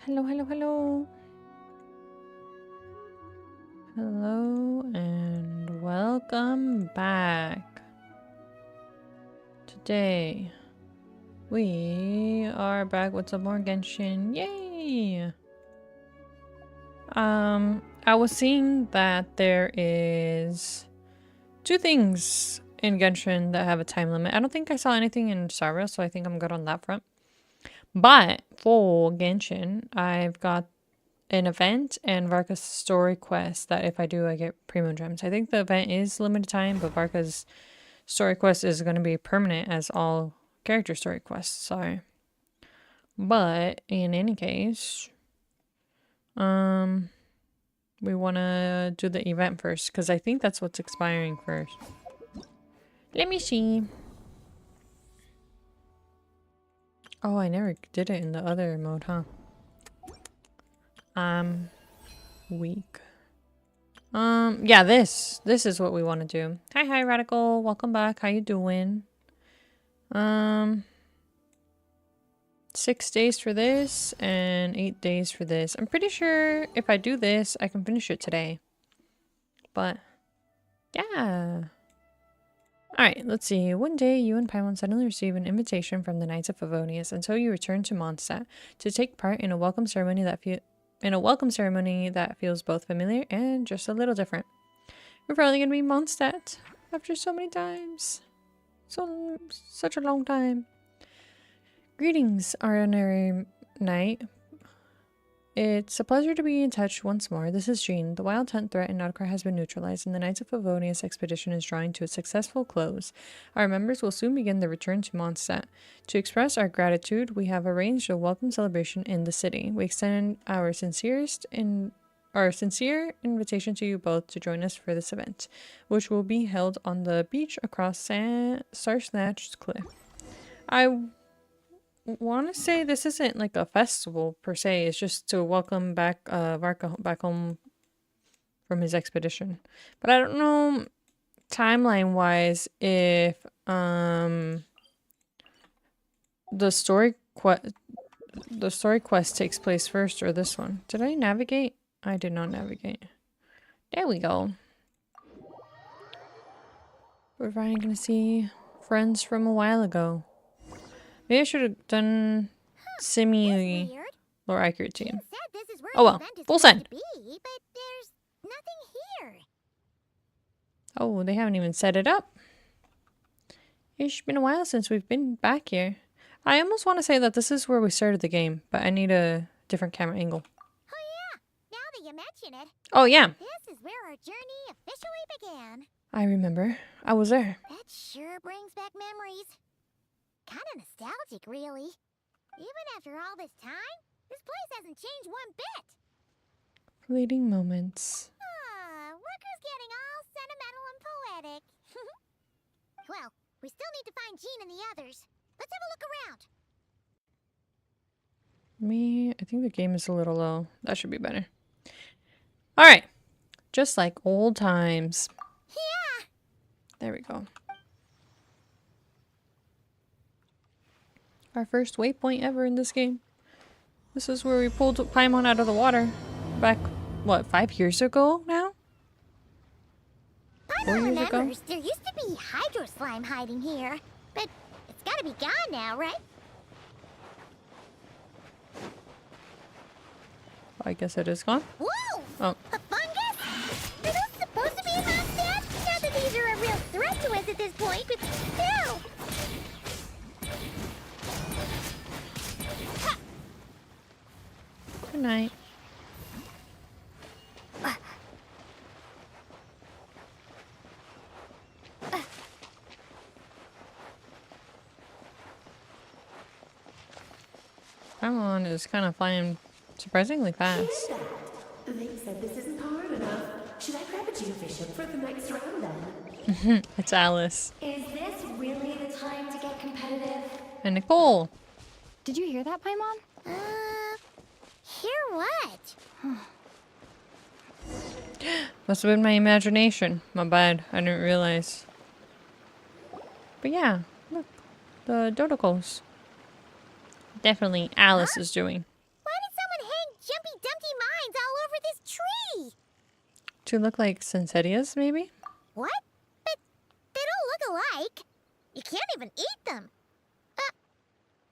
Hello, hello, hello. Hello and welcome back. Today we are back with some more Genshin. Yay! I was seeing that there is two things in Genshin that have a time limit. I don't think I saw anything in Sara, so I think I'm good on that front. But for Genshin, I've got an event and Varka's story quest that if I do, I get Primo Gems. I think the event is limited time, but Varka's story quest is going to be permanent as all character story quests. So, but in any case, we want to do the event first because I think that's what's expiring first. Let me see. Oh, I never did it in the other mode, huh? Weak. Yeah, this is what we want to do. Hi, Radical. Welcome back. How you doing? 6 days for this and 8 days for this. I'm pretty sure if I do this, I can finish it today. But, yeah. Alright, let's see. One day, you and Paimon suddenly receive an invitation from the Knights of Favonius until you return to Mondstadt to take part in a welcome ceremony that feels both familiar and just a little different. We're finally gonna be Mondstadt after so many times. Such a long time. Greetings, Honorary Knight. It's a pleasure to be in touch once more. This is Jean. The wild hunt threat in Notcar has been neutralized, and the Knights of Favonius expedition is drawing to a successful close. Our members will soon begin the return to Mondstadt. To express our gratitude, we have arranged a welcome celebration in the city. We extend our sincere invitation to you both to join us for this event, which will be held on the beach across Starsnatch's Cliff. I want to say this isn't like a festival per se. It's just to welcome back Varka back home from his expedition. But I don't know timeline wise if the story quest takes place first or this one. Did I navigate? I did not navigate. There we go. We're finally gonna see friends from a while ago. Maybe I should have done semi more accurate team. Oh well, full send. Oh, they haven't even set it up. It's been a while since we've been back here. I almost want to say that this is where we started the game, but I need a different camera angle. Oh yeah, now that you mention it. Oh yeah. This is where our journey officially began. I remember. I was there. That sure brings back memories. Kind of nostalgic, really. Even after all this time, this place hasn't changed one bit. Fleeting moments. Worker's getting all sentimental and poetic. Well, we still need to find Jean and the others. Let's have a look around. I think the game is a little low. That should be better. Alright. Just like old times. Yeah. There we go. Our first waypoint ever in this game. This is where we pulled Paimon out of the water. Back, what, 5 years ago now? 4 years ago? There used to be hydro slime hiding here. But it's gotta be gone now, right? I guess it is gone. Whoa! Oh. A fungus? Are those supposed to be in Mondstadt? Not that these are a real threat to us at this point, but still! Good night. Paimon is kind of flying surprisingly fast. They said this isn't hard enough. Should I grab a geofishing for the next round then? It's Alice. Is this really the time to get competitive? And Nicole. Did you hear that, Paimon? Hear what? Must have been my imagination. My bad. I didn't realize. But yeah, look. The Dodocals. Definitely Alice is doing. Why did someone hang to look like Sensetias, maybe? What? But they don't look alike. You can't even eat them.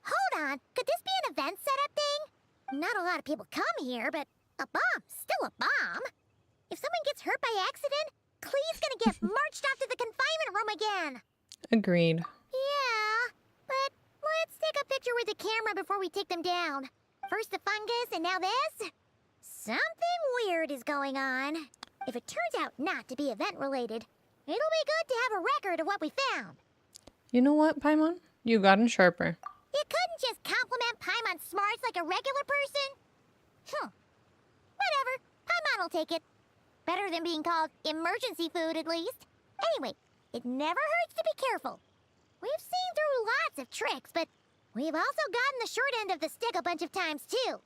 Hold on. Could this be an event setup thing? Not a lot of people come here, but a bomb's still a bomb. If someone gets hurt by accident, Clee's gonna get marched off to the confinement room again. Agreed. Yeah, but let's take a picture with the camera before we take them down. First the fungus, and now this? Something weird is going on. If it turns out not to be event-related, it'll be good to have a record of what we found. You know what, Paimon? You gotten sharper. You couldn't just compliment Paimon's smarts like a regular person? Whatever. Paimon will take it. Better than being called emergency food, at least. Anyway, it never hurts to be careful. We've seen through lots of tricks, but we've also gotten the short end of the stick a bunch of times, too.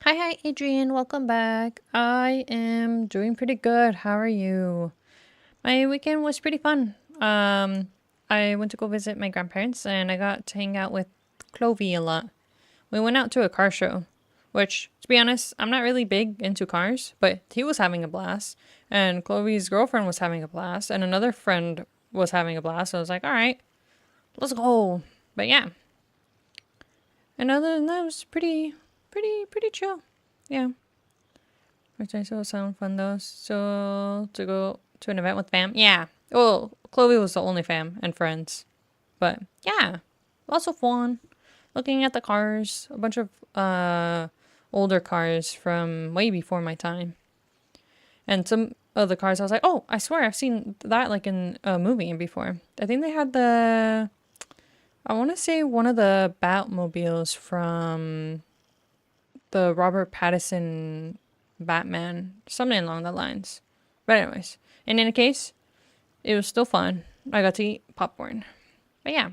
Hi, Adrian. Welcome back. I am doing pretty good. How are you? My weekend was pretty fun. I went to go visit my grandparents, and I got to hang out with Clovey a lot. We went out to a car show, which, to be honest, I'm not really big into cars, but he was having a blast, and Clovey's girlfriend was having a blast, and another friend was having a blast, so I was like, all right, let's go. But yeah. And other than that, it was pretty chill. Yeah. Which I still sound fun, though. So, to go to an event with fam? Yeah. Well, Chloe was the only fam and friends. But, yeah. Lots of fun. Looking at the cars. A bunch of older cars from way before my time. And some of the cars I was like, oh, I swear I've seen that like in a movie before. I think they had I want to say one of the Batmobiles from the Robert Pattinson Batman. Something along the lines. But anyways, in any case, it was still fun. I got to eat popcorn. But yeah.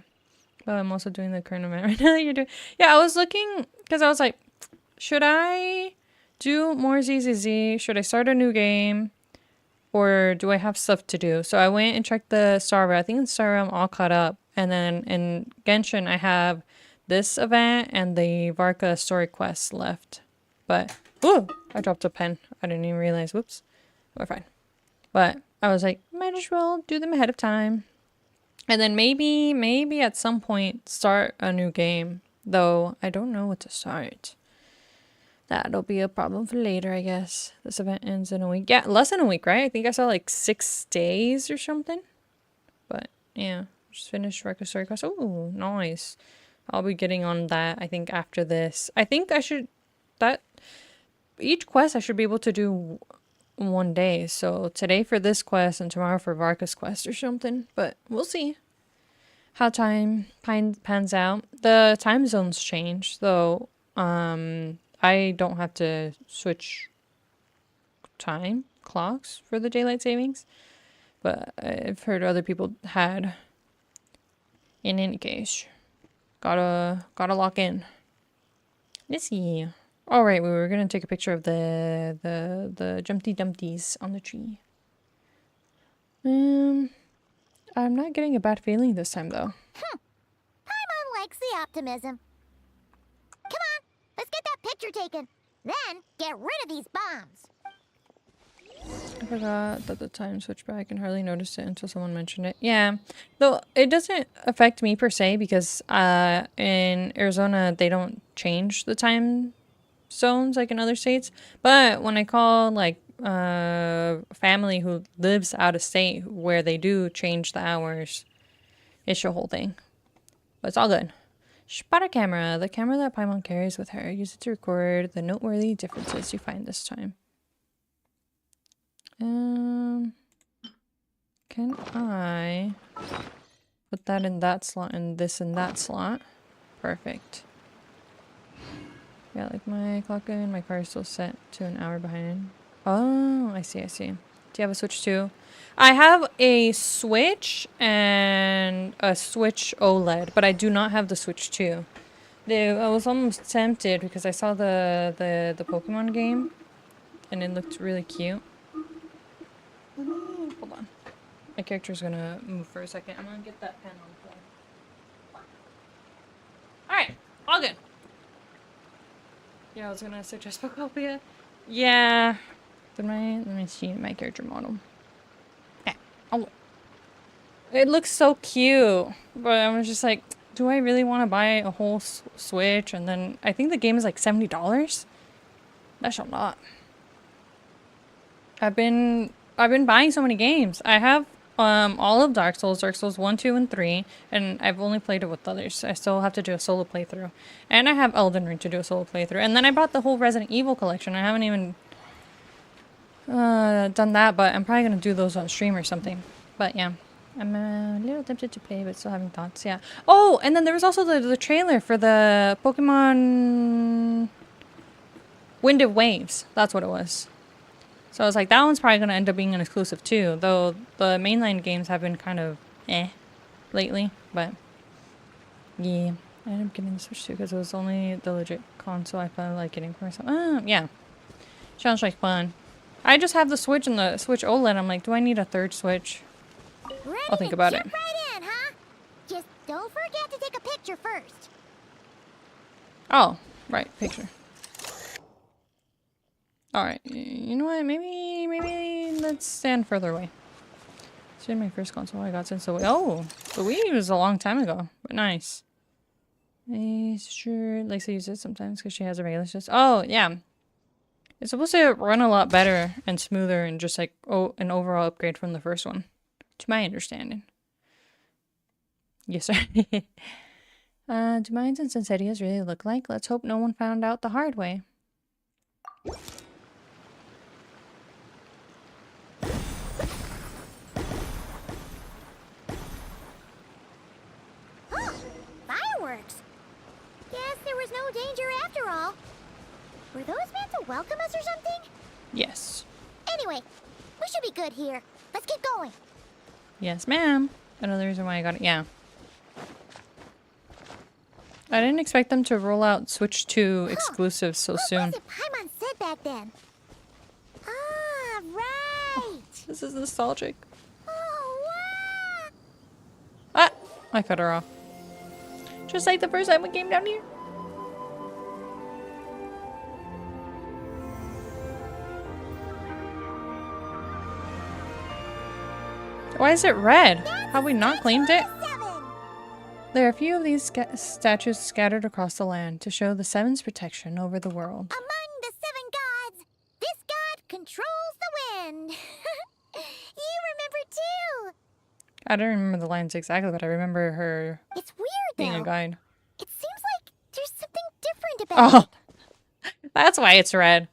But I'm also doing the current event right now. You're doing. Yeah, I was looking because I was like, should I do more ZZZ? Should I start a new game? Or do I have stuff to do? So I went and checked the Star Realm. I think in Star Realm I'm all caught up. And then in Genshin I have this event and the Varka story quest left. But, ooh, I dropped a pen. I didn't even realize. Whoops. We're fine. But I was like, might as well do them ahead of time. And then maybe at some point start a new game. Though I don't know what to start. That'll be a problem for later, I guess. This event ends in a week. Yeah, less than a week, right? I think I saw like 6 days or something. But yeah, just finished Record Story Quest. Oh, nice. I'll be getting on that, I think, after this. I think I should... Each quest I should be able to do one day. So today for this quest and tomorrow for Varka's quest or something. But we'll see how time pans out. The time zones change, though. I don't have to switch time clocks for the daylight savings, but I've heard other people had. In any case, gotta lock in. Let's see. All right, we were gonna take a picture of the Jumpty Dumpties on the tree. I'm not getting a bad feeling this time though. Paimon likes the optimism. Come on, let's get that picture taken. Then get rid of these bombs. I forgot that the time switched back and hardly noticed it until someone mentioned it. Yeah, though it doesn't affect me per se because in Arizona they don't change the time zones like in other states. But when I call like family who lives out of state where they do change the hours, it's a whole thing. But it's all good. Spotter camera, the camera that Paimon carries with her. Use it to record the noteworthy differences you find this time. Can I put that in that slot and this in that slot? Perfect. Yeah, like my clock in, my car is still set to an hour behind. Oh, I see. Do you have a Switch too? I have a Switch and a Switch OLED, but I do not have the Switch 2. I was almost tempted because I saw the Pokemon game and it looked really cute. Hold on. My character's gonna move for a second. I'm gonna get that pen on the floor. Alright, all good. Yeah, I was gonna suggest Pokopia. Yeah. Let me see my character model. Yeah. Oh. It looks so cute. But I was just like, do I really want to buy a whole Switch? And then I think the game is like $70. That's a lot. I've been buying so many games. I have all of Dark Souls 1, 2, and 3, and I've only played it with others. I still have to do a solo playthrough. And I have Elden Ring to do a solo playthrough. And then I bought the whole Resident Evil collection. I haven't even done that, but I'm probably gonna do those on stream or something. But yeah, I'm a little tempted to play, but still having thoughts. Yeah. Oh, and then there was also the trailer for the Pokemon Wind of Waves. That's what it was. So I was like, that one's probably going to end up being an exclusive too. Though the mainline games have been kind of lately. But yeah, I ended up getting the Switch too because it was only the legit console I felt like getting for myself. Yeah. Sounds like fun. I just have the Switch and the Switch OLED. I'm like, do I need a third Switch? Ready I'll think about it. Jump right in, huh? Just don't forget to take a picture first. Oh, right. Picture. Alright, you know what, maybe let's stand further away. This is my first console I got since the Wii. Oh, the Wii was a long time ago, but nice. My sister likes to use it sometimes because she has a regular system. Oh, yeah. It's supposed to run a lot better and smoother and just like an overall upgrade from the first one, to my understanding. Yes, sir. Do mines and Sensetias really look like? Let's hope no one found out the hard way. Fireworks. Guess there was no danger after all. Were those meant to welcome us or something? Yes. Anyway, we should be good here. Let's keep going. Yes, ma'am. Another reason why I got it. Yeah. I didn't expect them to roll out Switch 2 exclusives so soon. What was it Paimon said back then? Ah, right. This is nostalgic. Oh, wow. Ah! I cut her off. Just like the first time we came down here. Why is it red? Have we not claimed it? 7. There are a few of these statues scattered across the land to show the Seven's protection over the world. Among the 7 gods, this god controls the wind. You remember too. I don't remember the lines exactly, but I remember her It's weird being though. a guide. It seems like there's something different about it. Oh, that's why it's red.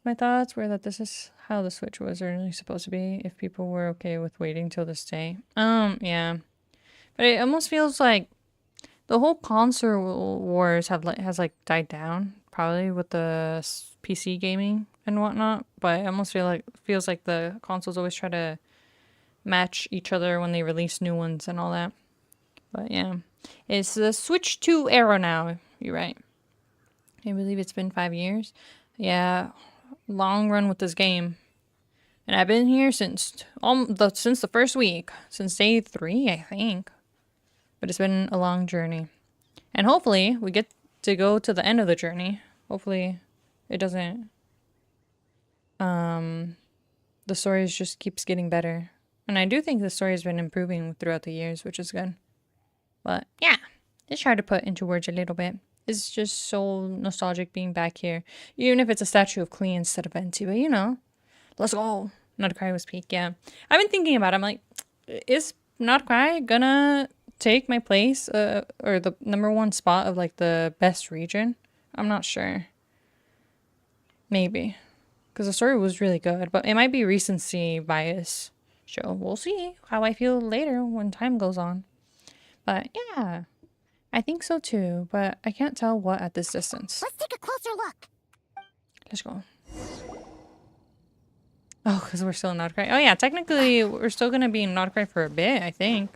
My thoughts were that this is how the Switch was originally supposed to be if people were okay with waiting till this day. Yeah. But it almost feels like the whole console wars has died down, probably with the PC gaming and whatnot. But I almost feels like the consoles always try to match each other when they release new ones and all that. But yeah, it's the Switch 2 era now. You're right. I believe it's been 5 years. Yeah, long run with this game. And I've been here since the first week, since day 3, I think. But it's been a long journey. And hopefully we get to go to the end of the journey. Hopefully it doesn't the story just keeps getting better. And I do think the story has been improving throughout the years, which is good. But yeah, it's hard to put into words a little bit. It's just so nostalgic being back here. Even if it's a statue of Klee instead of Venti, but you know. Let's go. Not Cry was peak, yeah. I've been thinking about it. I'm like, is Not Cry gonna take my place or the #1 spot of like the best region? I'm not sure. Maybe. Because the story was really good, but it might be recency bias. So we'll see how I feel later when time goes on. But yeah, I think so too, but I can't tell what at this distance. Let's take a closer look. Let's go. Oh, because we're still in Notcry. Oh yeah, technically we're still going to be in Notcry for a bit, I think.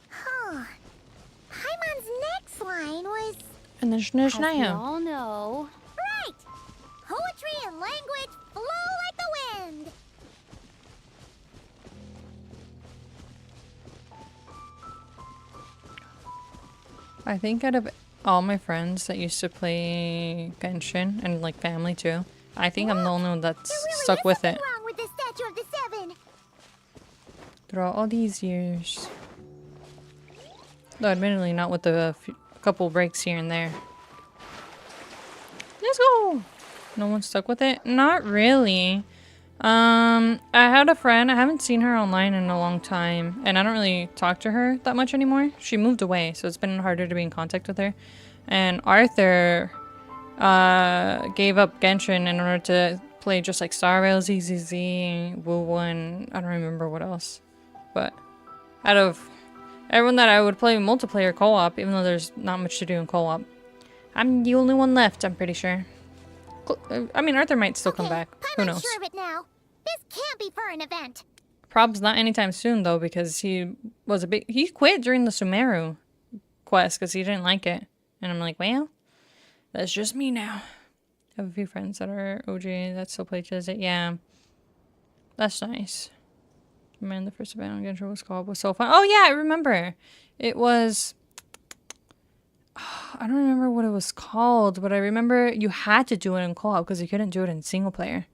Huh. Paimon's next line was... And then As we Schnaya. all know. Right! Poetry and language flow like the wind! I think out of all my friends that used to play Genshin, and like family too, I think I'm the only one that's There really stuck is with something it wrong with the statue of the seven. throughout all these years. Though admittedly not with the couple breaks here and there. Let's go! No one stuck with it? Not really. I had a friend, I haven't seen her online in a long time, and I don't really talk to her that much anymore. She moved away, so it's been harder to be in contact with her. And Arthur gave up Genshin in order to play just like Star Rail, ZZZ, Woo, and I don't remember what else. But out of everyone that I would play multiplayer co-op, even though there's not much to do in co-op, I'm the only one left, I'm pretty sure. I mean, Arthur might still come back. Who knows? I'm sure of it now. This can't be for an event. Prob's not anytime soon though, because he quit during the Sumeru quest because he didn't like it. And I'm like, well, that's just me now. I have a few friends that are OG that still play Chizit. Yeah, that's nice. Man, the first event on Genshin was so fun. Oh yeah, I remember. It was. I don't remember what it was called, but I remember you had to do it in co-op because you couldn't do it in single player.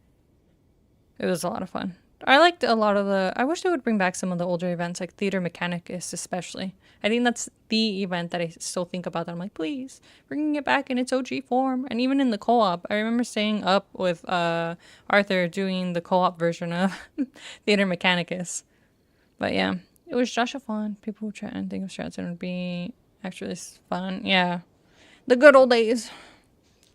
It was a lot of fun. I liked a lot of the... I wish they would bring back some of the older events, like Theater Mechanicus especially. I think that's the event that I still think about. That I'm like, please, bringing it back in its OG form. And even in the co-op, I remember staying up with Arthur doing the co-op version of Theater Mechanicus. But yeah, it was just a fun. People who try and think of Stratton would be actually fun. Yeah, the good old days.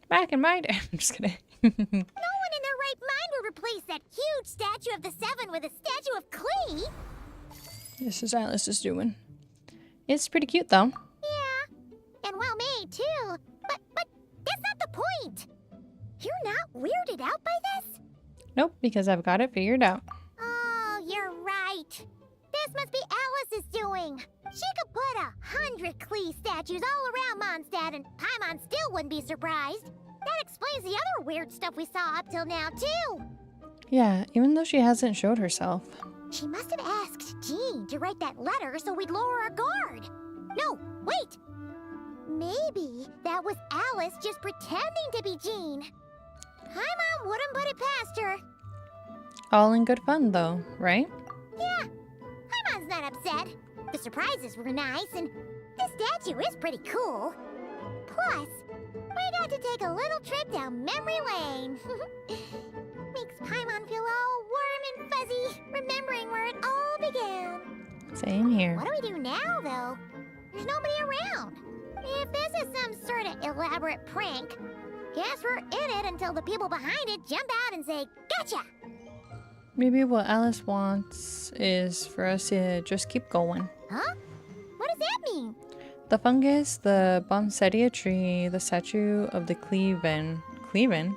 Back in my day. I'm just kidding. No one in their right mind would replace that huge statue of the seven with a statue of Klee. This is Alice is doing. It's pretty cute though. Yeah, and well made too. But that's not the point. You're not weirded out by this? Nope, because I've got it figured out. Oh, you're right. This must be Alice's doing. She could put 100 Klee statues all around Mondstadt and Paimon still wouldn't be surprised. That explains the other weird stuff we saw up till now, too. Yeah, even though she hasn't showed herself. She must have asked Jean to write that letter so we'd lower our guard. No, wait. Maybe that was Alice just pretending to be Jean. Paimon wouldn't put it past her. All in good fun though, right? Yeah, Paimon's not upset. The surprises were nice, and the statue is pretty cool. Plus, we got to take a little trip down memory lane. Makes Paimon feel all warm and fuzzy, remembering where it all began. Same here. What do we do now, though? There's nobody around. If this is some sort of elaborate prank, guess we're in it until the people behind it jump out and say, "Gotcha!" Maybe what Alice wants is for us to just keep going. Huh? What does that mean? The fungus, the Bomsedia tree, the statue of the Cleaven. Cleaven?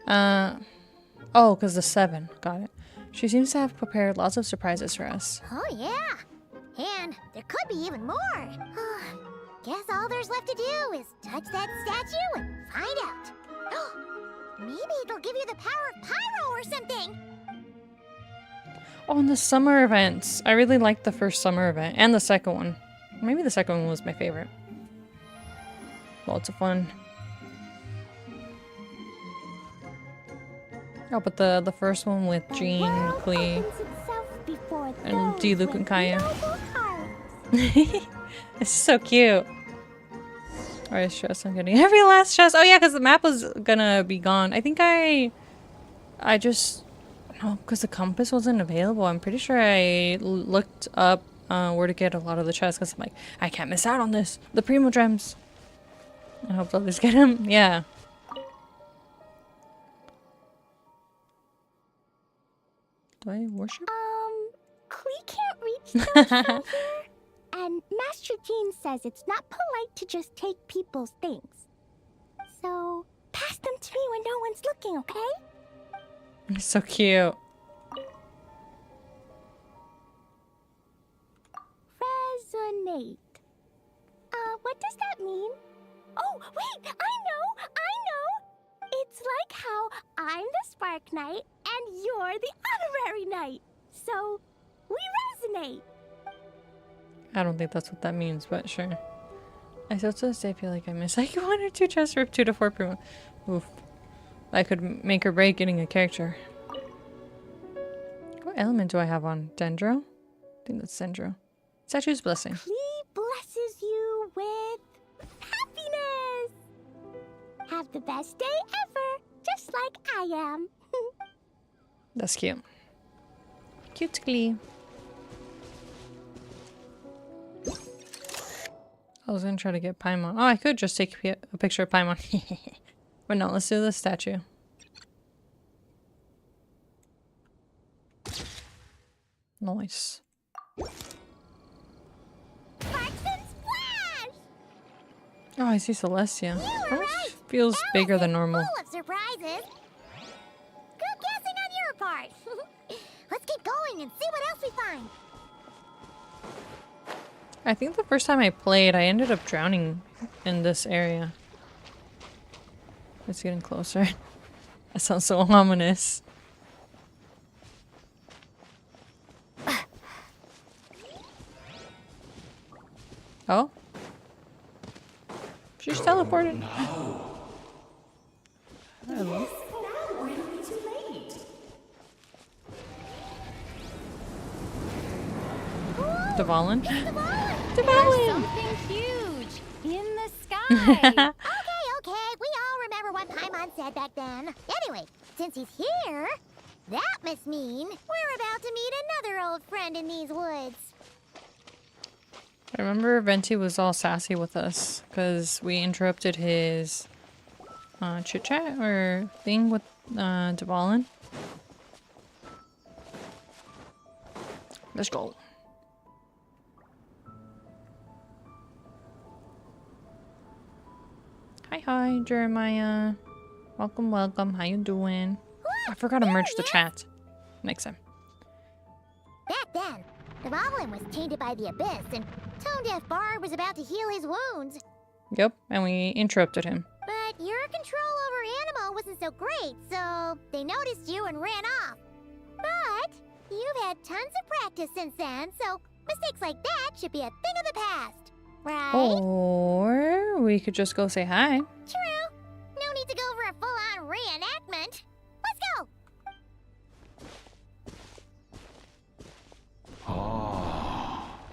Oh, because the 7. Got it. She seems to have prepared lots of surprises for us. Oh, yeah. And there could be even more. Guess all there's left to do is touch that statue and find out. Maybe it'll give you the power of Pyro or something. Oh, and the summer events. I really liked the first summer event and the second one. Maybe the second one was my favorite. Lots of fun. Oh, but the first one with Jean, Klee, and D. Luke and Kaya. It's so cute. Alright, stress. I'm getting every last stress. Oh yeah, because the map was gonna be gone. I think I just no, because the compass wasn't available. I'm pretty sure I looked up where to get a lot of the chests because I'm like, I can't miss out on this. The Primo Gems. I hope others get them. Yeah. Do I worship? Klee can't reach those from here. And Master Jean says it's not polite to just take people's things. So, pass them to me when no one's looking, okay? It's so cute. Resonate. What does that mean? Oh, wait! I know! It's like how I'm the Spark Knight and you're the Honorary Knight. So, we resonate. I don't think that's what that means, but sure. I still to this day feel like I missed like 1 or 2 chests for 2 to 4 Primo. Oof. that could make or break getting a character. What element do I have on? Dendro? I think that's Dendro. Statue's Blessing. He blesses you with happiness. Have the best day ever, just like I am. That's cute. Cute Glee. I was gonna try to get Paimon. Oh, I could just take a picture of Paimon. But no, let's do the statue. Nice. Sparks and splash! Oh, I see Celestia. You were That right. feels bigger Alice than is normal. Full of surprises. Good guessing on your part. Let's keep going and see what else we find. I think the first time I played, I ended up drowning in this area. It's getting closer. That sounds so ominous. Oh? She's teleported. Now we're really too late. Devalin? There's something huge in the sky. Okay, we all remember what Paimon said back then. Anyway, since he's here, that must mean we're about to meet another old friend in these woods. I remember Venti was all sassy with us because we interrupted his chit chat or thing with Devalin. Let's go. Hi, Jeremiah. Welcome, welcome. How you doing? I forgot to merge the chat. Next time. Back then, the Goblin was tainted by the Abyss, and Tone Deaf Bard was about to heal his wounds. Yep, and we interrupted him. But your control over Animo wasn't so great, so they noticed you and ran off. But you've had tons of practice since then, so mistakes like that should be a thing of the past, right? Or we could just go say hi. True. No need to go for a full-on reenactment. Let's go.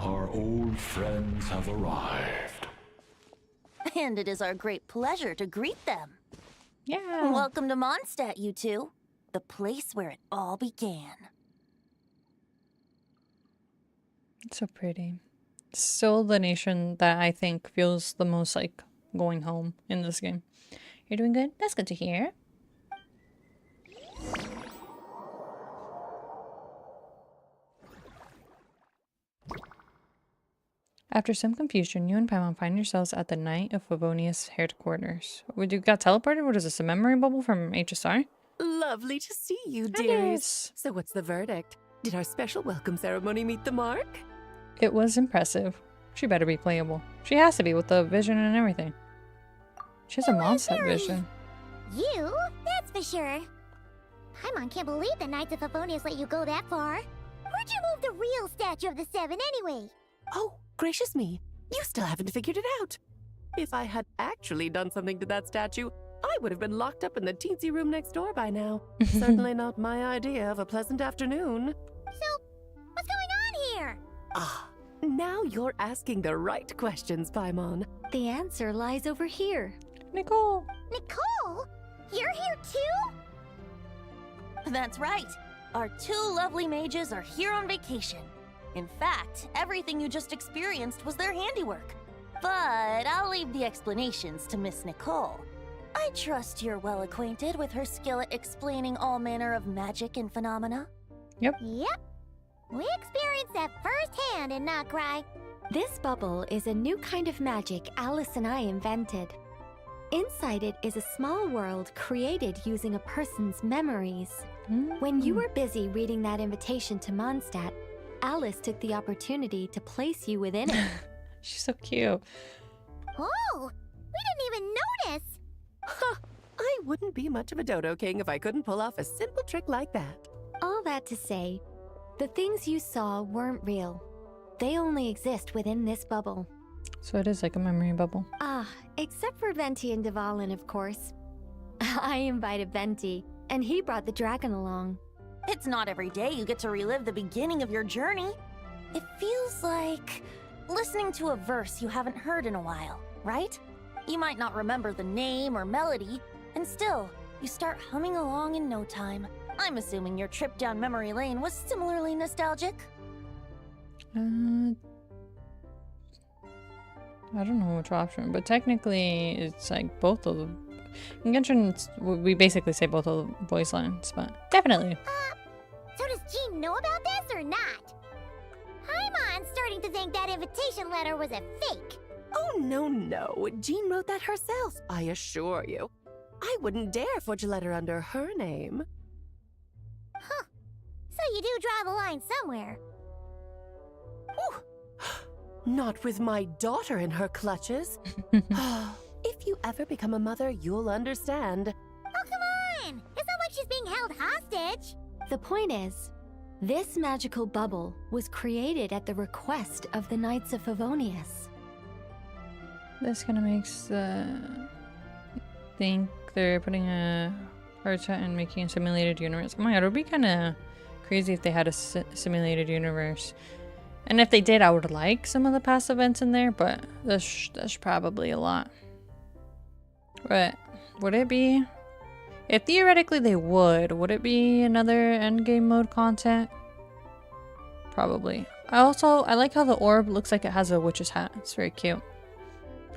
Our old friends have arrived. And it is our great pleasure to greet them. Yeah. Welcome to Mondstadt, you two. The place where it all began. It's so pretty. Still the nation that I think feels the most like going home in this game. You're doing good? That's good to hear. After some confusion, you and Paimon find yourselves at the Knight of Favonius headquarters. You got teleported? What is this, a memory bubble from HSR? Lovely to see you, Hi, dears. So what's the verdict? Did our special welcome ceremony meet the mark? It was impressive. She better be playable. She has to be with the vision and everything. She has a Mondstadt vision. You? That's for sure. Paimon can't believe the Knights of Favonius let you go that far. Where'd you move the real statue of the Seven anyway? Oh, gracious me. You still haven't figured it out. If I had actually done something to that statue, I would have been locked up in the teensy room next door by now. Certainly not my idea of a pleasant afternoon. So, what's going on here? Ah, now you're asking the right questions, Paimon. The answer lies over here. Nicole! Nicole? You're here too? That's right. Our two lovely mages are here on vacation. In fact, everything you just experienced was their handiwork. But I'll leave the explanations to Miss Nicole. I trust you're well acquainted with her skill at explaining all manner of magic and phenomena. Yep. We experienced that firsthand in Nocry. This bubble is a new kind of magic Alice and I invented. Inside it is a small world created using a person's memories. When you were busy reading that invitation to Mondstadt, Alice took the opportunity to place you within it. She's so cute. Oh, we didn't even notice. Huh, I wouldn't be much of a dodo king if I couldn't pull off a simple trick like that. All that to say, the things you saw weren't real. They only exist within this bubble. So it is like a memory bubble. Ah, except for Venti and Devalin, of course. I invited Venti, and he brought the dragon along. It's not every day you get to relive the beginning of your journey. It feels like listening to a verse you haven't heard in a while, right? You might not remember the name or melody, and still, you start humming along in no time. I'm assuming your trip down memory lane was similarly nostalgic? I don't know which option, but technically it's like both of them. In Genshin, we basically say both of the voice lines, but definitely. So does Jean know about this or not? I'm starting to think that invitation letter was a fake. Oh, no. Jean wrote that herself, I assure you. I wouldn't dare forge a letter under her name. Huh. So you do draw the line somewhere. Ooh. Not with my daughter in her clutches. If you ever become a mother, you'll understand. Oh, come on! It's not like she's being held hostage. The point is, this magical bubble was created at the request of the Knights of Favonius. This kind of makes think they're putting a hard shot and making a simulated universe. Oh my god, it would be kind of crazy if they had a simulated universe. And if they did, I would like some of the past events in there, but that's probably a lot. But would it be? If theoretically they would it be another endgame mode content? Probably. I like how the orb looks like it has a witch's hat. It's very cute.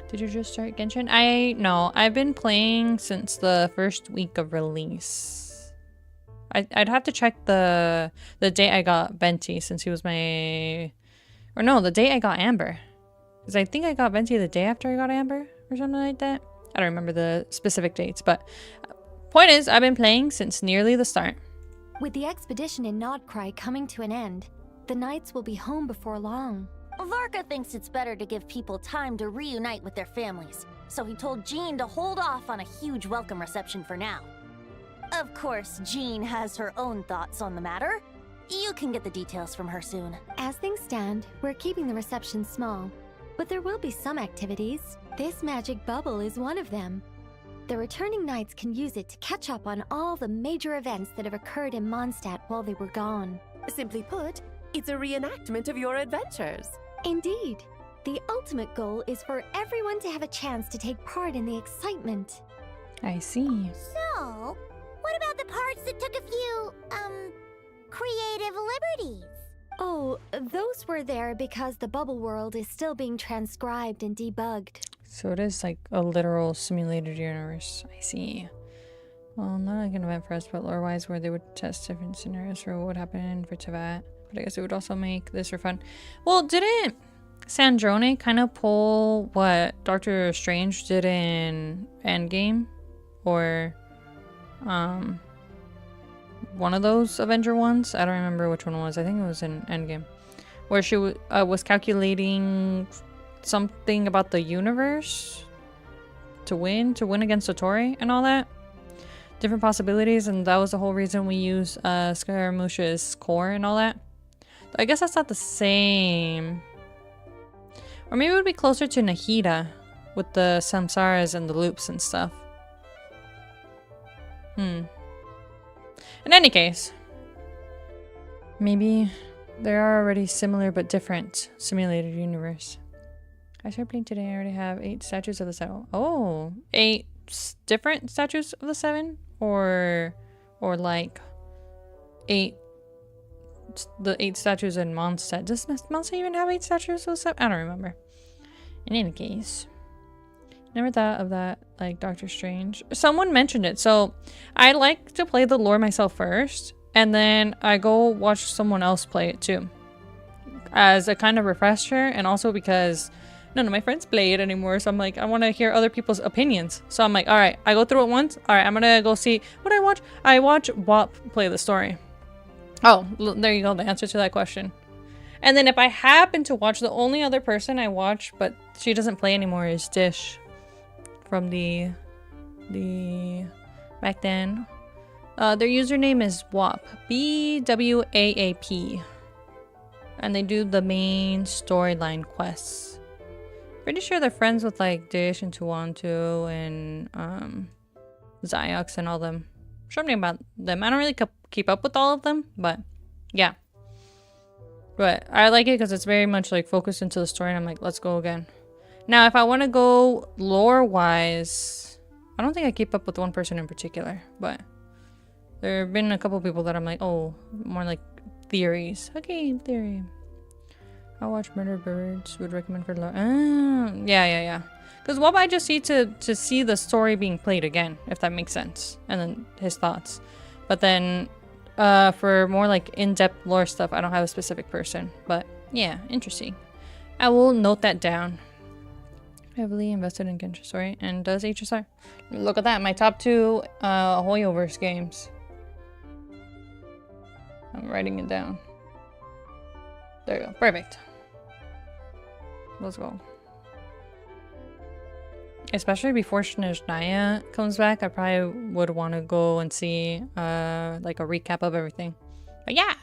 Did you just start Genshin? No, I've been playing since the first week of release. I'd have to check the day I got Venti, since he was my... Or no, the day I got Amber. Because I think I got Venti the day after I got Amber, or something like that. I don't remember the specific dates, but... Point is, I've been playing since nearly the start. With the expedition in Nodcry coming to an end, the Knights will be home before long. Varka thinks it's better to give people time to reunite with their families, so he told Jean to hold off on a huge welcome reception for now. Of course, Jean has her own thoughts on the matter. You can get the details from her soon. As things stand, we're keeping the reception small, but there will be some activities. This magic bubble is one of them. The returning Knights can use it to catch up on all the major events that have occurred in Mondstadt while they were gone. Simply put, it's a reenactment of your adventures. Indeed. The ultimate goal is for everyone to have a chance to take part in the excitement. I see. So, what about the parts that took a few, creative liberties? Oh, those were there because the bubble world is still being transcribed and debugged. So it is like a literal simulated universe. I see. Well, not like an event for us, but lore-wise, where they would test different scenarios for what would happen for Teyvat. But I guess it would also make this for fun. Well, didn't Sandrone kind of pull what Doctor Strange did in Endgame? Or, one of those Avenger ones? I don't remember which one it was. I think it was in Endgame. Where she was calculating something about the universe to win against Satori and all that. Different possibilities, and that was the whole reason we use Scaramouche's core and all that. I guess that's not the same. Or maybe it would be closer to Nahida with the samsaras and the loops and stuff. In any case, maybe there are already similar but different simulated universe. I started playing today. I already have 8 statues of the 7. Oh, 8 different statues of the 7, or like 8. The 8 statues in Mondstadt. Does Mondstadt even have 8 statues of the 7? I don't remember. In any case, never thought of that, like Doctor Strange. Someone mentioned it, so I like to play the lore myself first, and then I go watch someone else play it too, as a kind of refresher, and also because none of my friends play it anymore, so I'm like, I want to hear other people's opinions. So I'm like, all right, I go through it once. All right, I'm gonna go see what I watch. I watch WAP play the story. Oh, there you go, the answer to that question. And then if I happen to watch, the only other person I watch, but she doesn't play anymore, is Dish from the back then. Their username is WAP, BWAAP, and they do the main storyline quests. Pretty sure they're friends with like Dish and Tuwantu and Ziox and all them. Something about them. I don't really keep up with all of them, but yeah. But I like it because it's very much like focused into the story, and I'm like, let's go again. Now, if I want to go lore-wise, I don't think I keep up with one person in particular, but there have been a couple people that I'm like, oh, more like theories. Okay, theory. I'll watch Murder Birds. Would recommend for lore. Yeah. Because what I just need to see the story being played again, if that makes sense, and then his thoughts. But then, for more like in-depth lore stuff, I don't have a specific person. But yeah, interesting. I will note that down. Heavily invested in Genshin, sorry, and does HSR. Look at that, my top 2 Hoyoverse games. I'm writing it down. There you go, perfect. Let's go. Especially before Snezhnaya comes back, I probably would want to go and see like a recap of everything. But yeah!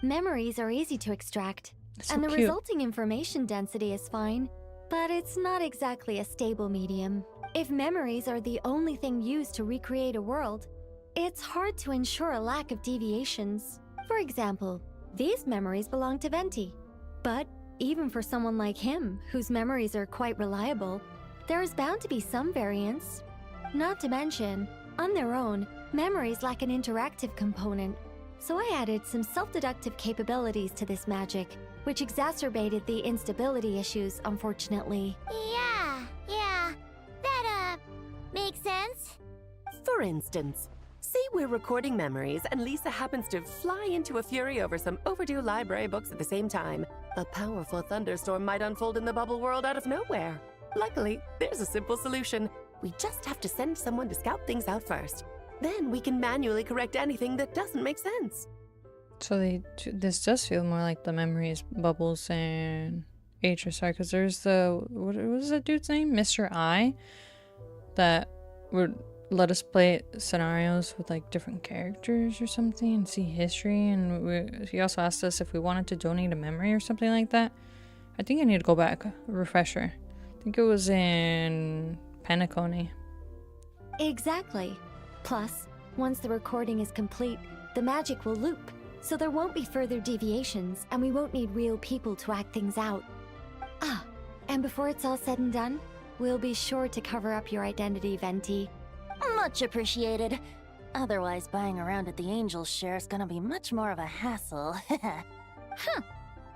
Memories are easy to extract, So and the cute. resulting information density is fine, but it's not exactly a stable medium. If memories are the only thing used to recreate a world, it's hard to ensure a lack of deviations. For example, these memories belong to Venti. But even for someone like him, whose memories are quite reliable, there is bound to be some variance. Not to mention, on their own, memories lack an interactive component. So I added some self-deductive capabilities to this magic, which exacerbated the instability issues, unfortunately. Yeah. That, makes sense. For instance, say we're recording memories and Lisa happens to fly into a fury over some overdue library books at the same time. A powerful thunderstorm might unfold in the bubble world out of nowhere. Luckily, there's a simple solution. We just have to send someone to scout things out first. Then we can manually correct anything that doesn't make sense. So this does feel more like the memories, Bubbles, and HSR, because there's the, what was that dude's name? Mr. I, that would let us play scenarios with like different characters or something and see history, and he also asked us if we wanted to donate a memory or something like that. I think I need to go back, a refresher. I think it was in Penacony. Exactly. Plus, once the recording is complete, the magic will loop, so there won't be further deviations, and we won't need real people to act things out. Ah, and before it's all said and done, we'll be sure to cover up your identity, Venti. Much appreciated. Otherwise, buying around at the Angels share is gonna be much more of a hassle.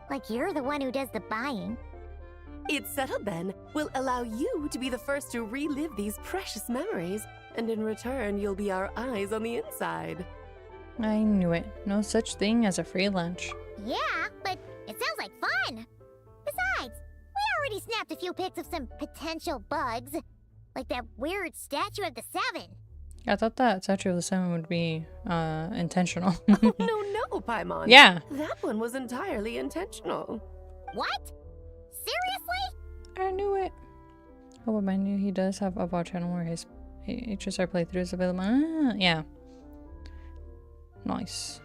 Like you're the one who does the buying. It's settled then. We'll allow you to be the first to relive these precious memories, and in return, you'll be our eyes on the inside. I knew it. No such thing as a free lunch. Yeah, but it sounds like fun. Besides, we already snapped a few pics of some potential bugs. Like that weird statue of the 7. I thought that Statue of the 7 would be intentional. Oh, no, Paimon. Yeah. That one was entirely intentional. What? Seriously? I knew it. Oh, remind you, he does have a VOD channel where his HSR playthrough is available. Ah, yeah. Nice.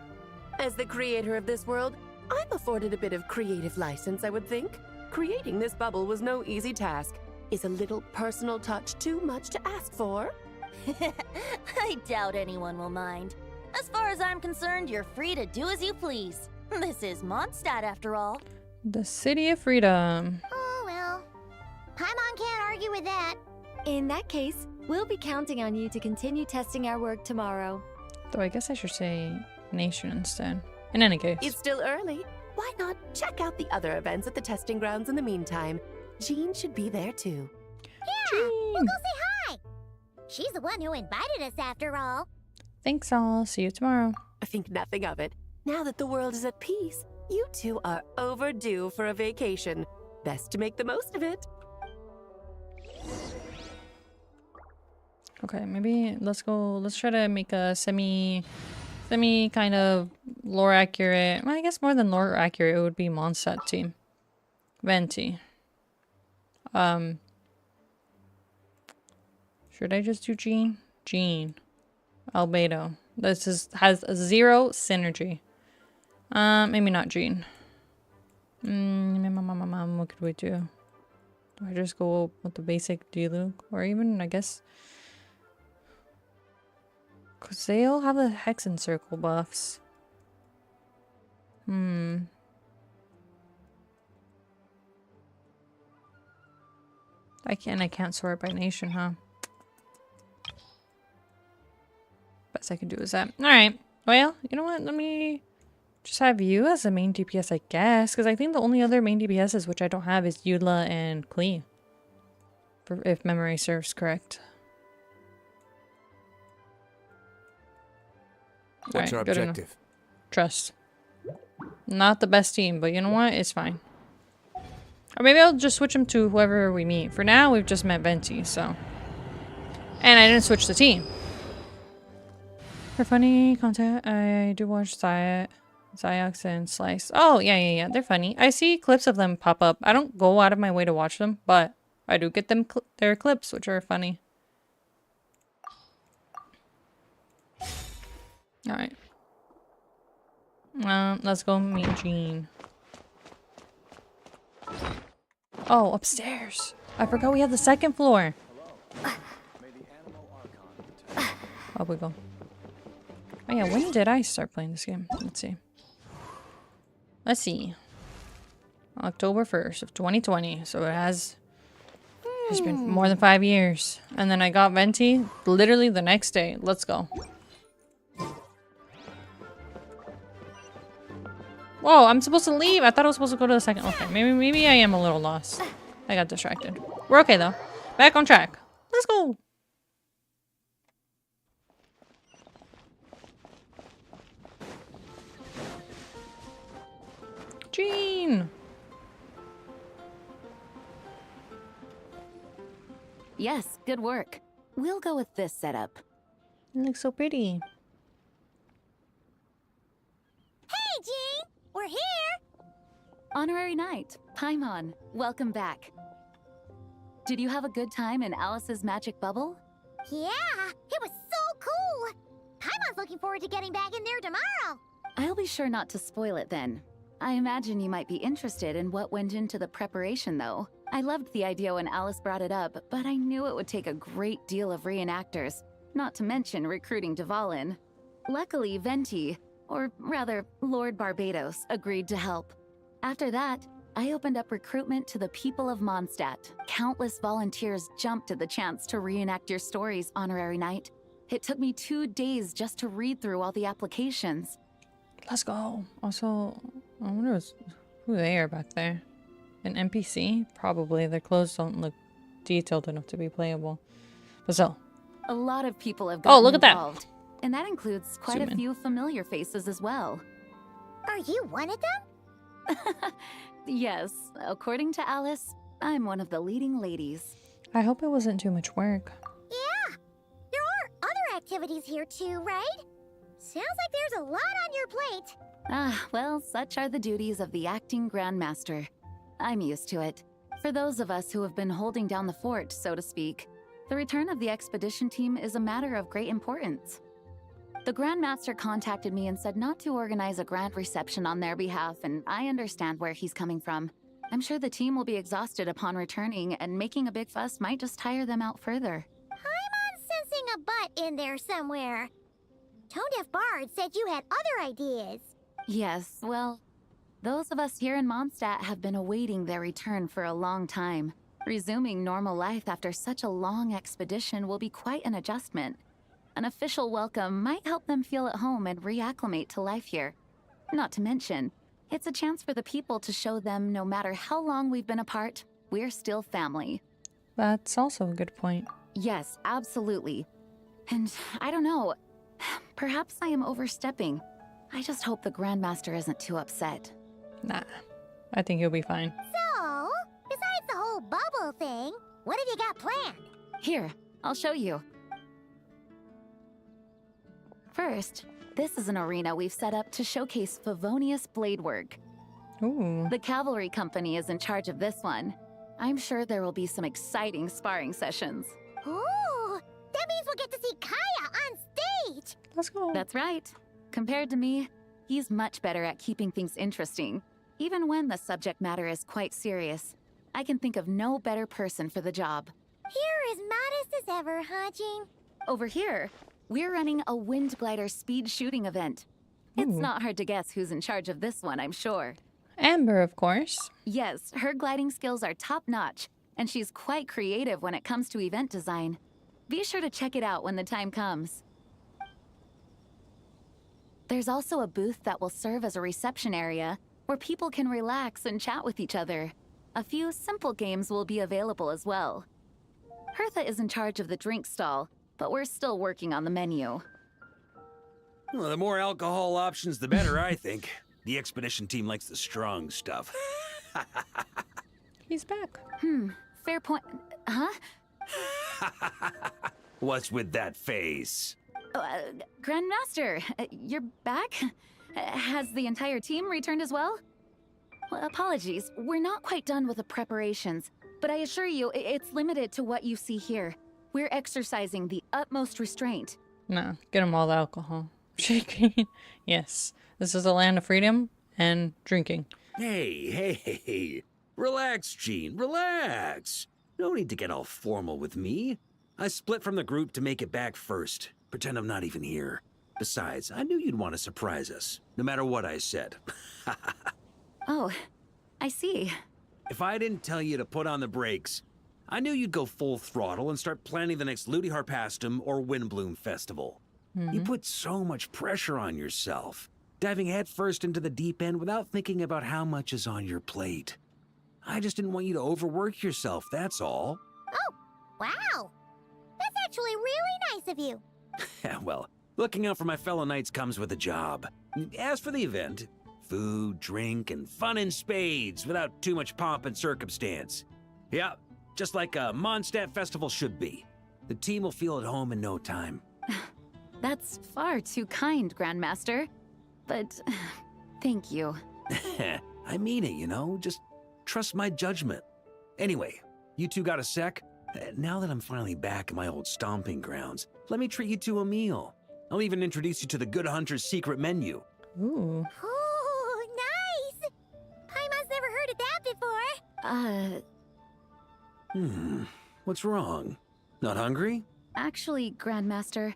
As the creator of this world, I'm afforded a bit of creative license, I would think. Creating this bubble was no easy task. Is a little personal touch too much to ask for? I doubt anyone will mind. As far as I'm concerned, you're free to do as you please. This is Mondstadt, after all. The City of Freedom. Oh, well. Paimon can't argue with that. In that case, we'll be counting on you to continue testing our work tomorrow. Though I guess I should say nation instead. In any case. It's still early. Why not check out the other events at the testing grounds in the meantime? Jean should be there too. Yeah, we'll go say hi. She's the one who invited us after all. Thanks all. See you tomorrow. I think nothing of it. Now that the world is at peace, you two are overdue for a vacation. Best to make the most of it. Okay, maybe let's try to make a semi kind of lore accurate. Well, I guess more than lore accurate, it would be Mondstadt team. Venti. Should I just do Jean? Jean. Albedo. This has 0 synergy. Maybe not Jean. What could we do? Do I just go with the basic Diluc? Or even, I guess, Because they all have the Hex and Circle buffs. I can't sort by nation, huh? Best I can do is that. Alright. Well, you know what? Let me just have you as the main DPS, I guess. Because I think the only other main DPSs which I don't have is Eudla and Klee. If memory serves correct. What's our good enough. objective? Trust. Not the best team, but you know what? It's fine. Or maybe I'll just switch them to whoever we meet. For now, we've just met Venti, so. And I didn't switch the team. For funny content, I do watch Zyox and Slice. Oh, yeah. They're funny. I see clips of them pop up. I don't go out of my way to watch them, but I do get them their clips, which are funny. Alright. Let's go meet Jean. Oh, upstairs. I forgot we have the second floor. Up we go. Oh yeah, when did I start playing this game? Let's see. October 1st of 2020. So it's been more than 5 years. And then I got Venti literally the next day. Let's go. Whoa, I'm supposed to leave. I thought I was supposed to go to the second. Okay, maybe I am a little lost. I got distracted. We're okay though. Back on track. Let's go. Jean. Yes, good work. We'll go with this setup. It looks so pretty. Hey, Jean! We're here! Honorary Knight, Paimon, welcome back. Did you have a good time in Alice's magic bubble? Yeah, it was so cool! Paimon's looking forward to getting back in there tomorrow! I'll be sure not to spoil it then. I imagine you might be interested in what went into the preparation, though. I loved the idea when Alice brought it up, but I knew it would take a great deal of reenactors, not to mention recruiting Dvalin. Luckily, Venti, or rather, Lord Barbados, agreed to help. After that, I opened up recruitment to the people of Mondstadt. Countless volunteers jumped at the chance to reenact your stories, Honorary Knight. It took me 2 days just to read through all the applications. Let's go. Also, I wonder who they are back there. An NPC? Probably. Their clothes don't look detailed enough to be playable. But still. A lot of people have gotten look at that. involved. And that includes quite Zoom a in. few familiar faces as well. Are you one of them? Yes, according to Alice, I'm one of the leading ladies. I hope it wasn't too much work. Yeah! There are other activities here too, right? Sounds like there's a lot on your plate. Ah, well, such are the duties of the acting Grandmaster. I'm used to it. For those of us who have been holding down the fort, so to speak, the return of the expedition team is a matter of great importance. The Grandmaster contacted me and said not to organize a grand reception on their behalf, and I understand where he's coming from. I'm sure the team will be exhausted upon returning, and making a big fuss might just tire them out further. I'm sensing a butt in there somewhere. Tone Deaf Bard said you had other ideas. Yes, well, those of us here in Mondstadt have been awaiting their return for a long time. Resuming normal life after such a long expedition will be quite an adjustment. An official welcome might help them feel at home and reacclimate to life here. Not to mention, it's a chance for the people to show them no matter how long we've been apart, we're still family. That's also a good point. Yes, absolutely. And I don't know, perhaps I am overstepping. I just hope the Grandmaster isn't too upset. Nah, I think you'll be fine. So, besides the whole bubble thing, what have you got planned? Here, I'll show you. First, this is an arena we've set up to showcase Favonius blade work. Ooh. The cavalry company is in charge of this one. I'm sure there will be some exciting sparring sessions. Ooh, that means we'll get to see Kaya on stage. Let's go. That's right. Compared to me, he's much better at keeping things interesting, even when the subject matter is quite serious. I can think of no better person for the job. You're as modest as ever, huh, Jean? Over here, We're running a wind glider speed shooting event. It's Ooh. not hard to guess who's in charge of this one, I'm sure. Amber, of course. Yes, her gliding skills are top-notch, and she's quite creative when it comes to event design. Be sure to check it out when the time comes. There's also a booth that will serve as a reception area where people can relax and chat with each other. A few simple games will be available as well. Hertha is in charge of the drink stall, but we're still working on the menu. Well, the more alcohol options, the better, I think. The expedition team likes the strong stuff. He's back. Fair point. Huh? What's with that face? Grandmaster, you're back? Has the entire team returned as well? Well, apologies, we're not quite done with the preparations, but I assure you, it's limited to what you see here. We're exercising the utmost restraint. No, get him all the alcohol. Shaking. Yes, this is a land of freedom and drinking. Hey. Relax, Gene, relax. No need to get all formal with me. I split from the group to make it back first. Pretend I'm not even here. Besides, I knew you'd want to surprise us, no matter what I said. Oh, I see. If I didn't tell you to put on the brakes, I knew you'd go full throttle and start planning the next Ludi Harpastum or Windbloom Festival. You put so much pressure on yourself, diving headfirst into the deep end without thinking about how much is on your plate. I just didn't want you to overwork yourself, that's all. Oh, wow. That's actually really nice of you. Well, looking out for my fellow knights comes with a job. As for the event, food, drink, and fun in spades without too much pomp and circumstance. Yeah, just like a Mondstadt festival should be. The team will feel at home in no time. That's far too kind, Grandmaster. But thank you. I mean it, you know? Just trust my judgment. Anyway, you two got a sec? Now that I'm finally back in my old stomping grounds, let me treat you to a meal. I'll even introduce you to the Good Hunter's secret menu. Ooh. Ooh, nice! Paimon's never heard of that before. What's wrong? Not hungry? Actually, Grandmaster,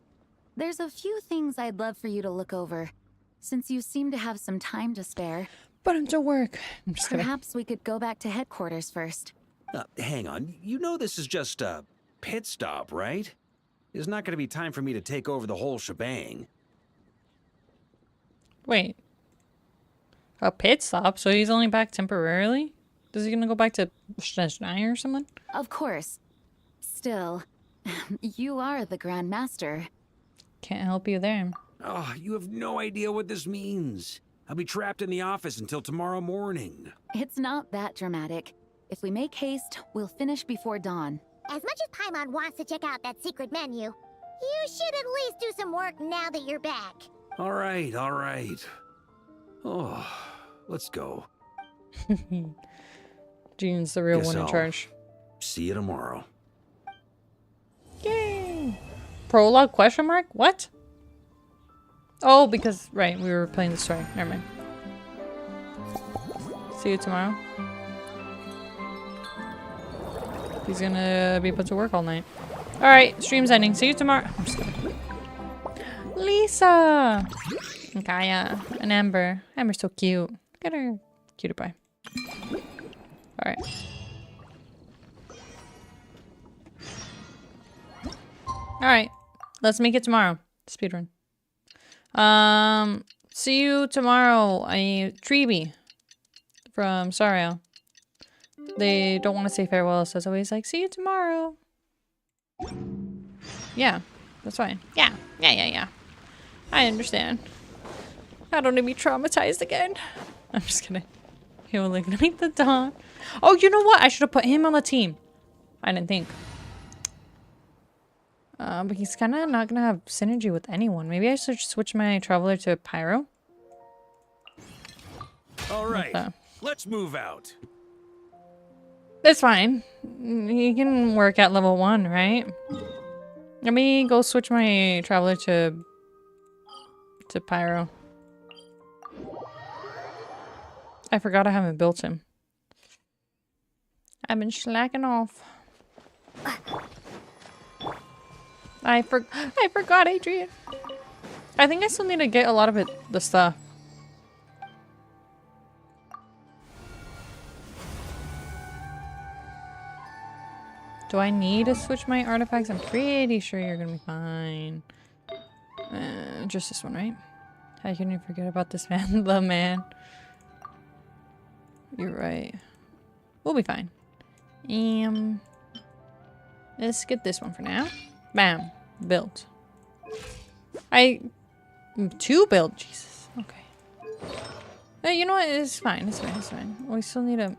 there's a few things I'd love for you to look over, since you seem to have some time to spare. But I'm to work. I'm just kidding. Perhaps we could go back to headquarters first. Hang on. You know this is just a pit stop, right? There's not going to be time for me to take over the whole shebang. Wait. A pit stop? So he's only back temporarily? Is he gonna go back to Snezhnaya or someone? Of course. Still, you are the Grandmaster. Can't help you there. Oh, you have no idea what this means. I'll be trapped in the office until tomorrow morning. It's not that dramatic. If we make haste, we'll finish before dawn. As much as Paimon wants to check out that secret menu, you should at least do some work now that you're back. All right. Oh, let's go. Gene's the real Guess one in I'll charge. See you tomorrow. Yay! Prologue question mark? What? Oh, because, right, we were playing the story. Never mind. See you tomorrow. He's gonna be put to work all night. Alright, stream's ending. See you tomorrow. I'm just kidding. Lisa! And Kaya. And Amber. Amber's so cute. Look at her. Cutie pie. Alright. Alright. Let's make it tomorrow. Speedrun. See you tomorrow. Treeby from Sario. They don't want to say farewell, so it's always like, see you tomorrow. Yeah, that's fine. Yeah. I understand. I don't need to be traumatized again. I'm just kidding. He will ignite the dawn. Oh, you know what? I should have put him on the team. I didn't think. But he's kind of not going to have synergy with anyone. Maybe I should switch my Traveler to Pyro. All right, let's move out. It's fine. You can work at level 1, right? Let me go switch my Traveler to Pyro. I forgot I haven't built him. I've been slacking off. I forgot, Adrian. I think I still need to get a lot of the stuff. Do I need to switch my artifacts? I'm pretty sure you're gonna be fine. Just this one, right? How can you forget about this man? The man. You're right. We'll be fine. Let's get this one for now. Bam. Built. Two build. Jesus. Okay. You know what? It's fine. It's fine. It's fine. We still need a...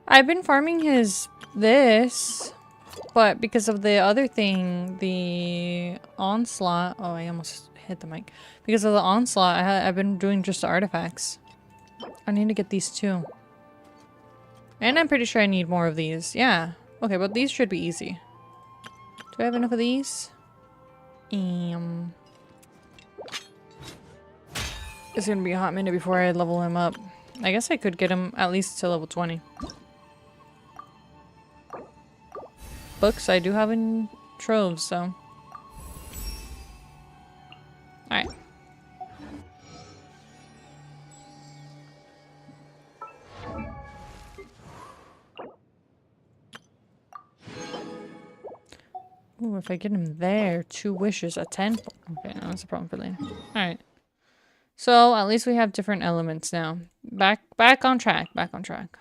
I've been farming this, but because of the other thing, the onslaught... Oh, I almost hit the mic. Because of the onslaught, I've been doing just the artifacts. I need to get these too. And I'm pretty sure I need more of these. Yeah. Okay, but these should be easy. Do I have enough of these? It's gonna be a hot minute before I level him up. I guess I could get him at least to level 20. Books I do have in troves, so. Alright. Ooh, if I get him there, 2 wishes, a 10. Okay, no, that's a problem for later. Alright. So, at least we have different elements now. Back on track. Back on track.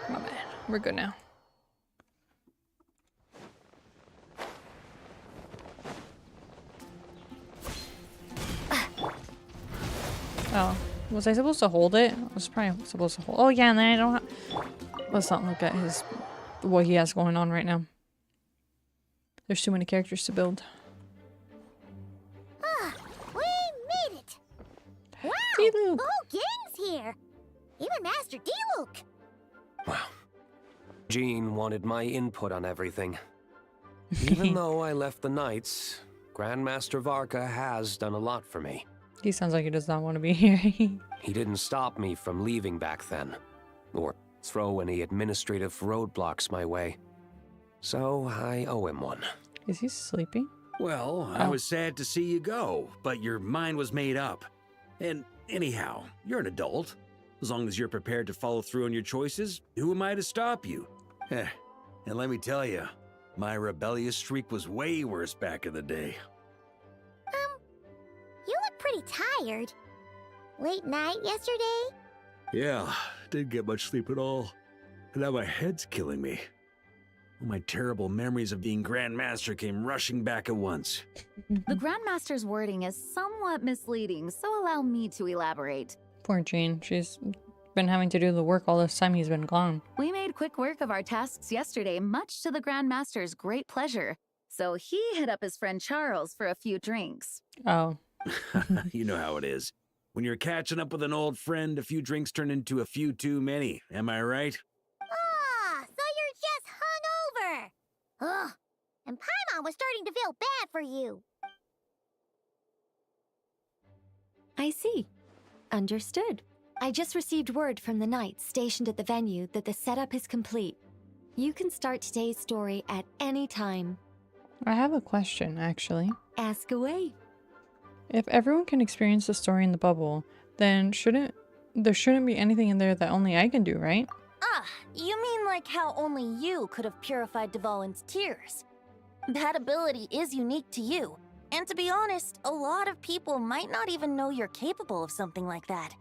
My bad. We're good now. Oh, was I supposed to hold it? I was probably supposed to hold. Oh yeah, and then I don't have... Let's not look at what he has going on right now. There's too many characters to build. Ah, we made it! Wow, D-Luke. the whole gang's here! Even Master D-Luke! Wow. Jean wanted my input on everything. Even though I left the Knights, Grandmaster Varka has done a lot for me. He sounds like he does not want to be here. He didn't stop me from leaving back then, or throw any administrative roadblocks my way. So I owe him one. Is he sleeping? Well, I was sad to see you go, but your mind was made up. And anyhow, you're an adult. As long as you're prepared to follow through on your choices, who am I to stop you? And let me tell you, my rebellious streak was way worse back in the day. You look pretty tired. Late night yesterday? Yeah, didn't get much sleep at all. And now my head's killing me. All my terrible memories of being Grandmaster came rushing back at once. The Grandmaster's wording is somewhat misleading, so allow me to elaborate. Poor Jean. She's been having to do the work all this time he's been gone. We made quick work of our tasks yesterday, much to the Grandmaster's great pleasure. So he hit up his friend Charles for a few drinks. Oh. You know how it is. When you're catching up with an old friend, a few drinks turn into a few too many. Am I right? Ah, so you're just hungover! Ugh, and Paimon was starting to feel bad for you. I see. Understood. I just received word from the knights stationed at the venue that the setup is complete. You can start today's story at any time. I have a question, actually. Ask away. If everyone can experience the story in the bubble, then there shouldn't be anything in there that only I can do, right? Ah, you mean like how only you could have purified Dvalin's tears? That ability is unique to you. And to be honest, a lot of people might not even know you're capable of something like that.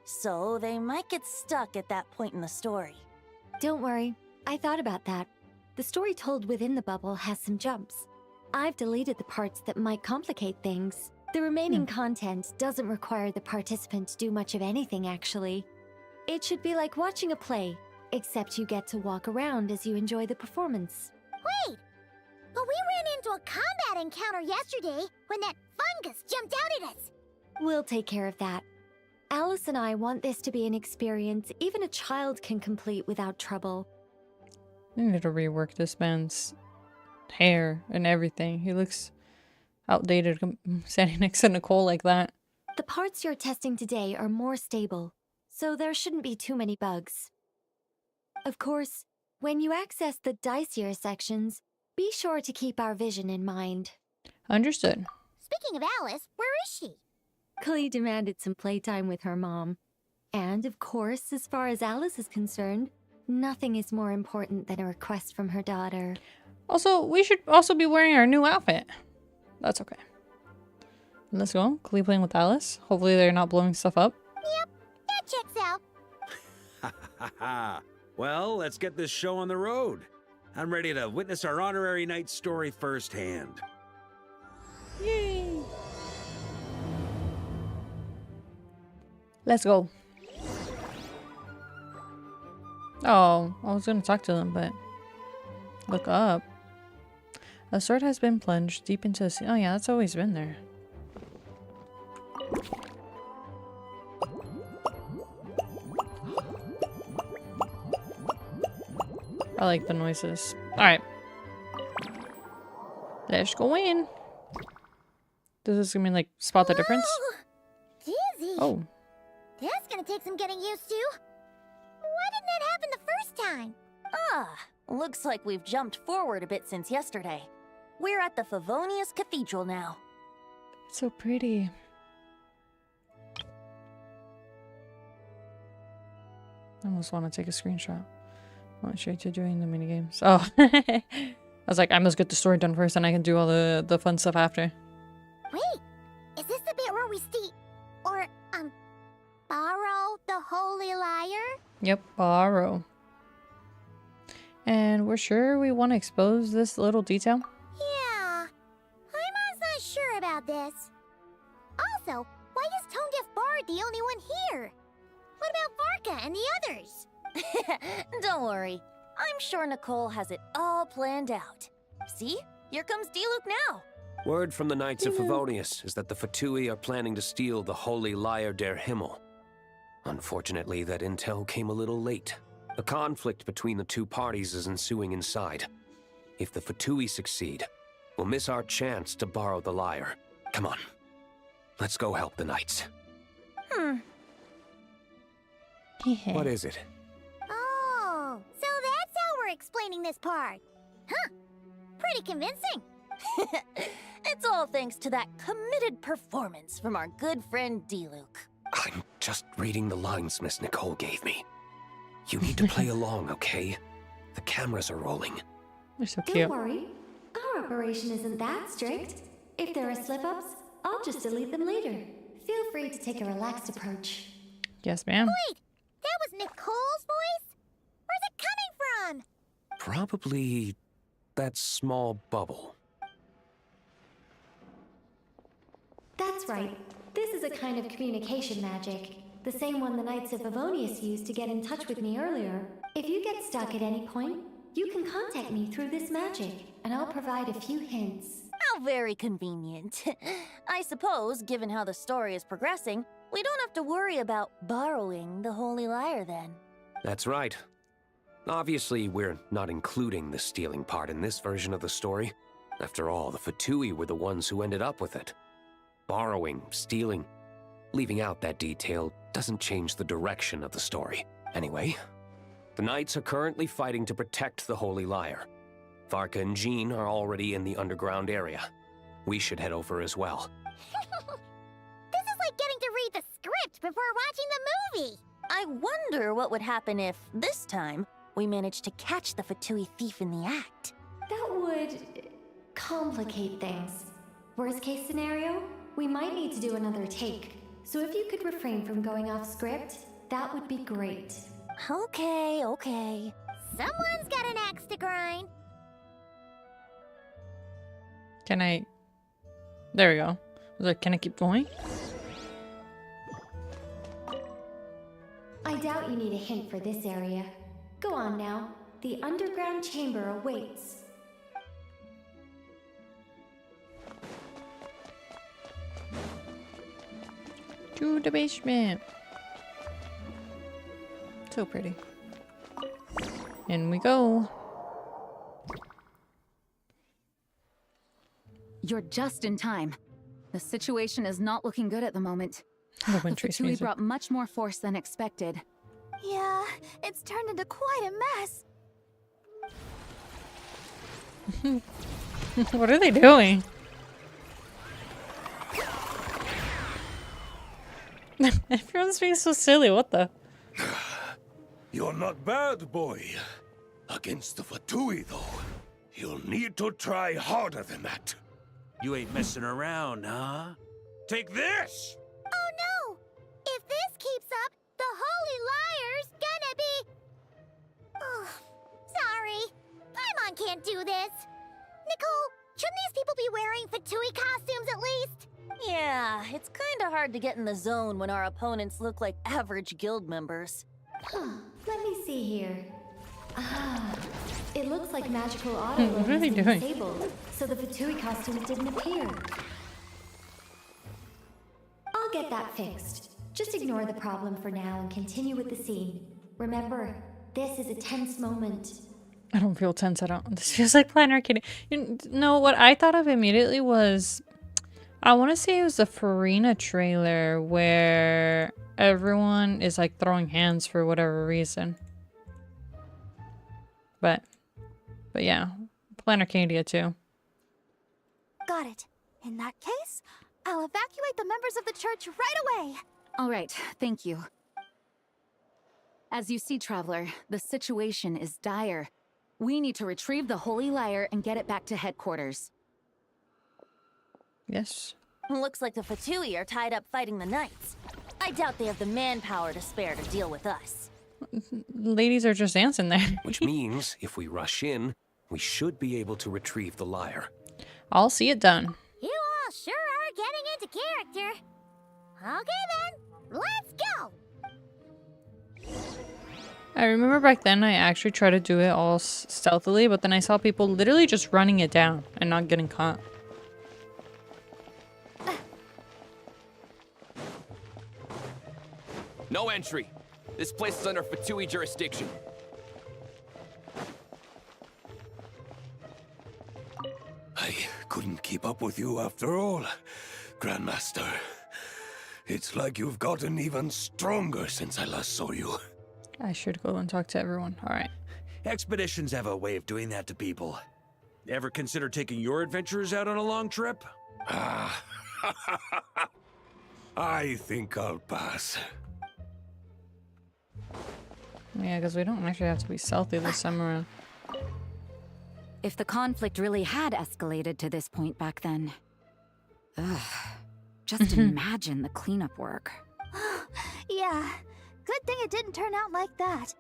So they might get stuck at that point in the story. Don't worry. I thought about that. The story told within the bubble has some jumps. I've deleted the parts that might complicate things. The remaining content doesn't require the participant to do much of anything, actually. It should be like watching a play, except you get to walk around as you enjoy the performance. Wait! But we ran into a combat encounter yesterday when that fungus jumped out at us! We'll take care of that. Alice and I want this to be an experience even a child can complete without trouble. I need to rework this man's hair and everything. He looks outdated standing next to Nicole like that. The parts you're testing today are more stable, so there shouldn't be too many bugs. Of course, when you access the dicier sections, Be sure to keep our vision in mind. Understood. Speaking of Alice, where is she? Klee demanded some playtime with her mom. And, of course, as far as Alice is concerned, nothing is more important than a request from her daughter. Also, we should also be wearing our new outfit. That's okay. Let's go. Klee playing with Alice. Hopefully they're not blowing stuff up. Yep, that checks out. Ha ha ha. Well, let's get this show on the road. I'm ready to witness our honorary knight's story firsthand. Yay! Let's go. Oh, I was gonna talk to them, but look up. A sword has been plunged deep into the sea. Oh yeah, that's always been there. I like the noises. Alright. Let's go in. Does this gonna mean like spot the difference? Dizzy. Oh. That's gonna take some getting used to. Why didn't that happen the first time? Ah, looks like we've jumped forward a bit since yesterday. We're at the Favonius Cathedral now. It's so pretty. I almost want to take a screenshot. I went straight to doing the minigames. Oh. I was like, I must get the story done first and I can do all the fun stuff after. Wait, is this the bit where we borrow the Holy Lyre? Yep, borrow. And we're sure we want to expose this little detail? Yeah, I'm not sure about this. Also, why is Tone Deaf Bard the only one here? What about Varka and the others? Don't worry. I'm sure Nicole has it all planned out. See? Here comes Diluc now. Word from the Knights of Favonius is that the Fatui are planning to steal the Holy Lyre der Himmel. Unfortunately, that intel came a little late. A conflict between the two parties is ensuing inside. If the Fatui succeed, we'll miss our chance to borrow the lyre. Come on. Let's go help the Knights. What is it? Oh, so that's how we're explaining this part. Huh. Pretty convincing. It's all thanks to that committed performance from our good friend Diluc. I'm just reading the lines Miss Nicole gave me. You need to play along, okay? The cameras are rolling. They're so Don't cute. worry. Our operation isn't that strict. If there are slip-ups, I'll just delete them later. Feel free to take a relaxed approach. Yes, ma'am. Wait, that was Nicole's voice? Where's it coming from? Probably that small bubble. That's right. This is a kind of communication magic. The same one the Knights of Favonius used to get in touch with me earlier. If you get stuck at any point, you can contact me through this magic, and I'll provide a few hints. How very convenient. I suppose, given how the story is progressing, we don't have to worry about borrowing the Holy Lyre then. That's right. Obviously, we're not including the stealing part in this version of the story. After all, the Fatui were the ones who ended up with it. Borrowing, stealing, leaving out that detail doesn't change the direction of the story. Anyway, the Knights are currently fighting to protect the Holy Lyre. Varka and Jean are already in the underground area. We should head over as well. This is like getting to read the script before watching the movie. I wonder what would happen if, this time, we managed to catch the Fatui thief in the act. That would complicate things. Worst case scenario, we might need to do another take. So if you could refrain from going off script, that would be great. Okay. Someone's got an axe to grind. Can I... There we go. I was like, can I keep going? I doubt you need a hint for this area. Go on now. The underground chamber awaits. To the basement. So pretty. In we go. You're just in time. The situation is not looking good at the moment. The The Wintry Fatui music. brought much more force than expected. Yeah, it's turned into quite a mess. What are they doing? Everyone's being so silly. What the? You're not bad, boy. Against the Fatui, though, you'll need to try harder than that. You ain't messing around, huh? Take this! Oh no! If this keeps up, the Holy Liar's gonna be... Oh, sorry. Paimon can't do this. Nicole, shouldn't these people be wearing Fatui costumes at least? Yeah, it's kinda hard to get in the zone when our opponents look like average guild members. Let me see here. Ah, it looks like magical auto What are they has been doing? disabled, so the Fatui costumes didn't appear. I'll get that fixed. Just ignore the problem for now and continue with the scene. Remember, this is a tense moment. I don't feel tense at all. This feels like Planet Arcade. You know, what I thought of immediately was... I want to say it was the Farina trailer where everyone is like throwing hands for whatever reason. But yeah, Planet Arcadia too. Got it. In that case, I'll evacuate the members of the church right away. All right, thank you. As you see, Traveler, the situation is dire. We need to retrieve the Holy Lyre and get it back to headquarters. Yes. Looks like the Fatui are tied up fighting the knights. I doubt they have the manpower to spare to deal with us. Ladies are just dancing there. Which means, if we rush in, we should be able to retrieve the lyre. I'll see it done. You all sure are getting into character. Okay then, let's go! I remember back then I actually tried to do it all stealthily, but then I saw people literally just running it down and not getting caught. No entry. This place is under Fatui jurisdiction. I couldn't keep up with you after all, Grandmaster. It's like you've gotten even stronger since I last saw you. I should go and talk to everyone. Alright. Expeditions have a way of doing that to people. Ever consider taking your adventurers out on a long trip? Ah, I think I'll pass. Yeah, because we don't actually have to be stealthy this time around. If the conflict really had escalated to this point back then... Ugh. Just imagine the cleanup work. Yeah, good thing it didn't turn out like that.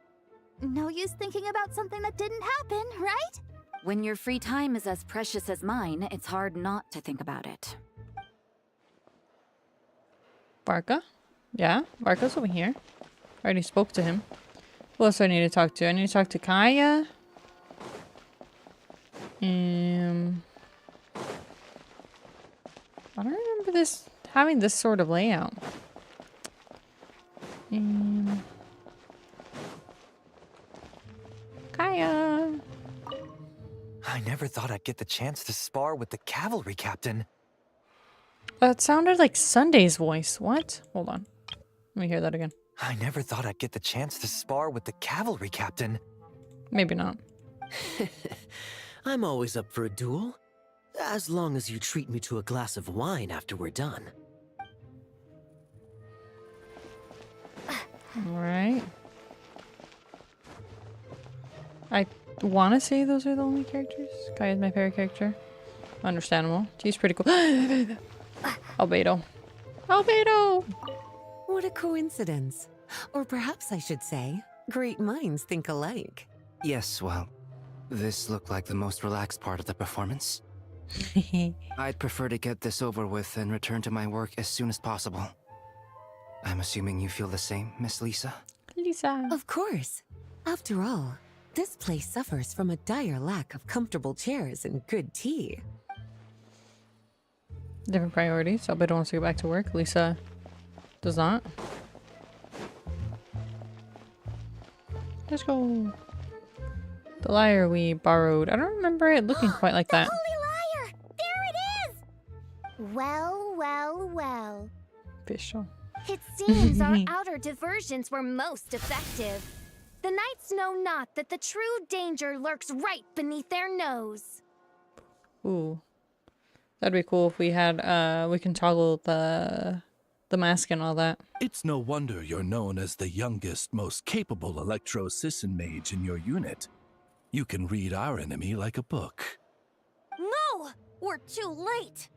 No use thinking about something that didn't happen, right? When your free time is as precious as mine, it's hard not to think about it. Barca? Yeah, Barca's over here. I already spoke to him. Who else do I need to talk to? I need to talk to Kaya. I don't remember this having this sort of layout. Kaya. I never thought I'd get the chance to spar with the cavalry captain. That sounded like Sunday's voice. What? Hold on. Let me hear that again. I never thought I'd get the chance to spar with the cavalry captain. Maybe not. I'm always up for a duel. As long as you treat me to a glass of wine after we're done. Alright. I want to say those are the only characters. Kai is my favorite character. Understandable. She's pretty cool. Albedo. Albedo! What a coincidence. Or perhaps I should say, great minds think alike. Yes, well, this looked like the most relaxed part of the performance. I'd prefer to get this over with and return to my work as soon as possible. I'm assuming you feel the same, Miss Lisa? Lisa. Of course. After all, this place suffers from a dire lack of comfortable chairs and good tea. Different priorities. Albedo wants to go back to work. Lisa does not. Let's go. The lyre we borrowed. I don't remember it looking quite like that. Holy Lyre! There it is! Well, well, well. Official. It seems our outer diversions were most effective. The knights know not that the true danger lurks right beneath their nose. Ooh. That'd be cool if we had, we can toggle the mask and all that. It's no wonder you're known as the youngest, most capable electro-Sisson mage in your unit. You can read our enemy like a book. No! We're too late!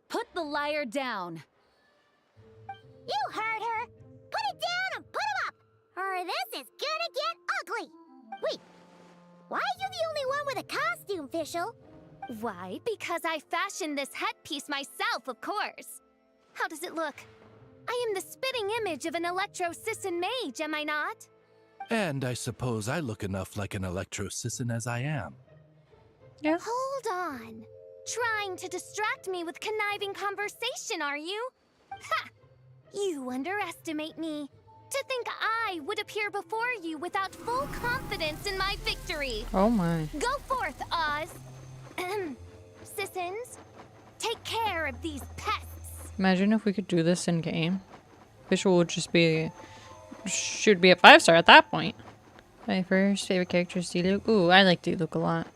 Put the liar down. You heard her! Put it down and put him up! Or this is gonna get ugly! Wait, why are you the only one with a costume, Fischl? Why? Because I fashioned this headpiece myself, of course. How does it look? I am the spitting image of an electro-Sisson mage, am I not? And I suppose I look enough like an electro-Sisson as I am. Yeah. Hold on. Trying to distract me with conniving conversation, are you? Ha! You underestimate me. To think I would appear before you without full confidence in my victory. Oh my. Go forth, Oz. Sissons, take care of these pests. Imagine if we could do this in game. Fischl would just be, should be a 5-star at that point. My first favorite character is Diluc. Ooh, I like Diluc a lot.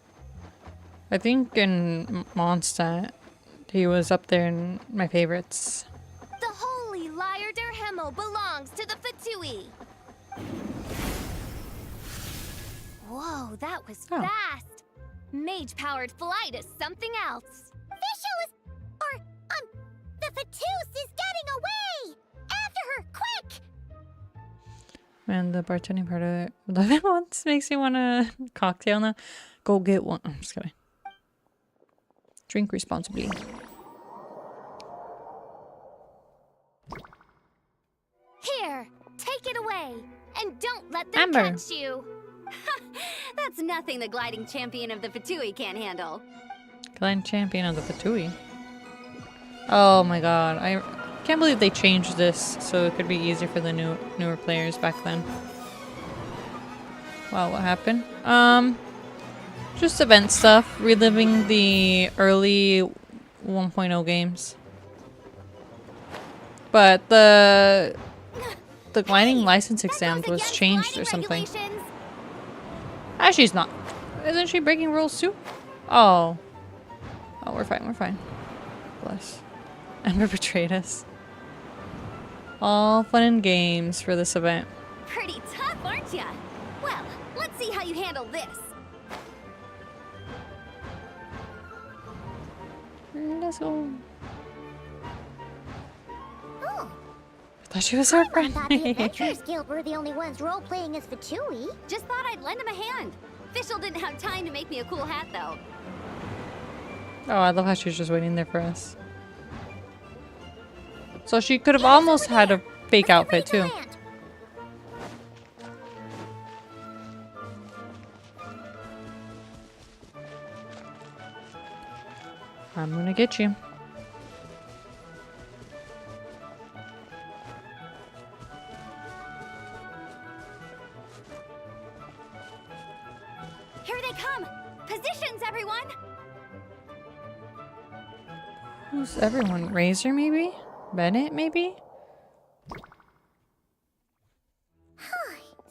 I think in Mondstadt, he was up there in my favorites. The holy Liar der Himmel belongs to the Fatui. Whoa, that was fast. Mage-powered flight is something else. Fischl is... the Fatus is getting away! After her, quick! Man, the bartending part of it, 11 once makes me want a cocktail now. Go get one. I'm just kidding. Drink responsibly. Here, take it away, and don't let them Amber. catch you. That's nothing the gliding champion of the Fatui can't handle. Glen champion of the Fatui. Oh my god, I can't believe they changed this so it could be easier for the newer players back then. Wow, what happened? Just event stuff, reliving the early 1.0 games. But the gliding license exam was changed or something. She's not. Isn't she breaking rules too? Oh. Oh, we're fine, we're fine. Bless. Ember betrayed us. All fun and games for this event. Pretty tough, aren't ya? Well, let's see how you handle this. Let's go. Oh, I thought she was our friend. I thought the Adventurers Guild were the only ones role-playing as Fatui. Just thought I'd lend him a hand. Fischl didn't have time to make me a cool hat, though. Oh, I love how she was just waiting there for us. So she could have almost had a fake outfit too. I'm gonna get you. Here they come! Positions, everyone! Who's everyone? Razor maybe? Bennett maybe?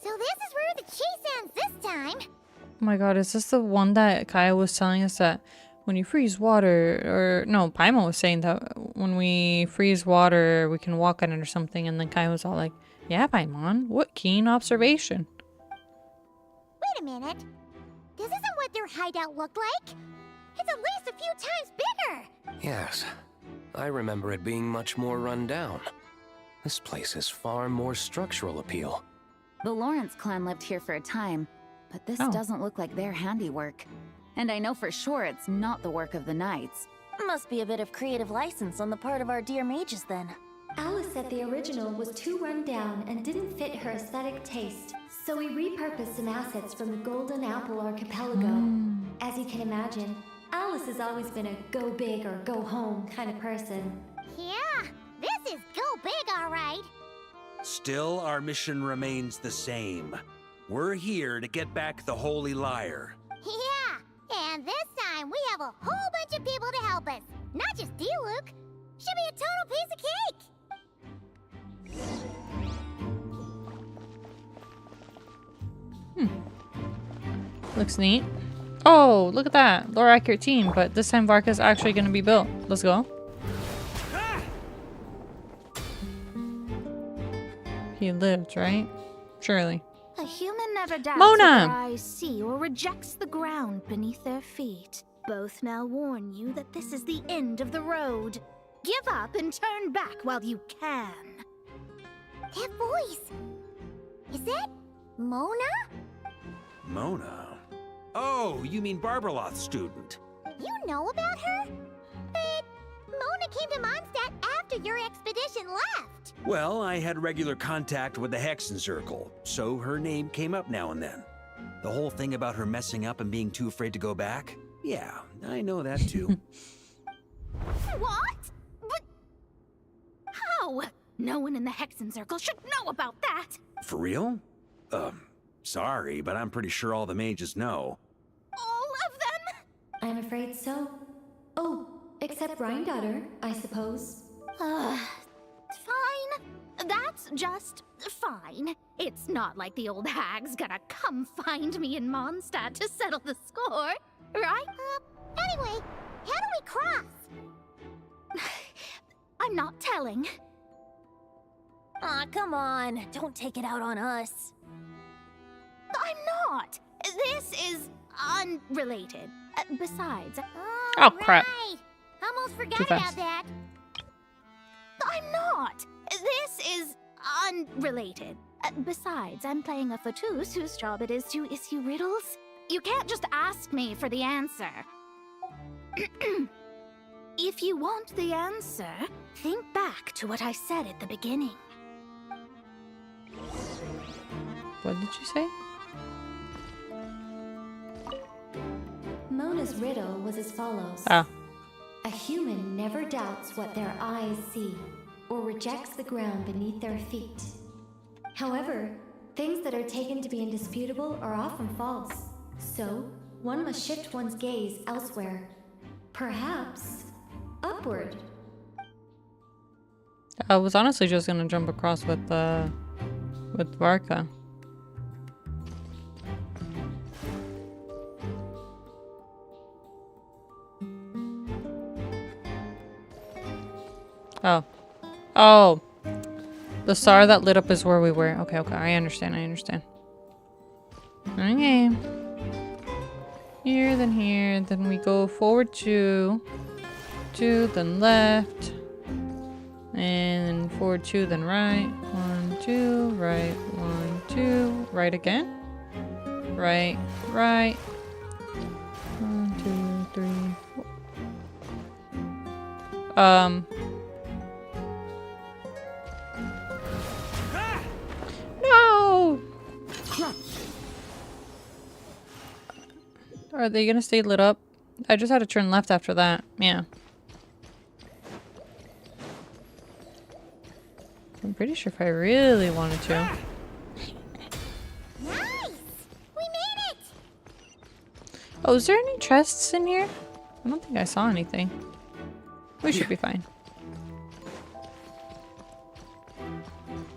So this is where the chase ends this time. Oh my god, is this the one that Kaya was telling us that when you freeze water, or no, Paimon was saying that when we freeze water, we can walk on it or something, and then Kaya was all like, yeah, Paimon, what keen observation. Wait a minute. This isn't what their hideout looked like. It's at least a few times bigger. Yes, I remember it being much more run down. This place has far more structural appeal. The Lawrence clan lived here for a time, but this doesn't look like their handiwork. And I know for sure it's not the work of the knights. Must be a bit of creative license on the part of our dear mages then. Alice said the original was too run down and didn't fit her aesthetic taste, so we repurposed some assets from the Golden Apple Archipelago. As you can imagine, Alice has always been a go big or go home kind of person. Yeah, this is go big, all right. Still, our mission remains the same. We're here to get back the Holy Liar. Yeah, and this time we have a whole bunch of people to help us. Not just Diluc. Should be a total piece of cake. Looks neat. Oh, look at that. Lore accurate team, but this time Varka's actually going to be built. Let's go. He lived, right? Surely. A human never doubts Mona! what their eyes see or rejects the ground beneath their feet. Both now warn you that this is the end of the road. Give up and turn back while you can. That voice. Is that Mona? Mona? Oh, you mean Barbarloth's student. You know about her? But Mona came to Mondstadt after your expedition left. Well, I had regular contact with the Hexen Circle, so her name came up now and then. The whole thing about her messing up and being too afraid to go back? Yeah, I know that too. What? But how? No one in the Hexen Circle should know about that. For real? Sorry, but I'm pretty sure all the mages know. All of them? I'm afraid so. Oh, except Rhindaughter, I suppose. Fine. That's just fine. It's not like the old hag's gonna come find me in Mondstadt to settle the score, right? Anyway, how do we cross? I'm not telling. Aw, come on. Don't take it out on us. I'm not. This is unrelated. Besides... Oh, crap. Right. Almost forgot Too fast. about that. I'm not. This is unrelated. Besides, I'm playing a fatus whose job it is to issue riddles. You can't just ask me for the answer. If you want the answer, think back to what I said at the beginning. What did you say? Mona's riddle was as follows. Ah. A human never doubts what their eyes see, or rejects the ground beneath their feet. However, things that are taken to be indisputable are often false. So, one must shift one's gaze elsewhere. Perhaps upward. I was honestly just gonna jump across with Varka. Oh. Oh. The star that lit up is where we were. Okay, okay. I understand. Okay. Here, then we go forward two, then left, and forward 2, then right. 1, 2, right, 1, 2, right again. Right. 1, 2, 3, 4. No! Are they gonna stay lit up? I just had to turn left after that. Yeah. I'm pretty sure if I really wanted to. Nice! We made it! Oh, is there any chests in here? I don't think I saw anything. We should be fine.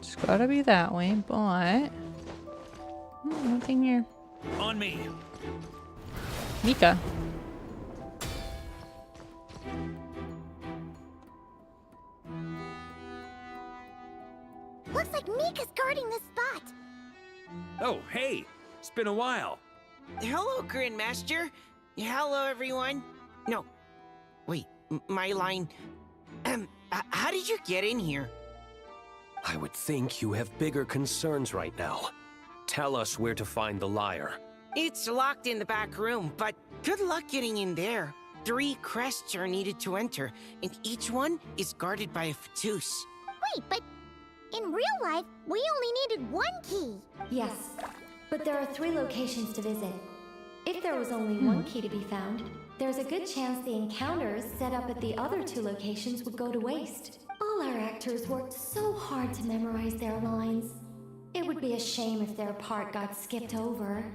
Just gotta be that way, but... nothing here. On me! Mika. Looks like Mika's guarding this spot. Oh, hey! It's been a while. Hello, Grandmaster. Hello, everyone. No. Wait, my line. How did you get in here? I would think you have bigger concerns right now. Tell us where to find the lyre. It's locked in the back room, but good luck getting in there. 3 crests are needed to enter, and each one is guarded by a fatus. Wait, but in real life, we only needed 1 key. Yes, but there are 3 locations to visit. If there was only 1 key to be found, there's a good chance the encounters set up at the other 2 locations would go to waste. All our actors worked so hard to memorize their lines. It would be a shame if their part got skipped over.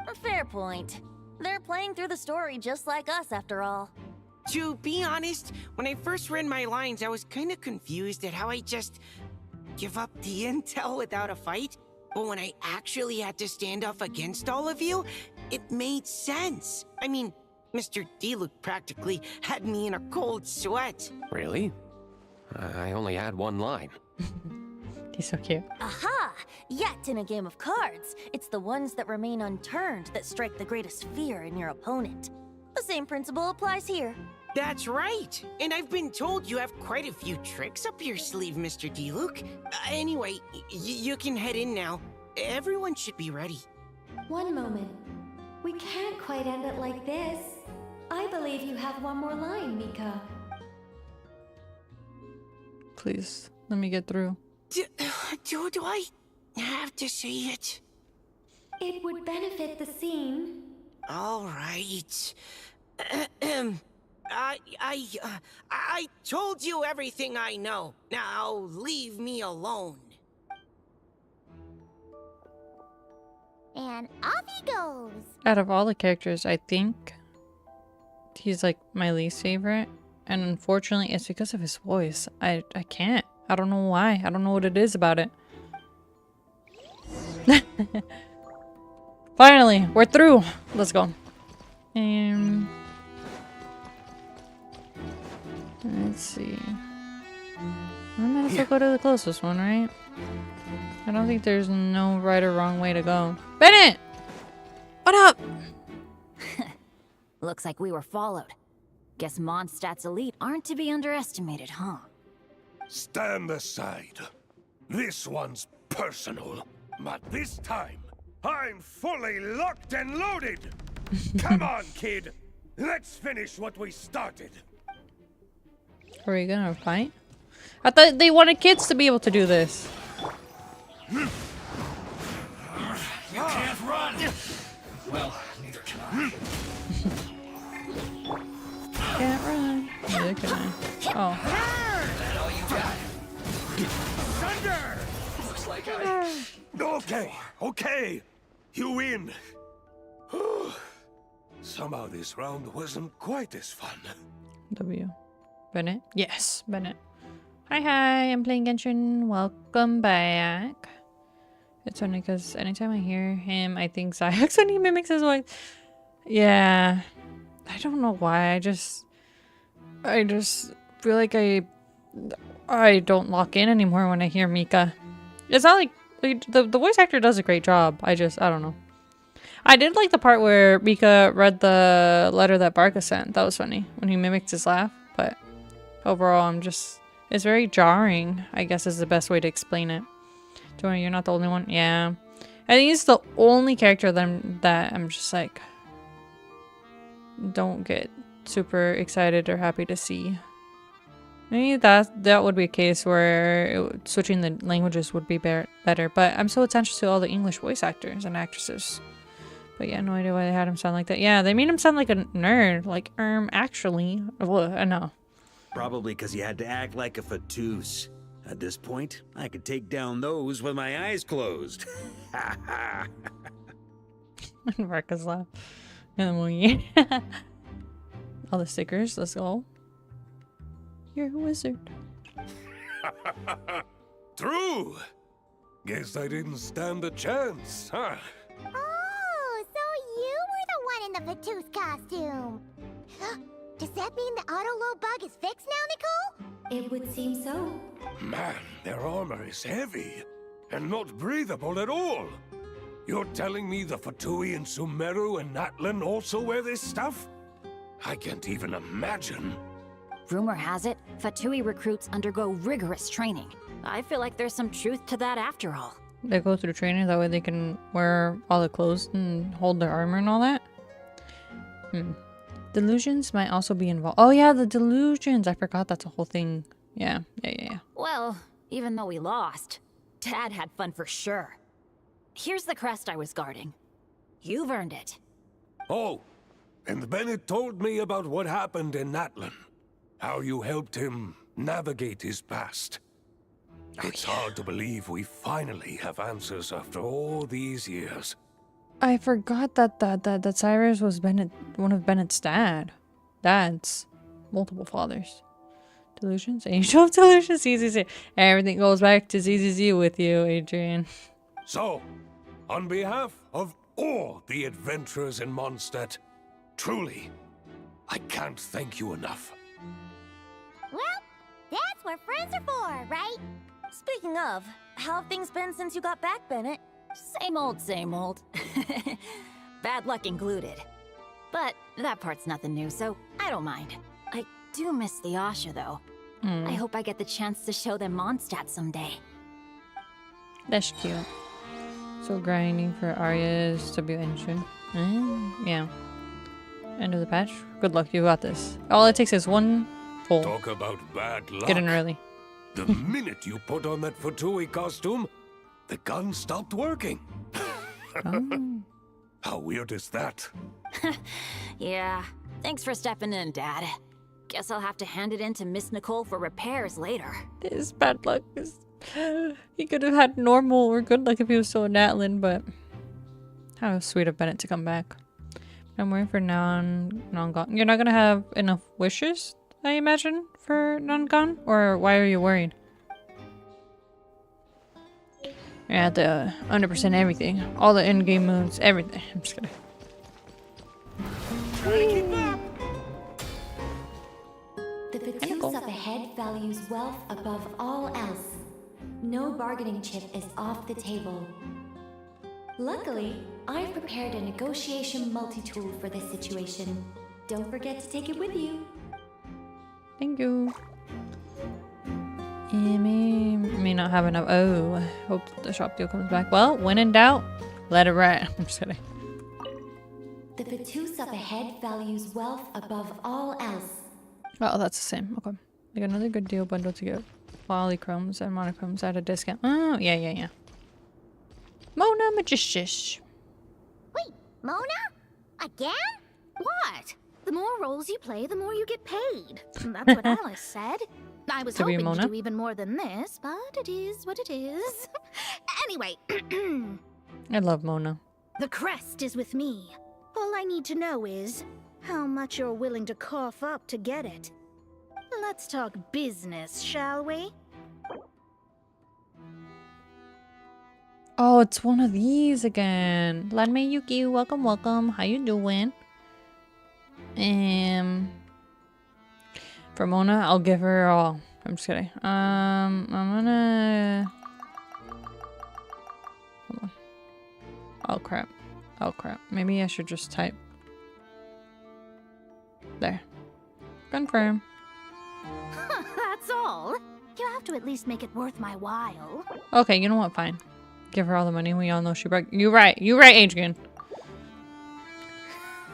A fair point. They're playing through the story just like us, after all. To be honest, when I first read my lines, I was kind of confused at how I just give up the intel without a fight. But when I actually had to stand up against all of you, it made sense. I mean, Mr. Diluc practically had me in a cold sweat. Really? I only had one line. He's so cute. Aha! Yet in a game of cards, it's the ones that remain unturned that strike the greatest fear in your opponent. The same principle applies here. That's right. And I've been told you have quite a few tricks up your sleeve, Mr. Diluc. Anyway, you can head in now. Everyone should be ready. One moment. We can't quite end it like this. I believe you have one more line, Mika. Please, let me get through. Do I have to say it? It would benefit the scene. All right. I told you everything I know. Now leave me alone. And off he goes. Out of all the characters, I think he's like my least favorite. And unfortunately, it's because of his voice. I can't. I don't know why. I don't know what it is about it. Finally, we're through. Let's go. Let's see. I might as well go to the closest one, right? I don't think there's no right or wrong way to go. Bennett! What up? Looks like we were followed. Guess Mondstadt's elite aren't to be underestimated, huh? Stand aside. This one's personal. But this time, I'm fully locked and loaded! Come on, kid! Let's finish what we started! Are we gonna fight? I thought they wanted kids to be able to do this. You can't run! Well, neither can I. Can't run. Neither can I. Oh. That all you got? Thunder! Looks like Okay. You win. Somehow this round wasn't quite as fun. W. Bennett? Yes, Bennett. Hi, I'm playing Genshin. Welcome back. It's funny because anytime I hear him, I think Zyx when he mimics his voice. Yeah. I don't know why. I just feel like I don't lock in anymore when I hear Mika. It's not like the voice actor does a great job. I don't know. I did like the part where Mika read the letter that Barca sent. That was funny when he mimicked his laugh. But overall, it's very jarring, I guess is the best way to explain it. Joey, you're not the only one? Yeah. I think he's the only character that I'm just like, don't get super excited or happy to see. Maybe that would be a case where switching the languages would be better. But I'm so attached to all the English voice actors and actresses. But yeah, no idea why they had him sound like that. Yeah, they made him sound like a nerd. Like, actually. I know. Probably because he had to act like a fatus. At this point, I could take down those with my eyes closed. Ha ha. Marcus laugh. All the stickers, let's go. You're a wizard. True. Guess I didn't stand a chance, huh? Oh, so you were the one in the Vatoos costume. Does that mean the auto-low bug is fixed now, Nicole? It would seem so. Man, their armor is heavy and not breathable at all. You're telling me the Fatui in Sumeru and Natlan also wear this stuff? I can't even imagine. Rumor has it, Fatui recruits undergo rigorous training. I feel like there's some truth to that after all. They go through training, that way they can wear all the clothes and hold their armor and all that? Delusions might also be involved. Oh yeah, the delusions! I forgot that's a whole thing. Yeah. Well, even though we lost, Dad had fun for sure. Here's the crest I was guarding. You've earned it. Oh, and Bennett told me about what happened in Natlan. How you helped him navigate his past. It's hard to believe we finally have answers after all these years. I forgot that Cyrus was one of Bennett's dads. Multiple fathers. Delusions? Angel of delusions? ZZZ. Everything goes back to ZZZ with you, Adrian. So, on behalf of all the adventurers in Mondstadt. Truly, I can't thank you enough. Well, that's what friends are for, right? Speaking of, how have things been since you got back, Bennett? Same old, same old. Bad luck included. But that part's nothing new, so I don't mind. I do miss the Asha, though. I hope I get the chance to show them Mondstadt someday. That's cute. So grinding for Arya's W engine. Yeah. End of the patch. Good luck, you got this. All it takes is one pull. Talk about bad luck. Get in early. The minute you put on that Fatui costume, the gun stopped working. Oh. How weird is that? Yeah. Thanks for stepping in, Dad. Guess I'll have to hand it in to Miss Nicole for repairs later. This bad luck is... He could have had normal or good luck if he was still in Natlan, but... How sweet of Bennett to come back. I'm waiting for non-gone. You're not gonna have enough wishes, I imagine, for non-gone? Or why are you worried? You're at the 100% everything. All the in-game moves, everything. I'm just kidding. The Vtuber up ahead values wealth above all else. No bargaining chip is off the table. Luckily, I've prepared a negotiation multi-tool for this situation. Don't forget to take it with you. Thank you. May not have enough. Oh, hope the shop deal comes back. Well, when in doubt, let it ride. I'm just kidding. The Vtuber up ahead values wealth above all else. Oh, that's the same. Okay. Like another good deal bundle to get polychromes and monochromes at a discount. Oh, yeah. Mona Magistus. Wait, Mona? Again? What? The more roles you play, the more you get paid. That's what Alice said. I was hoping to do even more than this, but it is what it is. Anyway. I love Mona. The crest is with me. All I need to know is how much you're willing to cough up to get it. Let's talk business, shall we? Oh, it's one of these again. Ladme Yuki, welcome. How you doing? For Mona, I'll give her all. I'm just kidding. I'm gonna... Hold on. Oh crap. Maybe I should just type. There. Confirm. That's all. You have to at least make it worth my while. Okay, you know what? Fine. Give her all the money. We all know she broke. You're right, Adrian.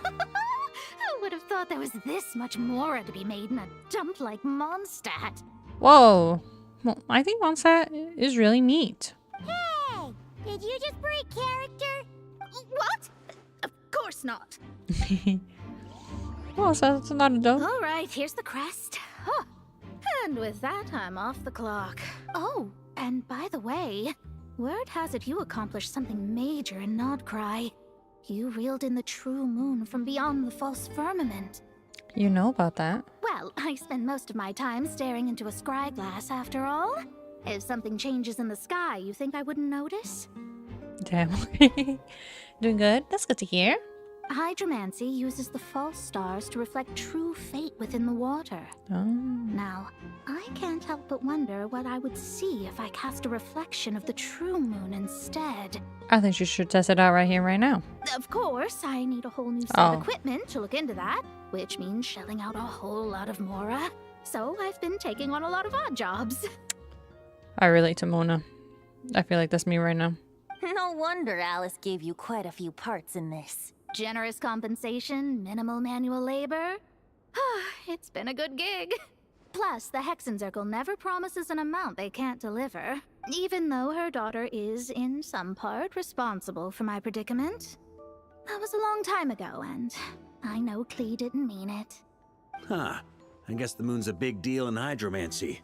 Who would have thought there was this much more to be made in a dump like Mondstadt? Whoa. Well, I think Mondstadt is really neat. Hey! Did you just break character? What? Of course not. Well, so it's not a dump. All right, here's the crest. Huh. And with that, I'm off the clock. Oh, and by the way, word has it you accomplished something major in Nodcry. You reeled in the true moon from beyond the false firmament. You know about that. Well, I spend most of my time staring into a scry glass after all. If something changes in the sky, you think I wouldn't notice? Damn. Doing good? That's good to hear. Hydromancy uses the false stars to reflect true fate within the water. Oh. Now, I can't help but wonder what I would see if I cast a reflection of the true moon instead. I think you should test it out right here, right now. Of course, I need a whole new set of equipment to look into that, which means shelling out a whole lot of Mora. So I've been taking on a lot of odd jobs. I relate to Mona. I feel like that's me right now. No wonder Alice gave you quite a few parts in this. Generous compensation, minimal manual labor. It's been a good gig. Plus, the Hexen Circle never promises an amount they can't deliver, even though her daughter is, in some part, responsible for my predicament. That was a long time ago, and I know Klee didn't mean it. Huh. I guess the moon's a big deal in hydromancy.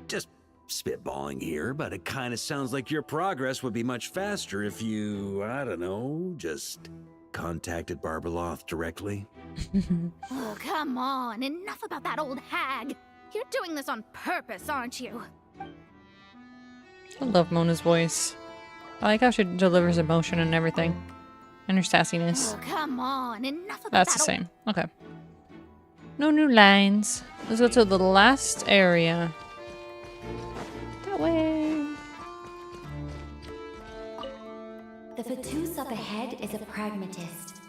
Just spitballing here, but it kind of sounds like your progress would be much faster if you, I don't know, just contacted Barbeloth directly. Oh, come on. Enough about that old hag. You're doing this on purpose, aren't you? I love Mona's voice. I like how she delivers emotion and everything. And her sassiness. Oh, come on. Enough of That's the same. Okay. No new lines. Let's go to the last area. That way. The Fatus up ahead is a pragmatist.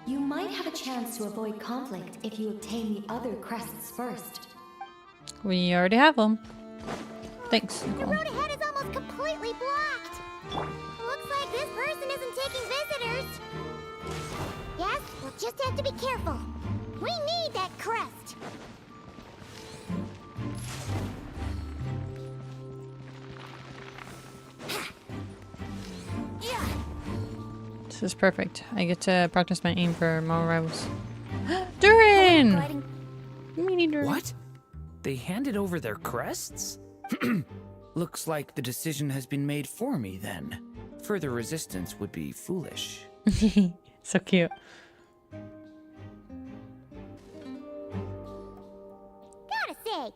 You might have a chance to avoid conflict if you obtain the other crests first. We already have them. Thanks, The Nicole. road ahead is almost completely blocked. Looks like this person isn't taking visitors. Yes, we'll just have to be careful. We need that crest. This is perfect. I get to practice my aim for more rivals. Durin! Mini Durin. What? They handed over their crests? Looks like the decision has been made for me then. Further resistance would be foolish. So cute. Gotta say,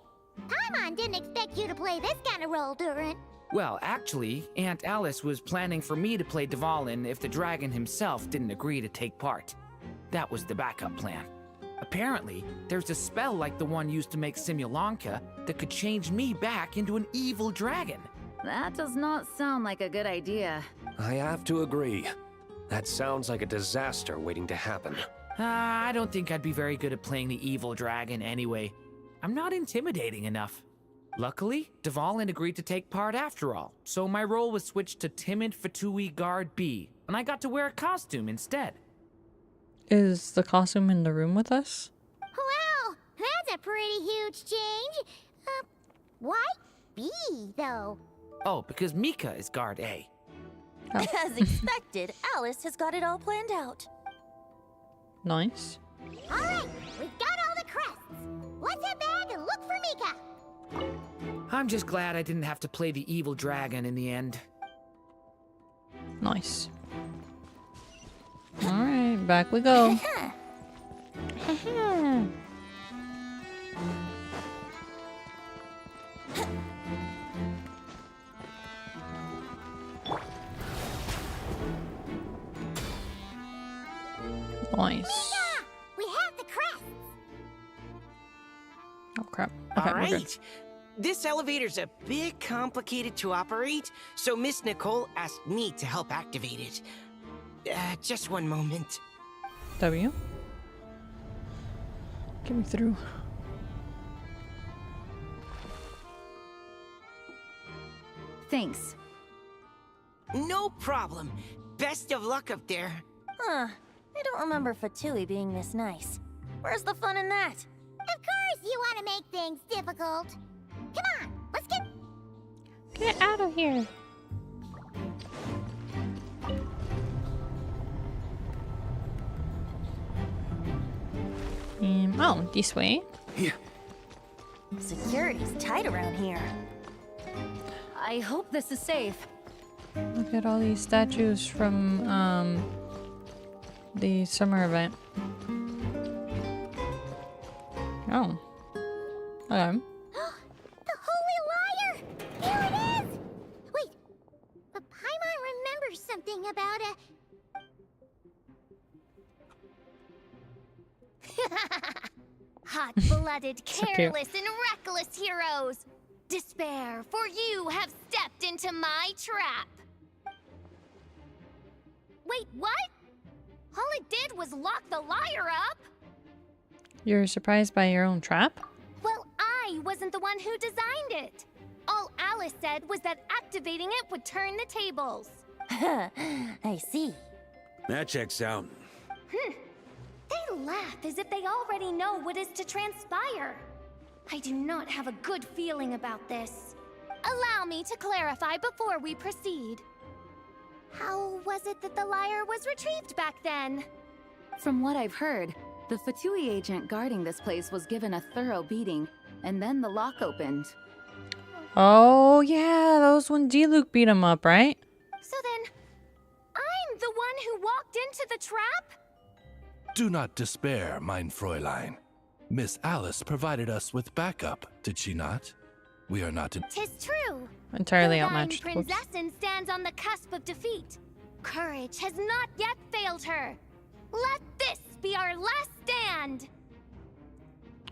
Paimon didn't expect you to play this kind of role, Durin. Well, actually, Aunt Alice was planning for me to play Dvalin if the dragon himself didn't agree to take part. That was the backup plan. Apparently, there's a spell like the one used to make Simulanka that could change me back into an evil dragon. That does not sound like a good idea. I have to agree. That sounds like a disaster waiting to happen. I don't think I'd be very good at playing the evil dragon anyway. I'm not intimidating enough. Luckily, Dvalin agreed to take part after all, so my role was switched to timid Fatui Guard B, and I got to wear a costume instead. Is the costume in the room with us? Wow, that's a pretty huge change. Why B, though? Oh, because Mika is Guard A. As expected, Alice has got it all planned out. Nice. All right, we've got all the crests. Let's head back and look for Mika. I'm just glad I didn't have to play the evil dragon in the end. Nice. Alright, back we go. Nice. We have the crests. Oh crap. All Okay, we're good. right. This elevator's a bit complicated to operate, so Miss Nicole asked me to help activate it. Just one moment. W. Get me through. Thanks. No problem. Best of luck up there. Huh. I don't remember Fatui being this nice. Where's the fun in that? Of course you want to make things difficult. Come on, let's get out of here. Oh, this way. Yeah. Security's tight around here. I hope this is safe. Look at all these statues from the summer event. Oh. Okay. The Holy Liar! Here it is! Wait, but Paimon remembers something about a... Hot-blooded, So cute. careless, and reckless heroes! Despair, for you have stepped into my trap! Wait, what? All it did was lock the liar up? You're surprised by your own trap? Well, I wasn't the one who designed it. All Alice said was that activating it would turn the tables. I see. That checks out. They laugh as if they already know what is to transpire. I do not have a good feeling about this. Allow me to clarify before we proceed. How was it that the liar was retrieved back then? From what I've heard, the Fatui agent guarding this place was given a thorough beating, and then the lock opened. Oh, yeah, that was when D-Luke beat him up, right? So then, I'm the one who walked into the trap? Do not despair, mein Fräulein. Miss Alice provided us with backup, did she not? We are not in... Tis true. Entirely the outmatched. Prinzessin stands on the cusp of defeat. Courage has not yet failed her. Let this be our last stand.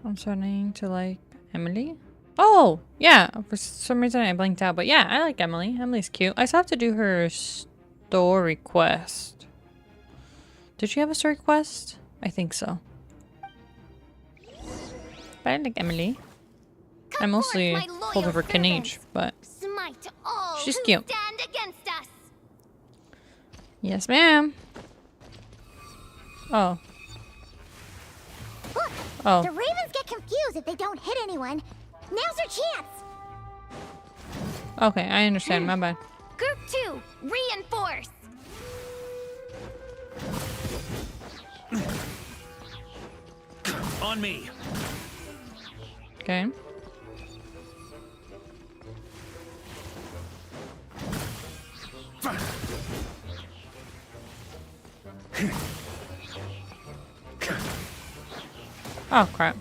I'm starting to like Emily. Oh, yeah. For some reason I blinked out. But yeah, I like Emily. Emily's cute. I still have to do her story quest. Did she have a story quest? I think so. But I like Emily. I mostly hold her for Kanich, but Smite all she's who cute. stand against us. Yes, ma'am. Oh. Look, Oh. the ravens get confused if they don't hit anyone. Now's your chance. Okay, I understand. My bad. Group 2, reinforce. On me. Okay. Oh, crap.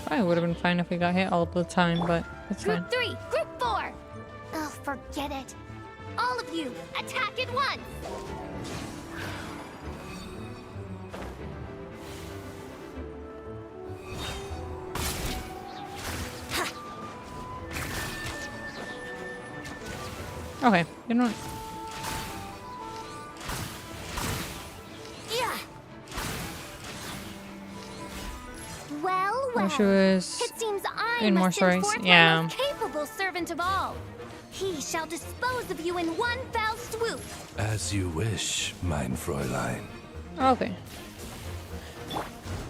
Probably would have been fine if we got hit all the time, but it's fine. Group 3, Group 4. Oh, forget it. All of you, attack at once. Okay, you know. Yeah. Well, I wish it was it seems I in more must send stories. forth my Yeah. most capable servant of all. He shall dispose of you in one fell swoop. As you wish, mein Fräulein. Okay.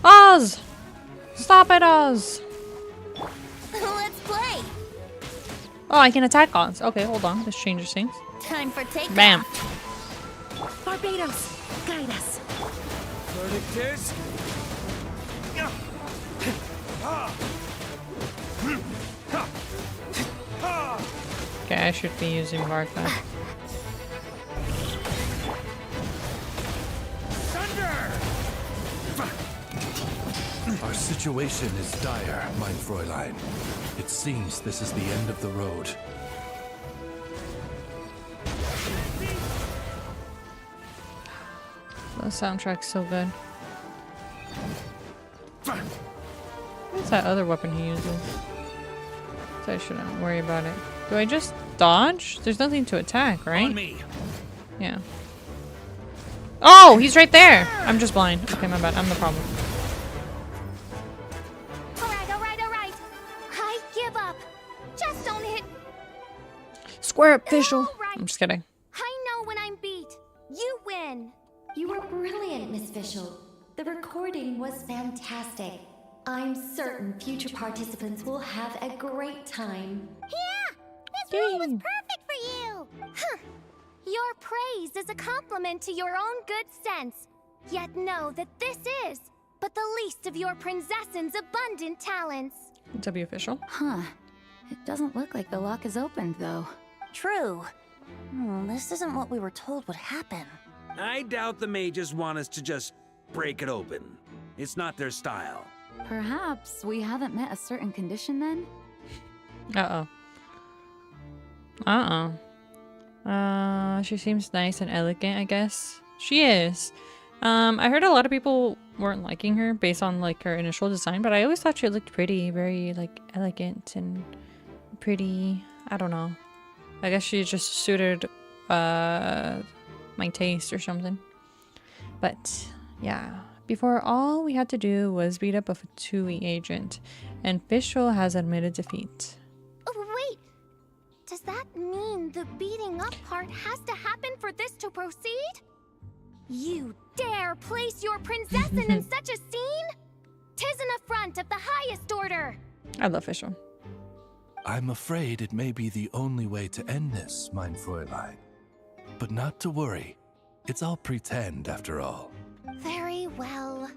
Oz! Stop it, Oz! Let's play. Oh, I can attack Oz. Okay, hold on. This changes things. Time for takeoff. Bam. Barbados, guide us. Verdict is... Okay, I should be using Barca. Our situation is dire, mein Fräulein. It seems this is the end of the road. The soundtrack's so good. What's that other weapon he uses? So I shouldn't worry about it. Do I just dodge? There's nothing to attack, right? On me. Yeah. Oh, he's right there! I'm just blind. Okay, my bad. I'm the problem. Alright. I give up. Just don't hit. Square up, Visual. I'm just kidding. I know when I'm beat. You win. You were brilliant, Miss Fischl. The recording was fantastic. I'm certain future participants will have a great time. Yeah, this role was perfect for you. Huh. Your praise is a compliment to your own good sense. Yet know that this is but the least of your princess's abundant talents. W official. Huh. It doesn't look like the lock is opened, though. True. This isn't what we were told would happen. I doubt the mages want us to just break it open. It's not their style. Perhaps we haven't met a certain condition then? She seems nice and elegant, I guess. She is. I heard a lot of people weren't liking her based on like her initial design, but I always thought she looked pretty, very like elegant and pretty. I don't know. I guess she just suited my taste or something. But yeah, before all we had to do was beat up a Fatui agent, and Fischl has admitted defeat. Oh, wait. Does that mean the beating up part has to happen for this to proceed? You dare place your princess in such a scene? 'Tis an affront of the highest order. I love Fischl. I'm afraid it may be the only way to end this, mein Fräulein. But not to worry. It's all pretend, after all. Very well.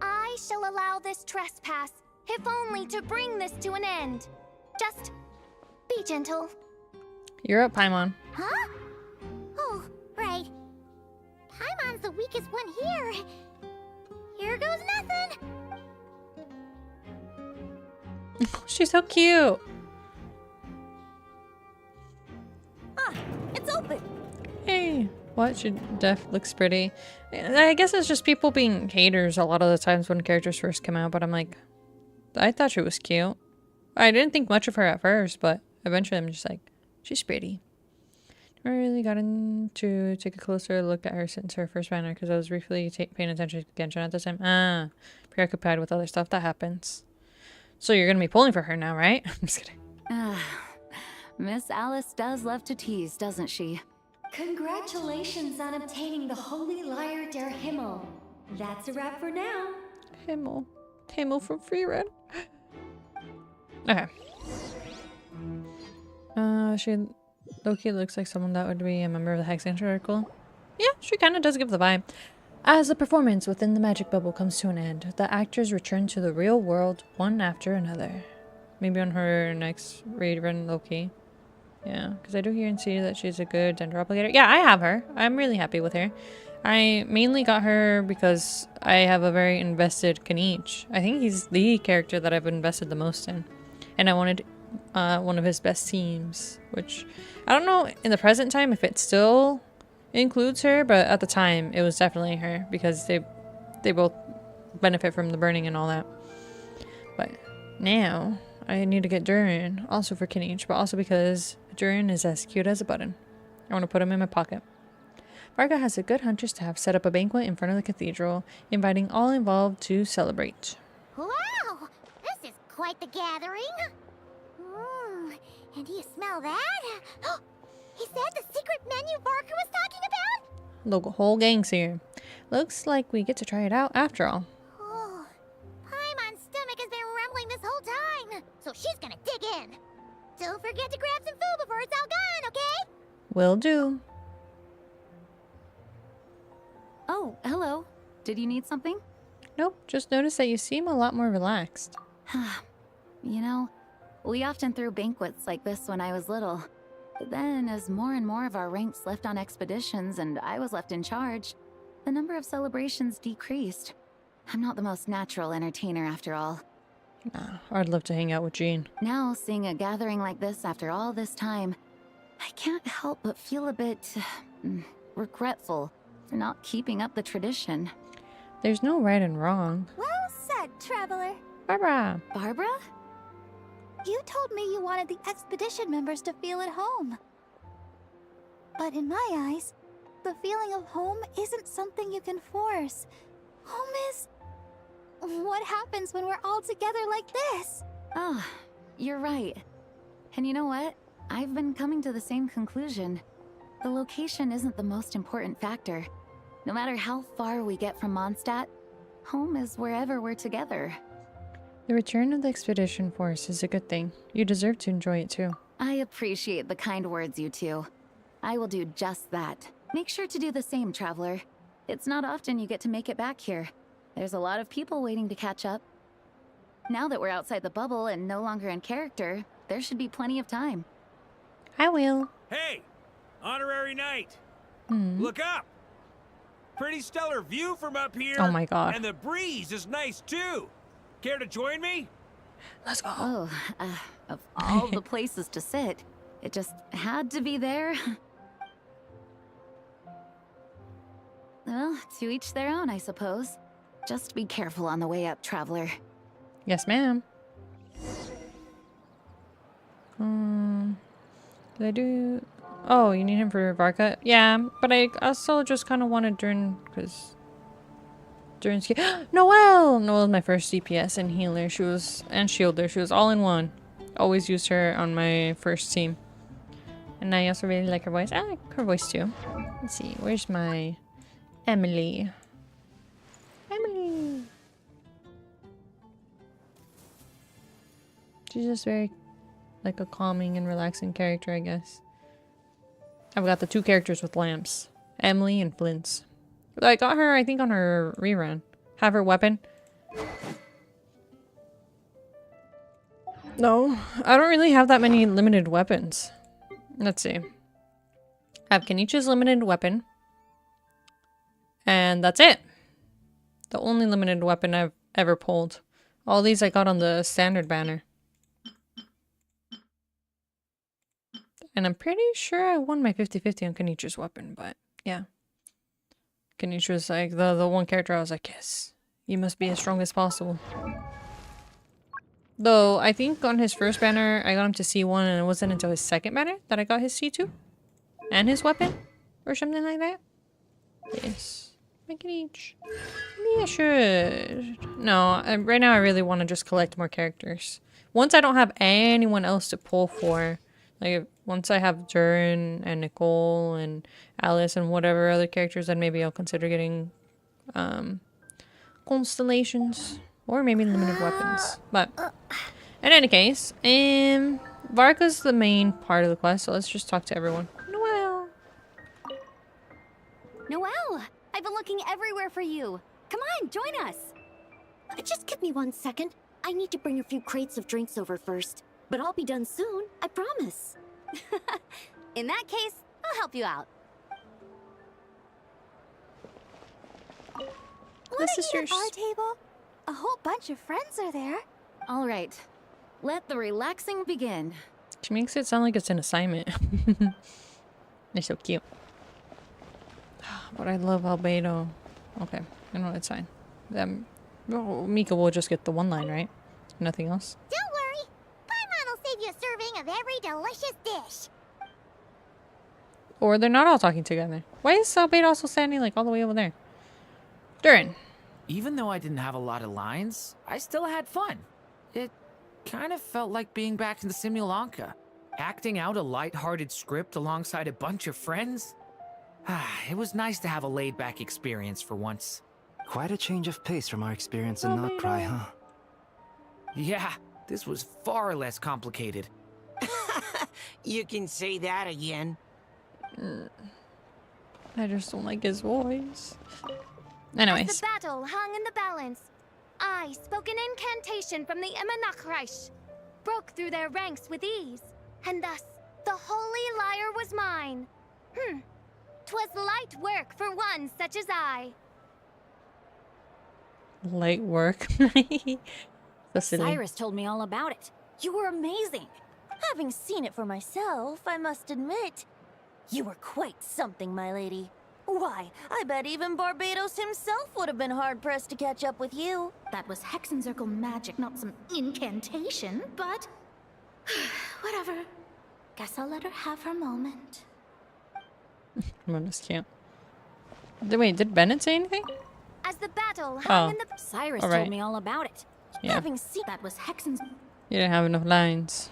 I shall allow this trespass, if only to bring this to an end. Just be gentle. You're up, Paimon. Huh? Oh, right. Paimon's the weakest one here. Here goes She's so cute. Ah, it's open. Hey, what? She def looks pretty. I guess it's just people being haters a lot of the times when characters first come out, but I'm like, I thought she was cute. I didn't think much of her at first, but eventually I'm just like, she's pretty. I really gotten to take a closer look at her since her first banner because I was briefly paying attention to Genshin at the time. Ah, preoccupied with other stuff that happens. So you're gonna be pulling for her now, right? I'm just kidding. Miss Alice does love to tease, doesn't she? Congratulations on obtaining the Holy Lyre der Himmel. That's a wrap for now. Himmel. Himmel from Freerun. Okay. She Loki looks like someone that would be a member of the Hexen Circle. Yeah, she kind of does give the vibe. As the performance within the magic bubble comes to an end, the actors return to the real world one after another. Maybe on her next raid run, Loki. Yeah, because I do hear and see that she's a good dendroplicator. Yeah, I have her. I'm really happy with her. I mainly got her because I have a very invested Kanichi. I think he's the character that I've invested the most in. And I wanted one of his best teams, which I don't know in the present time if it still includes her, but at the time it was definitely her because they both benefit from the burning and all that. But now I need to get Durin, also for Kanichi, but also because Durin is as cute as a button. I want to put him in my pocket. Varga has a good hunter staff set up a banquet in front of the cathedral, inviting all involved to celebrate. Wow! This is quite the gathering. And do you smell that? Is that the secret menu Barker was talking about? The whole gang's here. Looks like we get to try it out after all. Oh, Paimon's stomach has been rumbling this whole time, so she's gonna dig in. Don't forget to grab some food before it's all gone, okay? Will do. Oh, hello. Did you need something? Nope, just noticed that you seem a lot more relaxed. You know, we often threw banquets like this when I was little. But then, as more and more of our ranks left on expeditions and I was left in charge, the number of celebrations decreased. I'm not the most natural entertainer after all. I'd love to hang out with Jean. Now, seeing a gathering like this after all this time, I can't help but feel a bit regretful for not keeping up the tradition. There's no right and wrong. Well said, Traveler. Barbara! Barbara? You told me you wanted the expedition members to feel at home. But in my eyes, the feeling of home isn't something you can force. Home is... what happens when we're all together like this? Oh, you're right. And you know what? I've been coming to the same conclusion. The location isn't the most important factor. No matter how far we get from Mondstadt, home is wherever we're together. The return of the expedition force is a good thing. You deserve to enjoy it too. I appreciate the kind words, you two. I will do just that. Make sure to do the same, Traveler. It's not often you get to make it back here. There's a lot of people waiting to catch up. Now that we're outside the bubble and no longer in character, there should be plenty of time. I will. Hey! Honorary Knight! Look up! Pretty stellar view from up here. Oh my god. And the breeze is nice too. Care to join me? Let's go. Oh, of all the places to sit, it just had to be there. Well, to each their own, I suppose. Just be careful on the way up, Traveler. Yes, ma'am. Did I do... Oh, you need him for Varka? Yeah, but I also just kind of wanted Durin, because... Durin's... Noelle! Noelle's my first DPS and healer. She was... And shielder. She was all in one. Always used her on my first team. And I also really like her voice. I like her voice too. Let's see. Where's my... Emily? Emily! She's just very... like a calming and relaxing character, I guess. I've got the two characters with lamps. Emily and Flint's. I got her, I think, on her rerun. Have her weapon. No, I don't really have that many limited weapons. Let's see. I have Kenichi's limited weapon. And that's it. The only limited weapon I've ever pulled. All these I got on the standard banner. And I'm pretty sure I won my 50-50 on Kanitra's weapon, but yeah. Kanitra's like the one character I was like, yes, you must be as strong as possible. Though, I think on his first banner, I got him to C1, and it wasn't until his second banner that I got his C2. And his weapon. Or something like that. Yes. Make it each. Maybe I should. No, right now I really want to just collect more characters. Once I don't have anyone else to pull for, like once I have Durin and Nicole and Alice and whatever other characters, then maybe I'll consider getting constellations or maybe limited weapons. But in any case, Varka's the main part of the quest, so let's just talk to everyone. Noelle! I've been looking everywhere for you. Come on, join us. Just give me 1 second. I need to bring a few crates of drinks over first. But I'll be done soon, I promise. In that case, I'll help you out. Wanna eat at our table? A whole bunch of friends are there. All right. Let the relaxing begin. She makes it sound like it's an assignment. They're so cute. But I love Albedo. Okay, you know it's fine. Mika will just get the one line, right? Nothing else. Don't worry. Paimon will save you a serving of every delicious dish. Or they're not all talking together. Why is Albedo also standing like all the way over there? Durin. Even though I didn't have a lot of lines, I still had fun. It kind of felt like being back in the Simulanka. Acting out a light-hearted script alongside a bunch of friends. It was nice to have a laid-back experience for once. Quite a change of pace from our experience in Notcry, huh? Yeah, this was far less complicated. You can say that again. I just don't like his voice. Anyways. As the battle hung in the balance, I spoke an incantation from the Emanachreich, broke through their ranks with ease, and thus the holy lyre was mine. 'Twas light work for one such as I. Light work. Cyrus told me all about it. You were amazing. Having seen it for myself, I must admit, you were quite something, my lady. Why, I bet even Barbados himself would have been hard-pressed to catch up with you. That was Hexencircle magic, not some incantation, but... whatever. Guess I'll let her have her moment. I just can't. Wait, did Bennett say anything? As the battle hung in the... Cyrus All right. told me all about it. Yeah. Having seen that was Hexen's... You didn't have enough lines.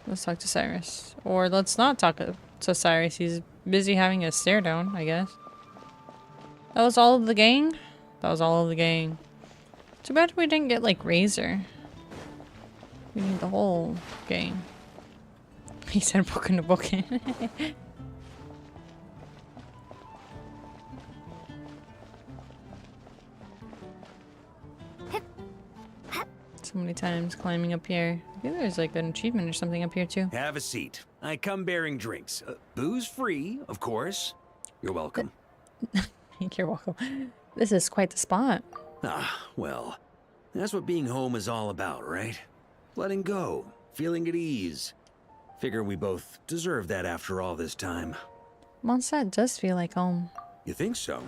Let's talk to Cyrus. Or let's not talk to Cyrus. He's busy having a stare down, I guess. That was all of the gang? That was all of the gang. Too bad we didn't get, like, Razor. We need the whole gang. He said book in the book. So many times climbing up here. I think there's like an achievement or something up here too. Have a seat. I come bearing drinks. Booze free, of course. You're welcome. You're welcome. This is quite the spot. Ah, well, that's what being home is all about, right? Letting go, feeling at ease. Figure we both deserve that after all this time. Mondstadt does feel like home. You think so?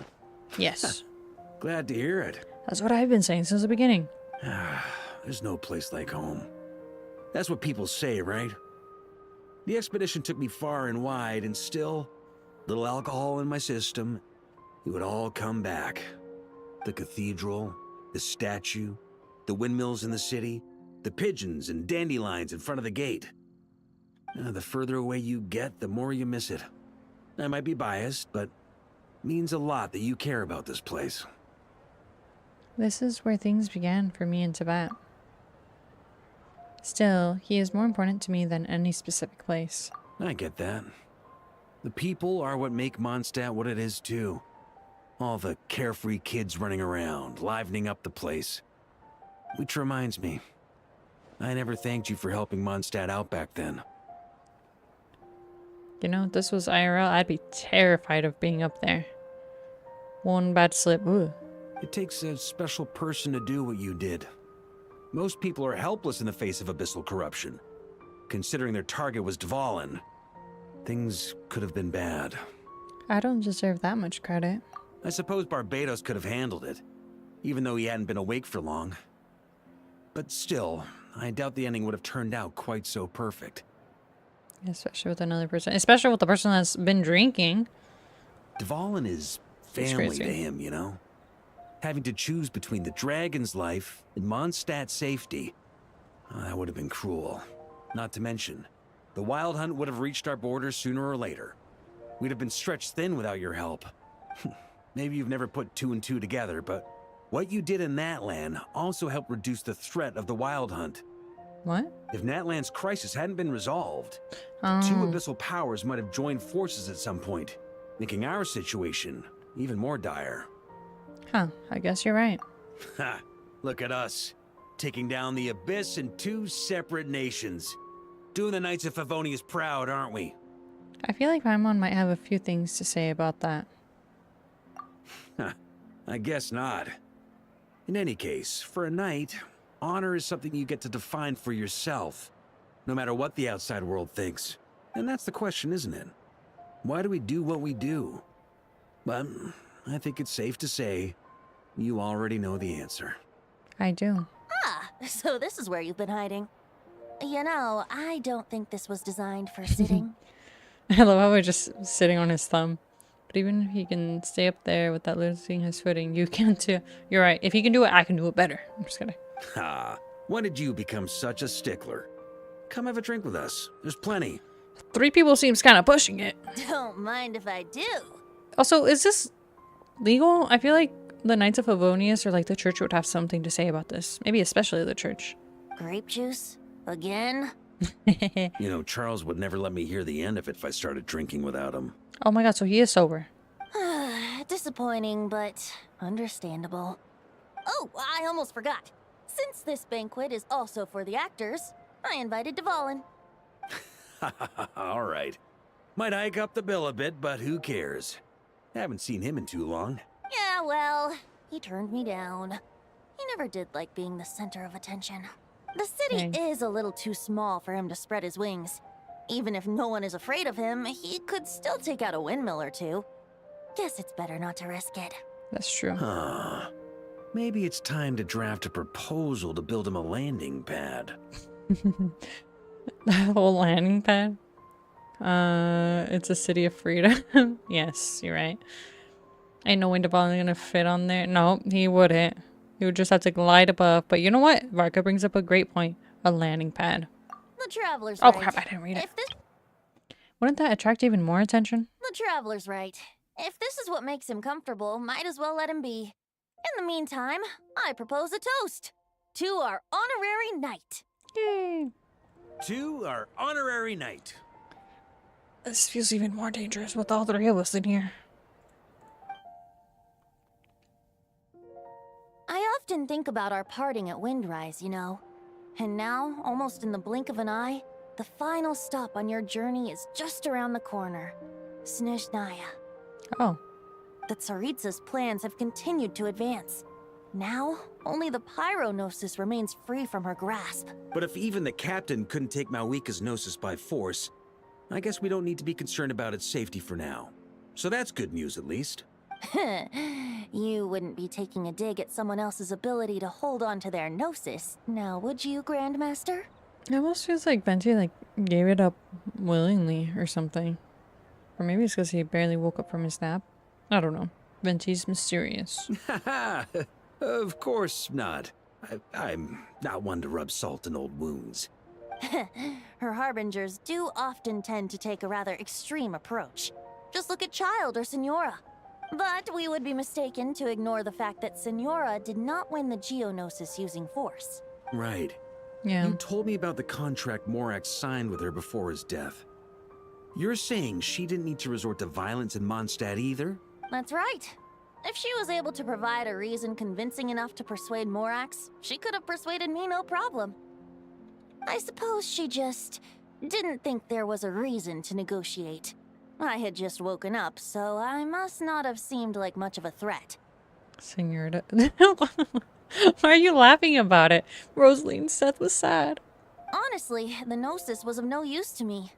Yes. Glad to hear it. That's what I've been saying since the beginning. There's no place like home. That's what people say, right? The expedition took me far and wide, and still, little alcohol in my system, it would all come back. The cathedral, the statue, the windmills in the city, the pigeons and dandelions in front of the gate. The further away you get, the more you miss it. I might be biased, but it means a lot that you care about this place. This is where things began for me in Tibet. Still, he is more important to me than any specific place. I get that. The people are what make Mondstadt what it is, too. All the carefree kids running around, livening up the place. Which reminds me, I never thanked you for helping Mondstadt out back then. You know, if this was IRL, I'd be terrified of being up there. One bad slip, ooh. It takes a special person to do what you did. Most people are helpless in the face of abyssal corruption, considering their target was Dvalin. things could have been bad. I don't deserve that much credit. I suppose Barbados could have handled it, even though he hadn't been awake for long. But still, I doubt the ending would have turned out quite so perfect. Especially with another person. Especially with the person that's been drinking. Dvalin is family to him, you know? Having to choose between the dragon's life and Mondstadt's safety. That would have been cruel. Not to mention, the wild hunt would have reached our borders sooner or later. We'd have been stretched thin without your help. Maybe you've never put two and two together, but what you did in that land also helped reduce the threat of the wild hunt. What? If Natlan's crisis hadn't been resolved, the two abyssal powers might have joined forces at some point, making our situation even more dire. Huh, I guess you're right. Ha! Look at us, taking down the Abyss in two separate nations. Doing the Knights of Favonius proud, aren't we? I feel like Paimon might have a few things to say about that. I guess not. In any case, for a knight, honor is something you get to define for yourself, no matter what the outside world thinks. And that's the question, isn't it? Why do we do what we do? But I think it's safe to say you already know the answer. I do. Ah, so this is where you've been hiding. You know, I don't think this was designed for sitting. I love how we're just sitting on his thumb. But even if he can stay up there without losing his footing, you can too. You're right. If he can do it, I can do it better. I'm just kidding. Ha! When did you become such a stickler? Come have a drink with us. There's plenty. 3 people seems kind of pushing it. Don't mind if I do. Also, is this legal? I feel like the Knights of Favonius or like the church would have something to say about this. Maybe especially the church. Grape juice? Again? You know, Charles would never let me hear the end of it if I started drinking without him. Oh my god, so he is sober. Disappointing, but understandable. Oh, I almost forgot. Since this banquet is also for the actors, I invited Dvalin. All right. Might hike up the bill a bit, but who cares? Haven't seen him in too long. Yeah, well, he turned me down. He never did like being the center of attention. The city is a little too small for him to spread his wings. Even if no one is afraid of him, he could still take out a windmill or two. Guess it's better not to risk it. That's true. Huh. Maybe it's time to draft a proposal to build him a landing pad. The whole landing pad? It's a city of freedom. Yes, you're right. Ain't no way Dvalin's gonna fit on there. No, he wouldn't. He would just have to glide above. But you know what? Varka brings up a great point. A landing pad. The Traveler's Oh right. crap, I didn't read it. Wouldn't that attract even more attention? The Traveler's right. If this is what makes him comfortable, might as well let him be. In the meantime, I propose a toast to our honorary knight. Yay! To our honorary knight. This feels even more dangerous with all 3 of us in here. I often think about our parting at Windrise, you know. And now, almost in the blink of an eye, the final stop on your journey is just around the corner. Snezhnaya. Oh. The Tsaritsa's plans have continued to advance. Now, only the Pyronosis remains free from her grasp. But if even the captain couldn't take Malwika's Gnosis by force, I guess we don't need to be concerned about its safety for now. So that's good news, at least. You wouldn't be taking a dig at someone else's ability to hold on to their Gnosis, now would you, Grandmaster? It almost feels like Venti like gave it up willingly or something. Or maybe it's because he barely woke up from his nap. I don't know. Venti's mysterious. Of course not. I'm not one to rub salt in old wounds. Her harbingers do often tend to take a rather extreme approach. Just look at Child or Signora. But we would be mistaken to ignore the fact that Signora did not win the Geonosis using force. Right. Yeah. You told me about the contract Morax signed with her before his death. You're saying she didn't need to resort to violence in Mondstadt either? That's right. If she was able to provide a reason convincing enough to persuade Morax, she could have persuaded me no problem. I suppose she just didn't think there was a reason to negotiate. I had just woken up, so I must not have seemed like much of a threat. Señorita. Why are you laughing about it? Rosaline's death was sad. Honestly, the Gnosis was of no use to me.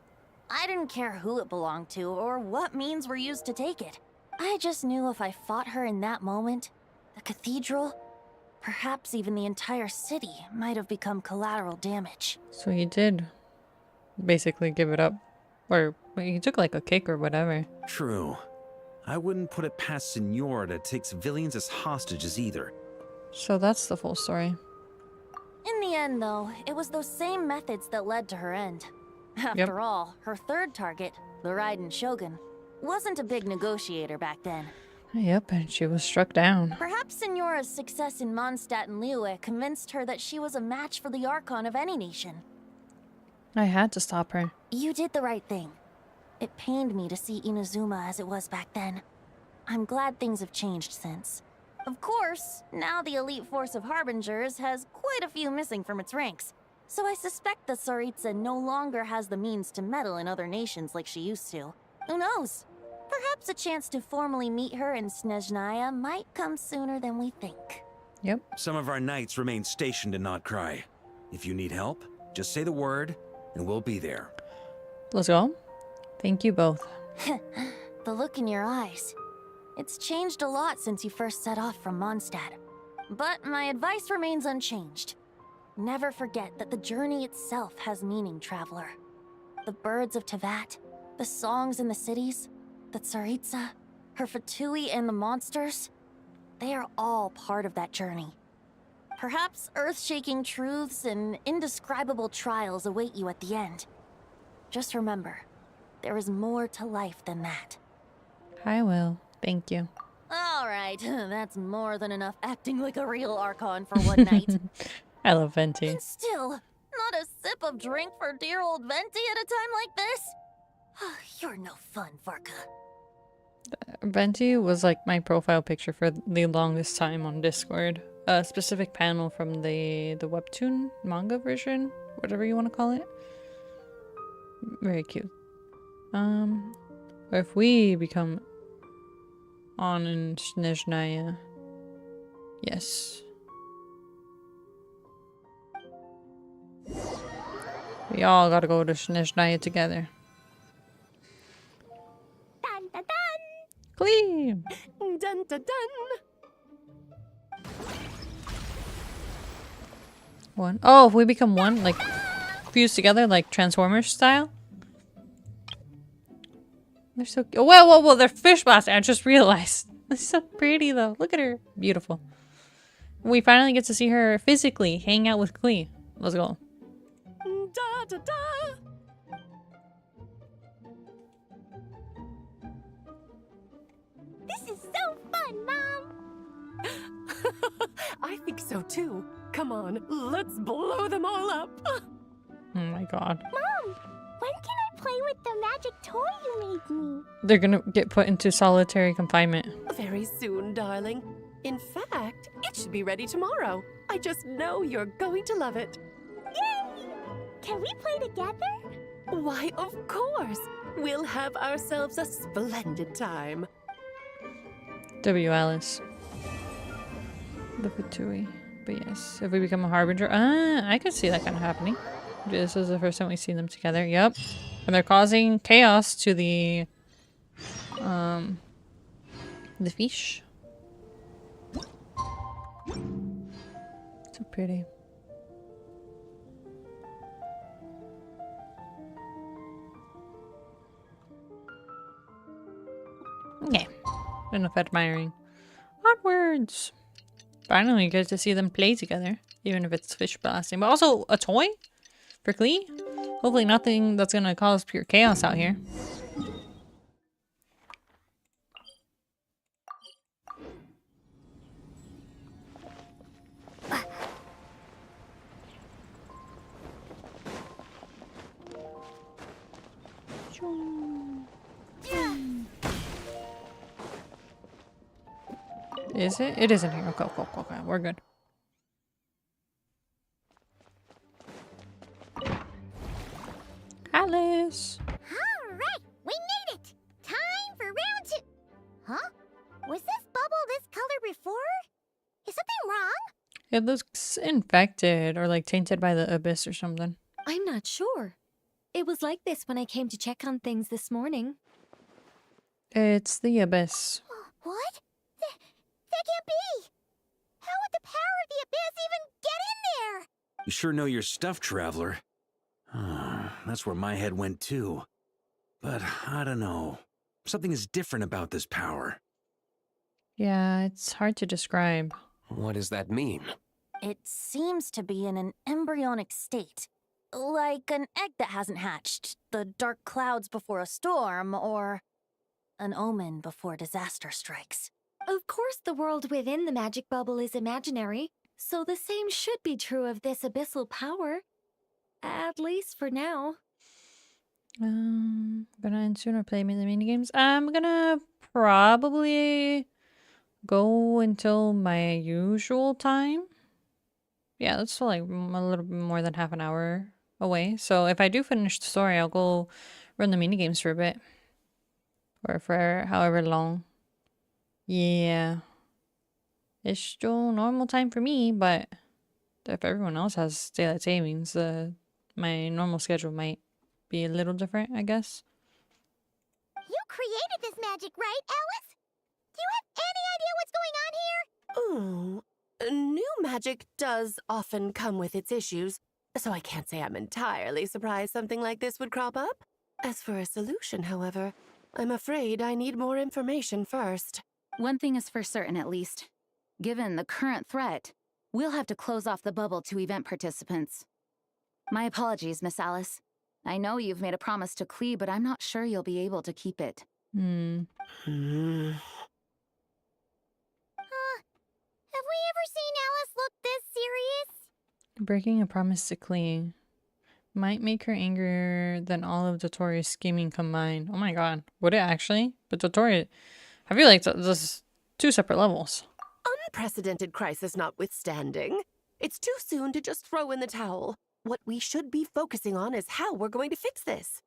I didn't care who it belonged to or what means were used to take it. I just knew if I fought her in that moment, the cathedral, perhaps even the entire city, might have become collateral damage. So he did basically give it up. Or he took like a kick or whatever. True. I wouldn't put it past Senora to take civilians as hostages either. So that's the full story. In the end, though, it was those same methods that led to her end. After all, her third target, the Raiden Shogun, wasn't a big negotiator back then. Yep, and she was struck down. Perhaps Senora's success in Mondstadt and Liyue convinced her that she was a match for the Archon of any nation. I had to stop her. You did the right thing. It pained me to see Inazuma as it was back then. I'm glad things have changed since. Of course, now the elite force of Harbingers has quite a few missing from its ranks. So I suspect that Tsaritsa no longer has the means to meddle in other nations like she used to. Who knows? Perhaps a chance to formally meet her in Snezhnaya might come sooner than we think. Yep. Some of our knights remain stationed in Notcry. If you need help, just say the word, and we'll be there. Let's go. Thank you both. The look in your eyes. It's changed a lot since you first set off from Mondstadt. But my advice remains unchanged. Never forget that the journey itself has meaning, traveler. The birds of Tevat, the songs in the cities, the Tsaritsa, her Fatui and the monsters, they are all part of that journey. Perhaps earth-shaking truths and indescribable trials await you at the end. Just remember, there is more to life than that. I will. Thank you. Alright, that's more than enough acting like a real Archon for one night. I love Venti. And still, not a sip of drink for dear old Venti at a time like this? You're no fun, Varka. Venti was like my profile picture for the longest time on Discord. A specific panel from the webtoon manga version, whatever you want to call it. Very cute. If we become on in Snezhnaya, yes. We all gotta go to Snezhnaya together. Dun dun dun! Clean! Dun dun dun! One. Oh, if we become one, like fused together, like Transformers style. They're so. Oh, whoa! They're fish blasting. I just realized. They're so pretty though. Look at her, beautiful. We finally get to see her physically hang out with Klee. Let's go. Da da da! This is so fun, Mom! I think so too. Come on, let's blow them all up. Oh my god. Mom, when can I play with the magic toy you made me? They're gonna get put into solitary confinement. Very soon, darling. In fact, it should be ready tomorrow. I just know you're going to love it. Yay! Can we play together? Why, of course. We'll have ourselves a splendid time. W. Alice. The Fatui. But yes, if we become a Harbinger, I could see that kind of happening. This is the first time we see them together. Yep. And they're causing chaos to the fish. So pretty. Okay. Enough admiring. Onwards! Finally, we get to see them play together. Even if it's fish blasting. But also a toy? For Klee? Hopefully nothing that's gonna cause pure chaos out here. Is it? It isn't here. Okay, we're good. Alice! Alright, we made it! Time for round 2! Huh? Was this bubble this color before? Is something wrong? It looks infected or like tainted by the abyss or something. I'm not sure. It was like this when I came to check on things this morning. It's the abyss. What? That can't be! How would the power of the abyss even get in there? You sure know your stuff, traveler. That's where my head went too. But I don't know. Something is different about this power. Yeah, it's hard to describe. What does that mean? It seems to be in an embryonic state. Like an egg that hasn't hatched, the dark clouds before a storm, or an omen before disaster strikes. Of course, the world within the magic bubble is imaginary, so the same should be true of this abyssal power. At least for now. Gonna end soon or play the minigames? I'm gonna probably go until my usual time. Yeah, that's still like a little bit more than half an hour away. So if I do finish the story, I'll go run the minigames for a bit. Or for however long. Yeah. It's still normal time for me, but if everyone else has daylight savings, my normal schedule might be a little different, I guess. You created this magic, right, Alice? Do you have any idea what's going on here? New magic does often come with its issues, so I can't say I'm entirely surprised something like this would crop up. As for a solution, however, I'm afraid I need more information first. One thing is for certain, at least. Given the current threat, we'll have to close off the bubble to event participants. My apologies, Miss Alice. I know you've made a promise to Klee, but I'm not sure you'll be able to keep it. Have we ever seen Alice look this serious? Breaking a promise to Klee might make her angrier than all of Dotori's scheming combined. Oh my god. Would it actually? But Dotori, I feel like this two separate levels. Unprecedented crisis notwithstanding, it's too soon to just throw in the towel. What we should be focusing on is how we're going to fix this.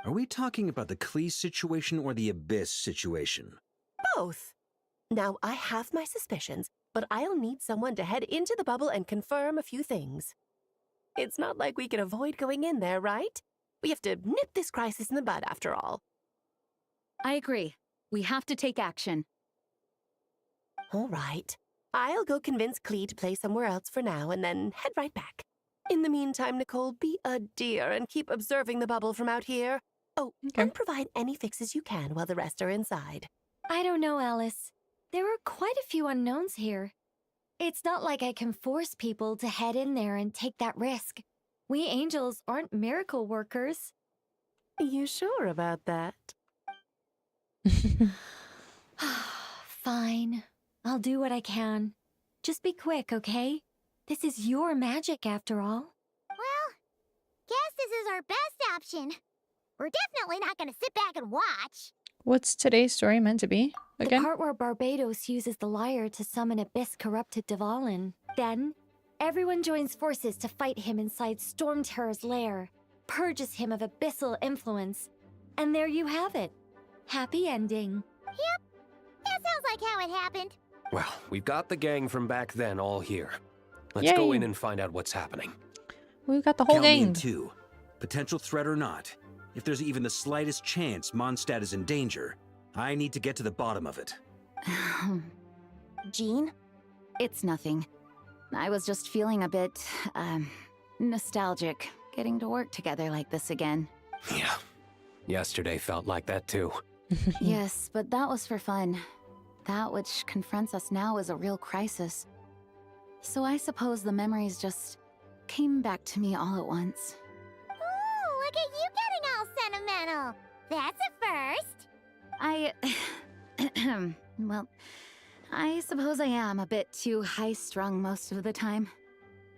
Are we talking about the Klee situation or the Abyss situation? Both. Now, I have my suspicions, but I'll need someone to head into the bubble and confirm a few things. It's not like we can avoid going in there, right? We have to nip this crisis in the bud, after all. I agree. We have to take action. All right. I'll go convince Klee to play somewhere else for now and then head right back. In the meantime, Nicole, be a dear and keep observing the bubble from out here. Oh, and provide any fixes you can while the rest are inside. I don't know, Alice. There are quite a few unknowns here. It's not like I can force people to head in there and take that risk. We angels aren't miracle workers. You sure about that? Fine. I'll do what I can. Just be quick, okay? This is your magic, after all. Well, guess this is our best option. We're definitely not going to sit back and watch. What's today's story meant to be, again? The part where Barbados uses the lyre to summon Abyss-corrupted Dvalin. Then, everyone joins forces to fight him inside Storm Terror's lair, purges him of abyssal influence, and there you have it. Happy ending. Yep, that sounds like how it happened. Well, we've got the gang from back then all here. Let's go in and find out what's happening. We've got the whole Count me gang. in too. Potential threat or not, if there's even the slightest chance Mondstadt is in danger, I need to get to the bottom of it. Jean? It's nothing. I was just feeling a bit, nostalgic, getting to work together like this again. Yeah. Yesterday felt like that too. Yes, but that was for fun. That which confronts us now is a real crisis. So I suppose the memories just came back to me all at once. Ooh, look at you getting all sentimental. That's a first. Well, I suppose I am a bit too high-strung most of the time.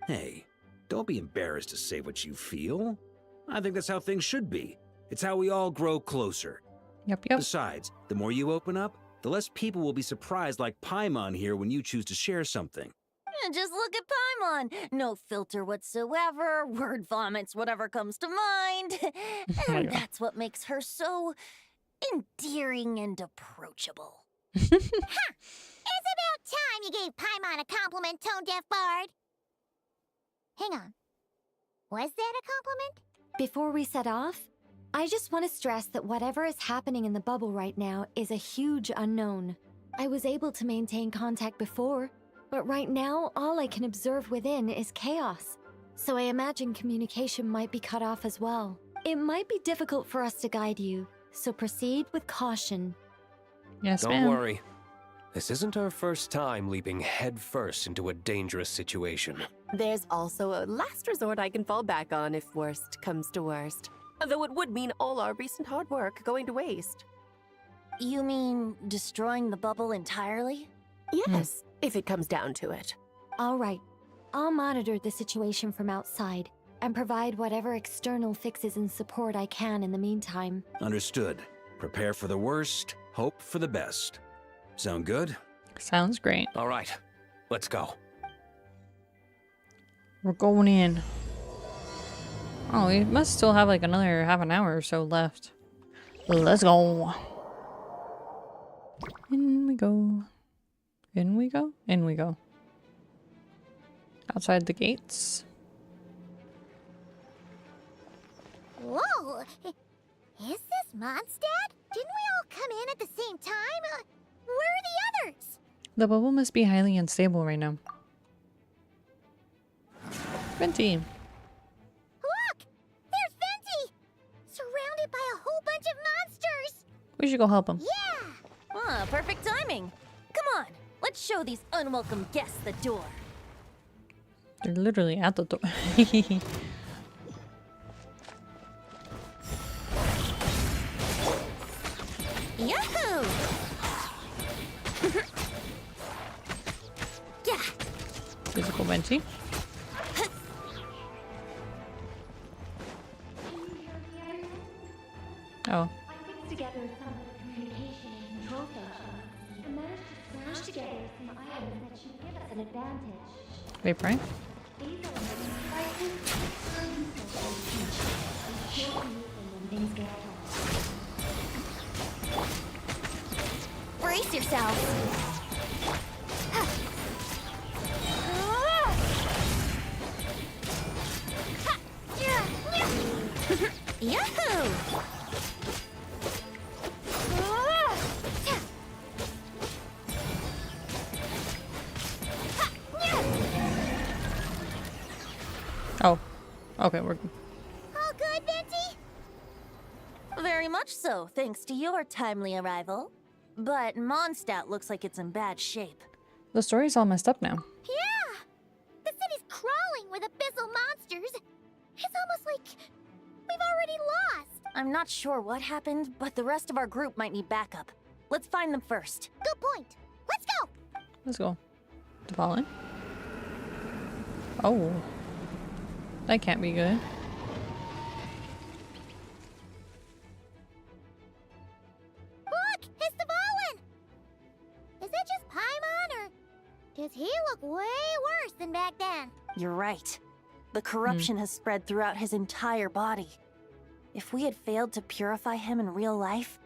Hey, don't be embarrassed to say what you feel. I think that's how things should be. It's how we all grow closer. Yep. Besides, the more you open up, the less people will be surprised like Paimon here when you choose to share something. Just look at Paimon. No filter whatsoever, word vomits whatever comes to mind. And that's what makes her so endearing and approachable. Ha! It's about time you gave Paimon a compliment, tone-deaf bard. Hang on. Was that a compliment? Before we set off, I just want to stress that whatever is happening in the bubble right now is a huge unknown. I was able to maintain contact before, but right now all I can observe within is chaos. So I imagine communication might be cut off as well. It might be difficult for us to guide you, so proceed with caution. Yes, Don't worry. This isn't our first time leaping headfirst into a dangerous situation. There's also a last resort I can fall back on if worst comes to worst. Though it would mean all our recent hard work going to waste. You mean destroying the bubble entirely? Yes, if it comes down to it. All right. I'll monitor the situation from outside and provide whatever external fixes and support I can in the meantime. Understood. Prepare for the worst, hope for the best. Sound good? Sounds great. All right, let's go. We're going in. Oh, we must still have like another half an hour or so left. Let's go. In we go. In we go. In we go. Outside the gates. Whoa! Is this Mondstadt? Didn't we all come in at the same time? Where are the others? The bubble must be highly unstable right now. Venti. Look! There's Venti! Surrounded by a whole bunch of monsters! We should go help him. Yeah! Ah, perfect timing. Come on, let's show these unwelcome guests the door. They're literally at the door. Yahoo! Yeah. Physical Venti. Oh. I fixed together some of the communication and control stations and managed to smash together some items that should give us an advantage. Wait, Brian. These elements are useful in teach, and sure to use them when things get tough. Brace yourselves. Yahoo! Oh. Okay, we're... All good, Venti? Very much so, thanks to your timely arrival. But Mondstadt looks like it's in bad shape. The story's all messed up now. Yeah! The city's crawling with abyssal monsters. It's almost like we've already lost. I'm not sure what happened, but the rest of our group might need backup. Let's find them first. Good point. Let's go! Let's go. Dvalin. Oh. That can't be good. Look! It's Dvalin! Is it just Paimon, or does he look way worse than back then? You're right. The corruption has spread throughout his entire body. If we had failed to purify him in real life,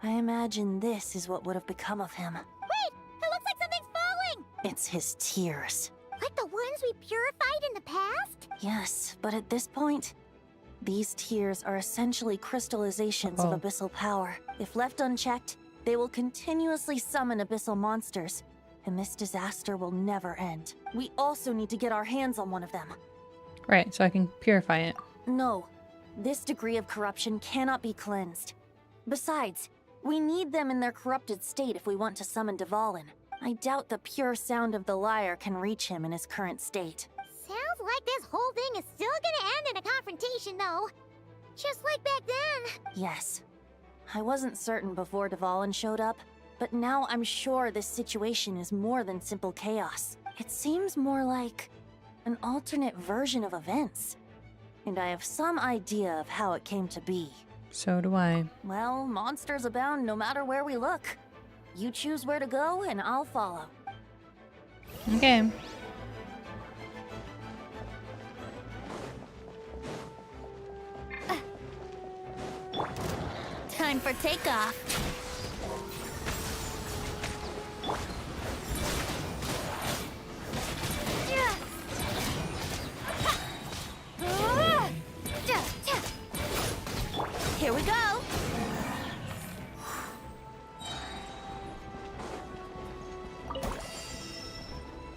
I imagine this is what would have become of him. Wait! It looks like something's falling! It's his tears. Like the ones we purified in the past? Yes, but at this point, these tears are essentially crystallizations of abyssal power. If left unchecked, they will continuously summon abyssal monsters, and this disaster will never end. We also need to get our hands on one of them. Right, so I can purify it. No, this degree of corruption cannot be cleansed. Besides, we need them in their corrupted state if we want to summon Dvalin. I doubt the pure sound of the lyre can reach him in his current state. Sounds like this whole thing is still gonna end in a confrontation, though. Just like back then. Yes. I wasn't certain before Dvalin showed up, but now I'm sure this situation is more than simple chaos. It seems more like an alternate version of events. And I have some idea of how it came to be. So do I. Well, monsters abound no matter where we look. You choose where to go, and I'll follow. Okay. Time for takeoff.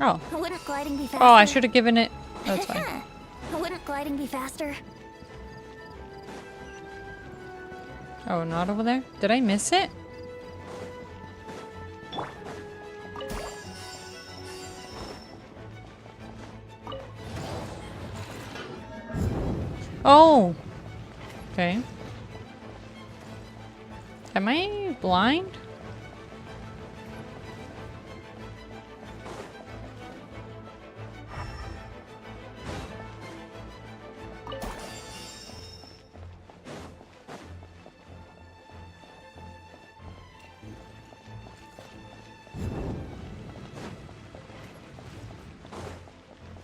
Oh. Wouldn't gliding be faster? Oh, I should have given it. That's fine. Wouldn't gliding be faster? Oh, not over there? Did I miss it? Oh. Okay. Am I blind?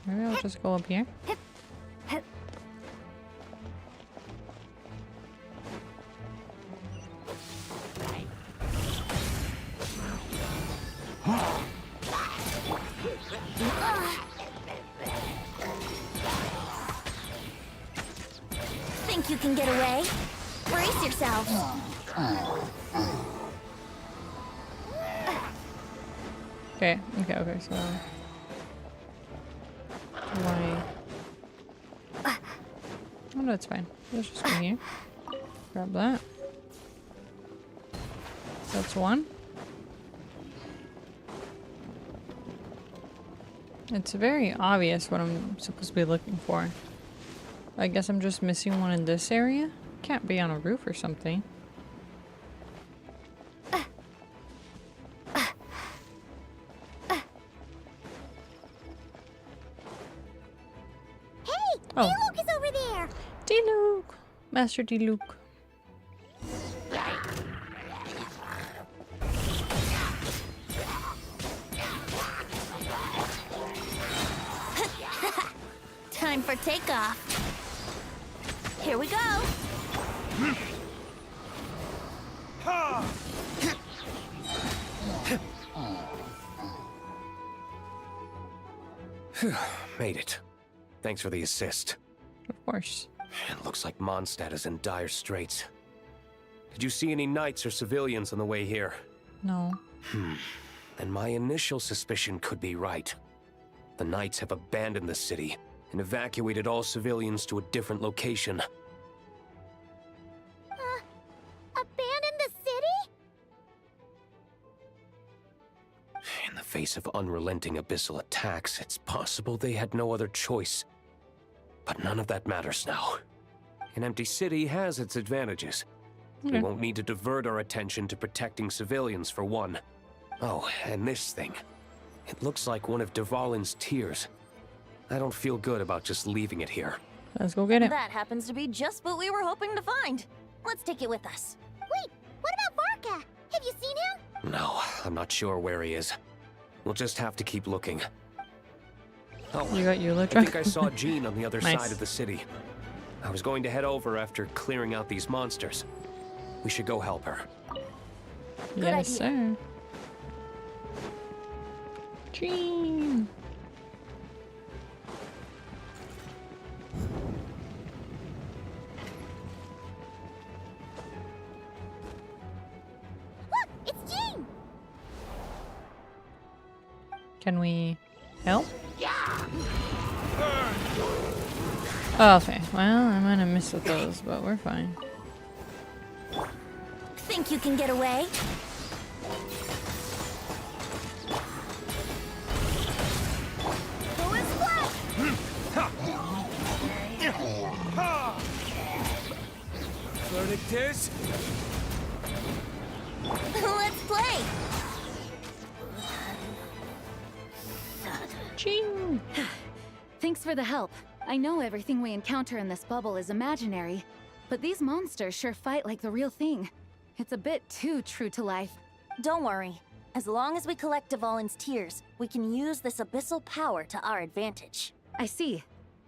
Maybe I'll just go up here. Think you can get away? Brace yourself. Okay, so... Why? Oh no, it's fine. Let's just go here. Grab that. That's one. It's very obvious what I'm supposed to be looking for. I guess I'm just missing one in this area? Can't be on a roof or something. Oh. Diluc is over there! Diluc! Master Diluc. Time for takeoff. Here we go. Made it. Thanks for the assist. Of course. It looks like Mondstadt is in dire straits. Did you see any knights or civilians on the way here? No. Then my initial suspicion could be right. The knights have abandoned the city and evacuated all civilians to a different location. Abandon the city? In the face of unrelenting abyssal attacks, it's possible they had no other choice. But none of that matters now. An empty city has its advantages. We won't need to divert our attention to protecting civilians, for one. Oh, and this thing. It looks like one of Dvalin's tears. I don't feel good about just leaving it here. Let's go get it. That happens to be just what we were hoping to find. Let's take it with us. Wait, what about Varka? Have you seen him? No, I'm not sure where he is. We'll just have to keep looking. Oh, You got Eula I truck? think I saw Jean on the other Nice. side of the city. I was going to head over after clearing out these monsters. We should go help her. Yes, sir. Jean. Look, it's Jean! Can we help? Oh, okay. Well, I might have missed with those, but we're fine. Think you can get away? Go and splat! Verdict Let's play! Jean! Thanks for the help. I know everything we encounter in this bubble is imaginary, but these monsters sure fight like the real thing. It's a bit too true to life. Don't worry. As long as we collect Dvalin's tears, we can use this abyssal power to our advantage. I see.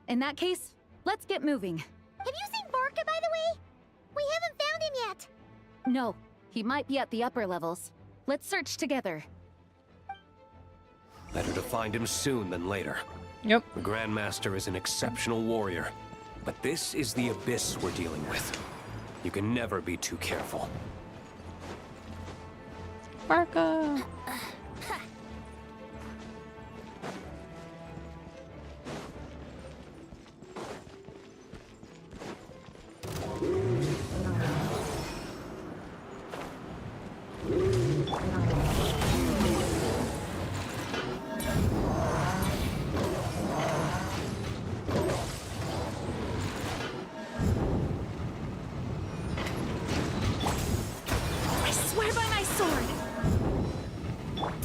In that case, let's get moving. Have you seen Varka, by the way? We haven't found him yet. No, he might be at the upper levels. Let's search together. Better to find him soon than later. Yep. The Grandmaster is an exceptional warrior, but this is the abyss we're dealing with. You can never be too careful. Varka!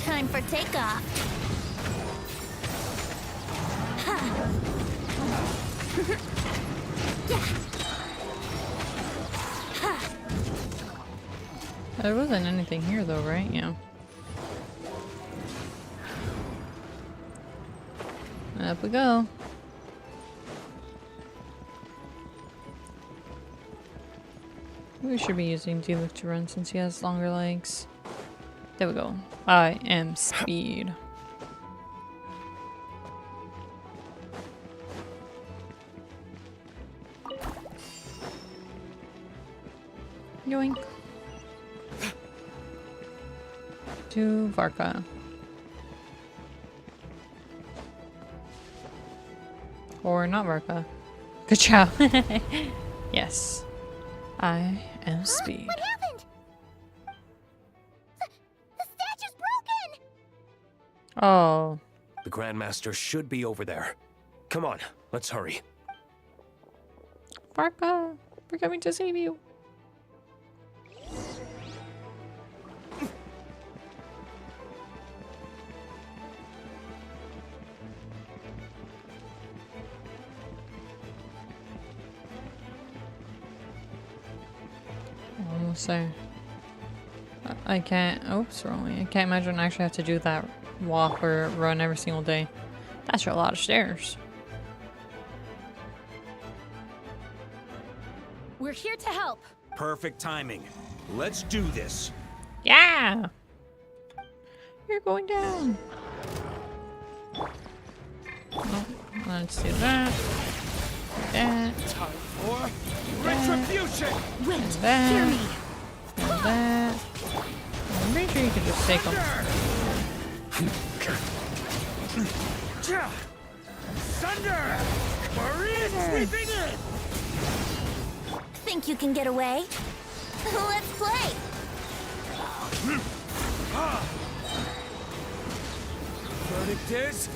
Time for takeoff. There wasn't anything here though, right? Yeah. Up we go. We should be using Diluc to run since he has longer legs. There we go. I am speed. Yoink. To Varka. Or not Varka. Good job. Yes. I am speed. What happened? The statue's broken! Oh. The Grandmaster should be over there. Come on, let's hurry. Varka, we're coming to save you. Almost there. I can't. Oops, wrong way. I can't imagine I actually have to do that walk or run every single day. That's a lot of stairs. We're here to help. Perfect timing. Let's do this. Yeah! You're going down. Oh, let's do that. That. Time for retribution. And that. Hear me. And that. I'm pretty sure you can just take them. Thunder! Marie sweeping in! Think you can get away? Let's play! Verdict is...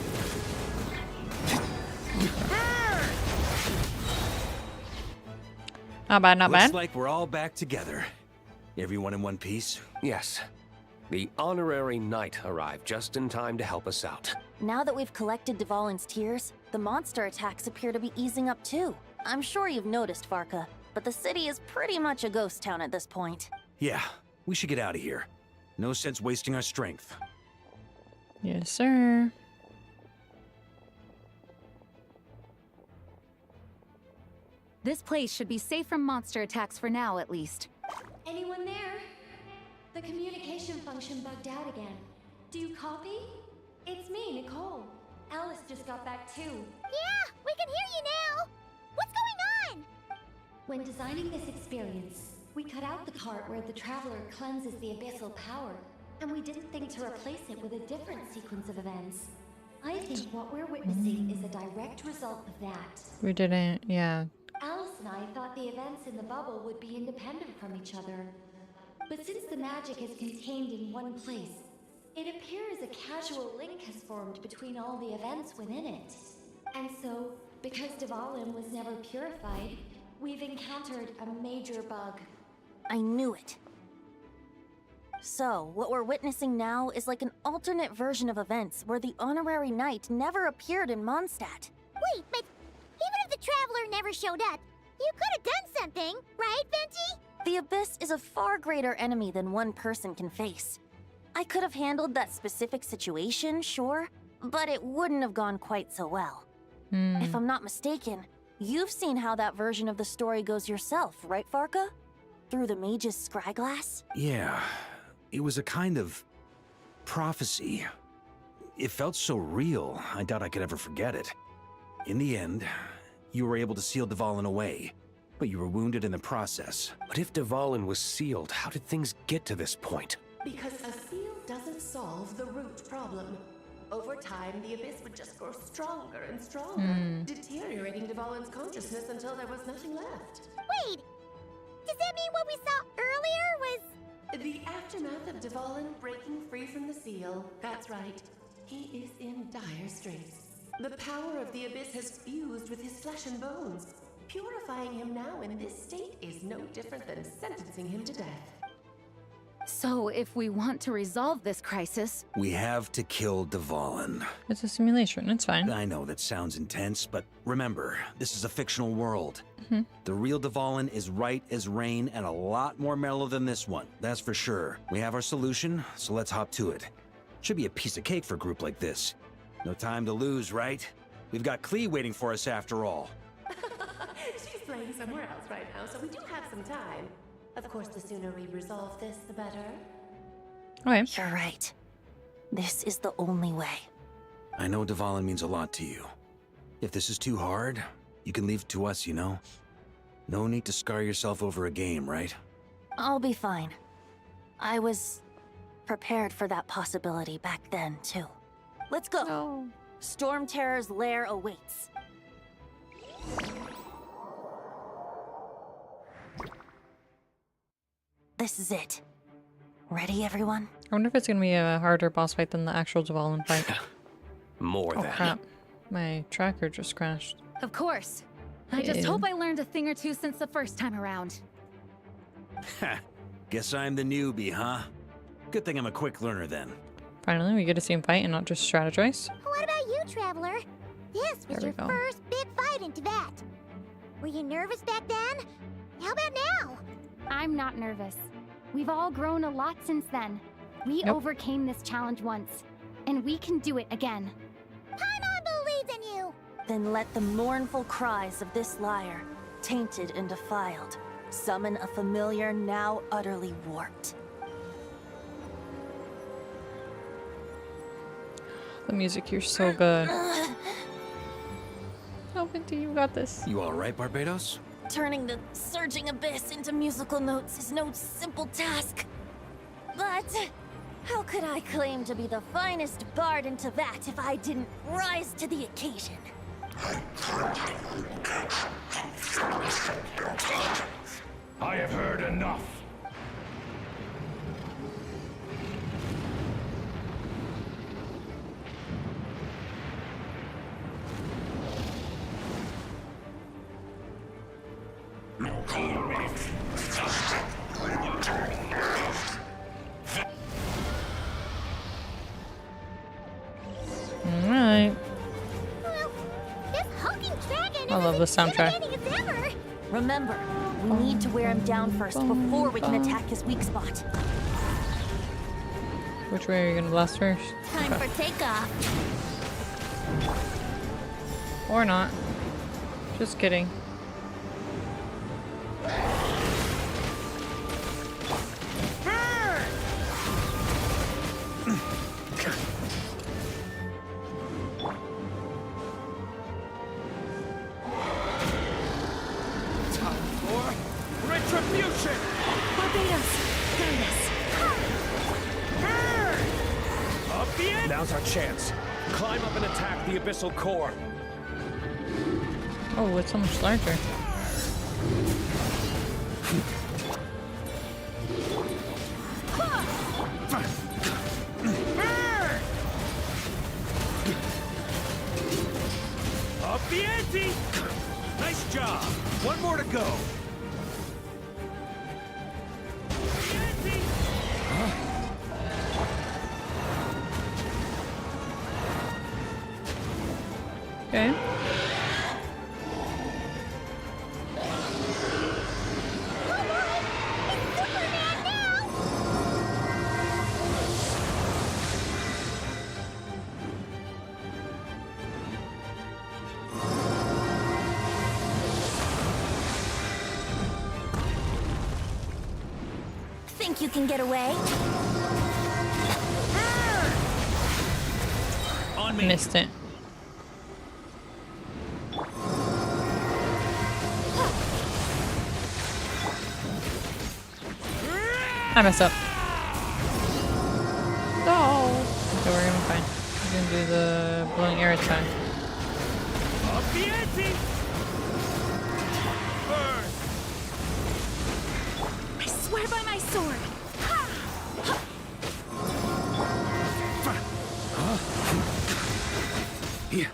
burn! Not bad, not Looks bad. like we're all back together. Everyone in one piece? Yes. The honorary knight arrived just in time to help us out. Now that we've collected Dvalin's tears, the monster attacks appear to be easing up too. I'm sure you've noticed, Varka, but the city is pretty much a ghost town at this point. Yeah, we should get out of here. No sense wasting our strength. Yes, sir. This place should be safe from monster attacks for now, at least. Anyone there? The communication function bugged out again. Do you copy? It's me, Nicole. Alice just got back too. Yeah, we can hear you now! What's going on? When designing this experience, we cut out the part where the traveler cleanses the abyssal power, and we didn't think to replace it with a different sequence of events. I think what we're witnessing is a direct result of that. We didn't, yeah. Alice and I thought the events in the bubble would be independent from each other. But since the magic is contained in one place, it appears a casual link has formed between all the events within it. And so, because Dvalin was never purified, we've encountered a major bug. I knew it. So, what we're witnessing now is like an alternate version of events where the honorary knight never appeared in Mondstadt. Wait, but even if the traveler never showed up, you could have done something, right, Venti? The Abyss is a far greater enemy than one person can face. I could have handled that specific situation, sure, but it wouldn't have gone quite so well. If I'm not mistaken, you've seen how that version of the story goes yourself, right, Varka? Through the mage's scryglass? Yeah, it was a kind of prophecy. It felt so real, I doubt I could ever forget it. In the end, you were able to seal Dvalin away, but you were wounded in the process. But if Dvalin was sealed, how did things get to this point? Because a seal doesn't solve the root problem. Over time, the Abyss would just grow stronger and stronger, deteriorating Dvalin's consciousness until there was nothing left. Wait! Does that mean what we saw earlier was... The aftermath of Dvalin breaking free from the seal. That's right. He is in dire straits. The power of the Abyss has fused with his flesh and bones. Purifying him now in this state is no different than sentencing him to death. So, if we want to resolve this crisis, We have to kill Dvalin. It's a simulation. It's fine. I know that sounds intense, but remember, this is a fictional world. Mhm. The real Dvalin is right as rain and a lot more mellow than this one, that's for sure. We have our solution, so let's hop to it. Should be a piece of cake for a group like this. No time to lose, right? We've got Klee waiting for us after all. She's playing somewhere else right now, so we do have some time. Of course, the sooner we resolve this, the better. Okay. You're right. This is the only way. I know Dvalin means a lot to you. If this is too hard, you can leave it to us, you know? No need to scar yourself over a game, right? I'll be fine. I was prepared for that possibility back then, too. Let's go. No. Storm Terror's lair awaits. This is it. Ready, everyone? I wonder if it's gonna be a harder boss fight than the actual Dvalin fight. More Oh than. crap. My tracker just crashed. of course. I just Ew. hope I learned a thing or two since the first time around. Ha! Guess I'm the newbie, huh? Good thing I'm a quick learner then. Finally, we get to see him fight and not just strategize. What about you, Traveler? This There was we your go. first big fight in Tibet. Were you nervous back then? How about now? I'm not nervous. We've all grown a lot since then. We Yep. overcame this challenge once, and we can do it again. Paimon believes in you. Then let the mournful cries of this lyre, tainted and defiled, summon a familiar now utterly warped. The music here's so good. Oh, Minty, you got this. You alright, Barbados? Turning the surging abyss into musical notes is no simple task. But how could I claim to be the finest bard in Tibet if I didn't rise to the occasion? I have heard enough. Alright. This hulking dragon I love the soundtrack. intimidating as ever. Remember, we need to wear him down first before we can attack his weak spot. Which way are you gonna blast first? Time for takeoff. Or not. Just kidding. Time for retribution! Barbados, guide us. Up the end! Now's our chance. Climb up and attack the abyssal core. Oh, it's so much larger. Up the ante! Nice job! One more to go. Okay. Think you can get away? On me. Missed it. I messed up. No. Okay, we're gonna be fine. We're gonna do the blowing arrow time. Up the ante! Burn! I swear by my sword. Here.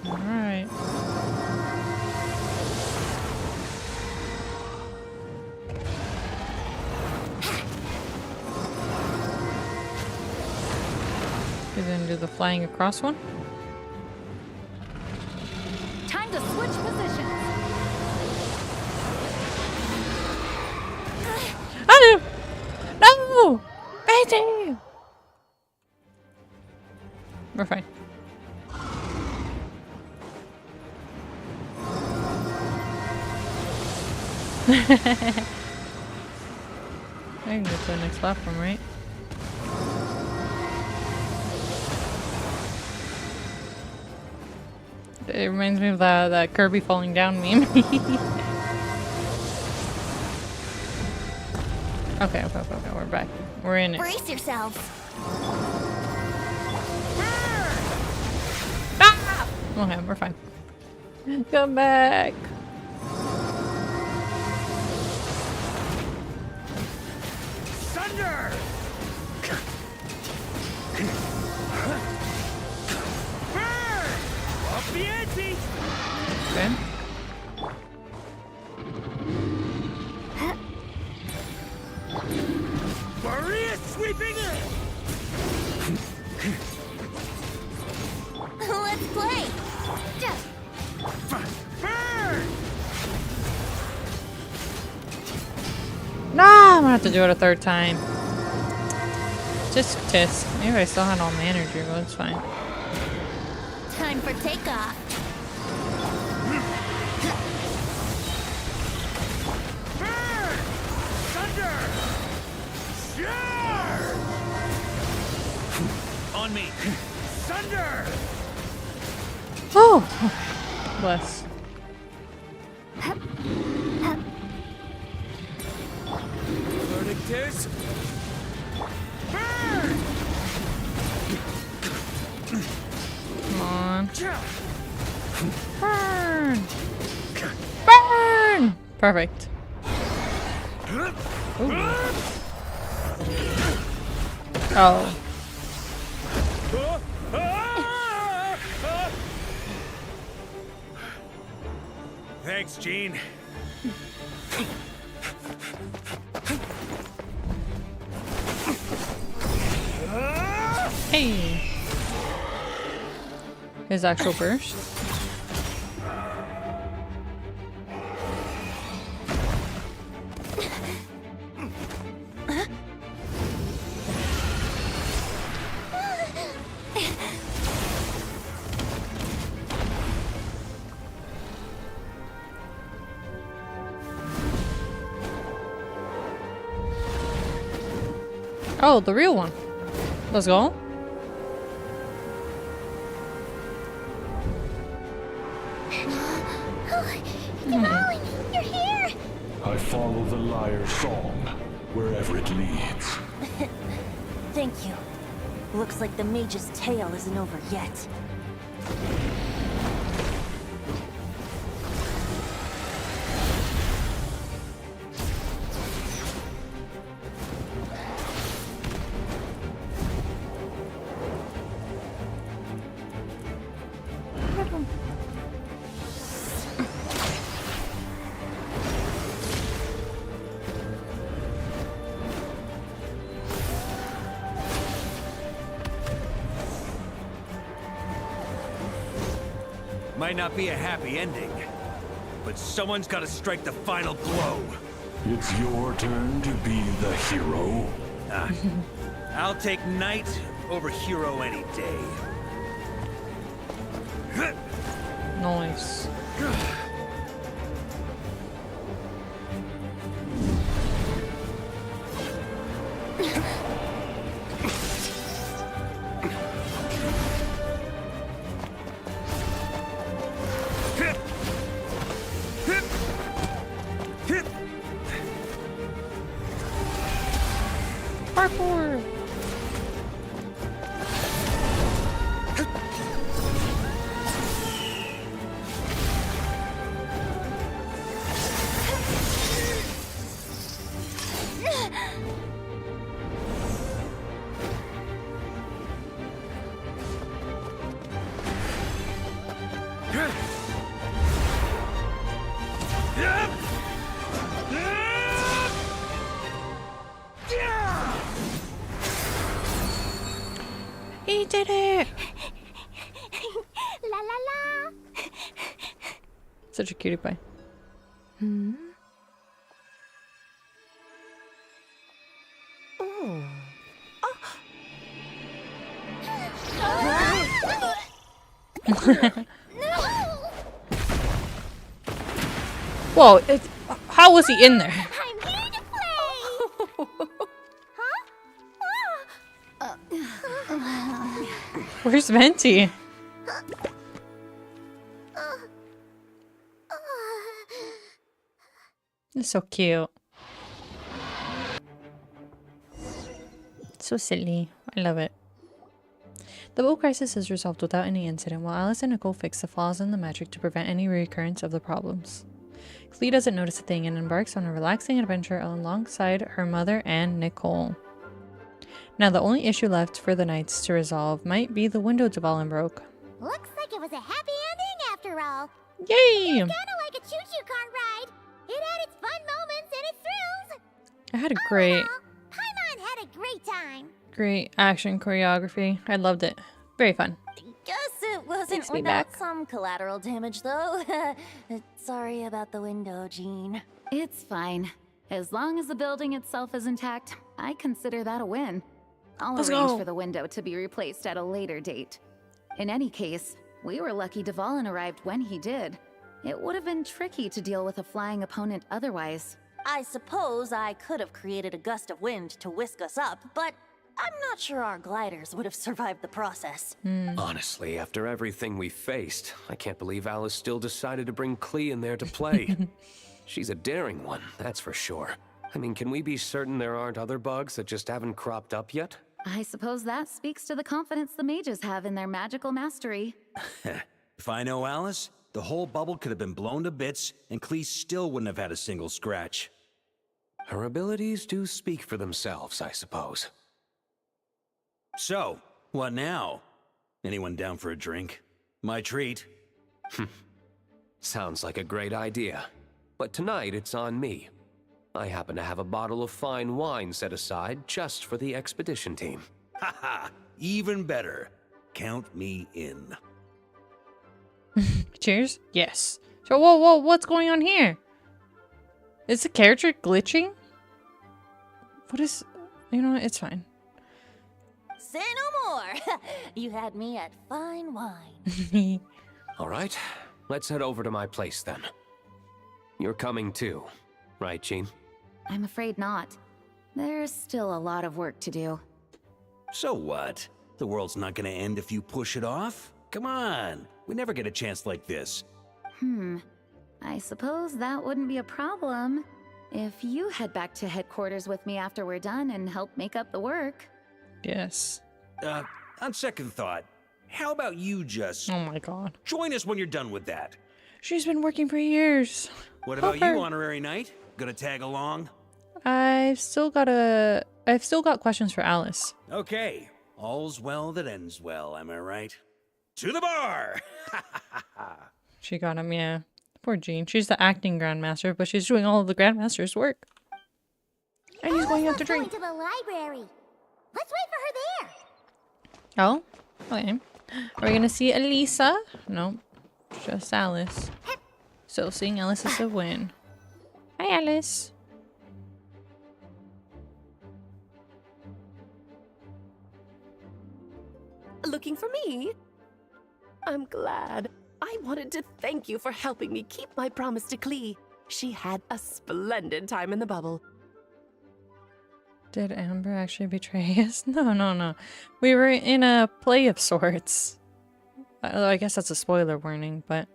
Alright. He's gonna do the flying across one. Time to switch positions. I do. No, Betty. We're fine. I can get to the next platform, right? It reminds me of that Kirby falling down meme. Okay, we're back. We're in it. Brace yourselves. Ah! Okay, we're fine. Come back. Thunder! Burn! Up the ante! Okay. Maria sweeping in! Let's play. Burn! No, I'm gonna have to do it a third time. Just tisk. Maybe I still had all my energy, but it's fine. Time for takeoff. Burn! Thunder! Sure! On me! Thunder! Oh! Bless. Verdictus! Burn! Come on. Burn! Burn! Perfect. Ooh. Oh. Thanks, Gene. Hey! His actual burst. Oh, the real one. Let's go. Darling, you're here. I follow the lyre's song, wherever it leads. Thank you. Looks like the mage's tale isn't over yet. Might not be a happy ending, but someone's got to strike the final blow. It's your turn to be the hero. I'll take knight over hero any day. Nice. Parkour! We did it! La la la! Such a cutie pie. Hmm? Oh. Whoa, how was he in there? I'm here to play! Where's Venti? It's so cute. So silly. I love it. The boat crisis is resolved without any incident, while Alice and Nicole fix the flaws in the magic to prevent any recurrence of the problems. Clee doesn't notice a thing and embarks on a relaxing adventure alongside her mother and Nicole. Now the only issue left for the knights to resolve might be the window Dvalin broke. Looks like it was a happy ending after all. Yay! It's kinda like a choo-choo car ride. It had its fun moments and its thrills. I had a great Paimon had a great time. Great action choreography. I loved it. Very fun. Guess it wasn't Thanks, be without back. some collateral damage, though. Sorry about the window, Jean. It's fine. As long as the building itself is intact, I consider that a win. I'll Let's arrange go. for the window to be replaced at a later date. In any case, we were lucky Dvalin arrived when he did. It would have been tricky to deal with a flying opponent otherwise. I suppose I could have created a gust of wind to whisk us up, but I'm not sure our gliders would have survived the process. Honestly, after everything we faced, I can't believe Alice still decided to bring Clee in there to play. She's a daring one, that's for sure. I mean, can we be certain there aren't other bugs that just haven't cropped up yet? I suppose that speaks to the confidence the mages have in their magical mastery. If I know Alice, the whole bubble could have been blown to bits, and Clee still wouldn't have had a single scratch. Her abilities do speak for themselves, I suppose. So, what now? Anyone down for a drink? My treat. Sounds like a great idea. But tonight it's on me. I happen to have a bottle of fine wine set aside just for the expedition team. Haha, even better. Count me in. Cheers? Yes. So, whoa, what's going on here? Is the character glitching? What is... You know what? It's fine. Say no more. You had me at fine wine. All right, let's head over to my place then. You're coming too, right, Jean? I'm afraid not. There's still a lot of work to do. So what? The world's not gonna end if you push it off? Come on, we never get a chance like this. I suppose that wouldn't be a problem if you head back to headquarters with me after we're done and help make up the work. Yes. On second thought, how about you just... Oh my god. Join us when you're done with that. She's been working for years. What Help about her. you, Honorary Knight? Gonna tag along? I've still got questions for Alice. Okay, all's well that ends well, am I right? To the bar! She got him, yeah. Poor Jean. She's the acting grandmaster, but she's doing all of the grandmaster's work. And he's going out to drink. Going to the library. Let's wait for her there. Oh, okay. Are we gonna see Elisa? No, just Alice. So seeing Alice is a win. Hi, Alice. Looking for me? I'm glad. I wanted to thank you for helping me keep my promise to Clee. She had a splendid time in the bubble. Did Amber actually betray us? No. We were in a play of sorts. I guess that's a spoiler warning, but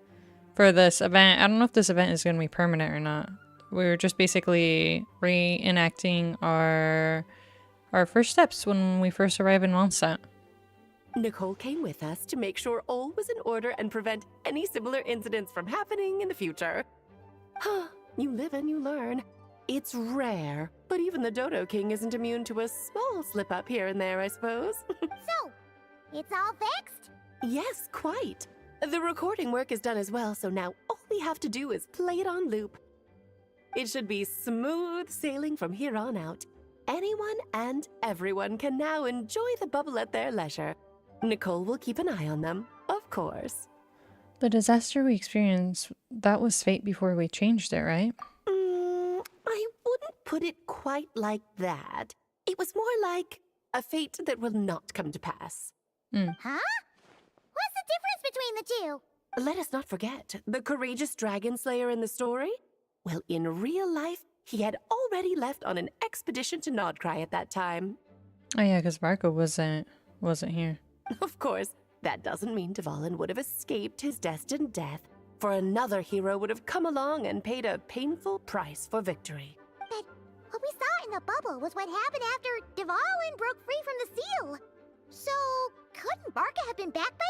for this event, I don't know if this event is going to be permanent or not. We were just basically reenacting our first steps when we first arrived in Mondstadt. Nicole came with us to make sure all was in order and prevent any similar incidents from happening in the future. You live and you learn. It's rare, but even the Dodo King isn't immune to a small slip-up here and there, I suppose. So, it's all fixed? Yes, quite. The recording work is done as well, so now all we have to do is play it on loop. It should be smooth sailing from here on out. Anyone and everyone can now enjoy the bubble at their leisure. Nicole will keep an eye on them, of course. The disaster we experienced, that was fate before we changed it, right? I wouldn't put it quite like that. It was more like a fate that will not come to pass. Huh? What's the difference between the two? Let us not forget the courageous dragon slayer in the story. Well, in real life, he had already left on an expedition to Nodcry at that time. Oh yeah, because Marco wasn't here. Of course, that doesn't mean Dvalin would have escaped his destined death, for another hero would have come along and paid a painful price for victory. But what we saw in the bubble was what happened after Dvalin broke free from the seal. So, couldn't Barca have been back by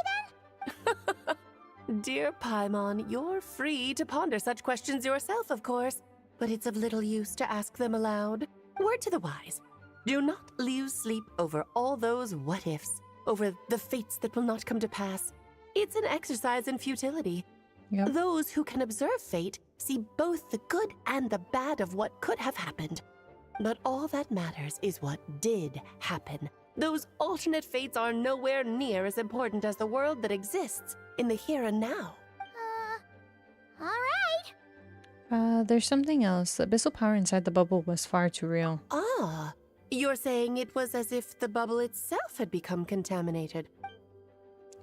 then? Dear Paimon, you're free to ponder such questions yourself, of course, but it's of little use to ask them aloud. Word to the wise. Do not lose sleep over all those what-ifs, over the fates that will not come to pass. It's an exercise in futility. Yep. Those who can observe fate see both the good and the bad of what could have happened. But all that matters is what did happen. Those alternate fates are nowhere near as important as the world that exists in the here and now. Alright. There's something else. The abyssal power inside the bubble was far too real. Ah, you're saying it was as if the bubble itself had become contaminated.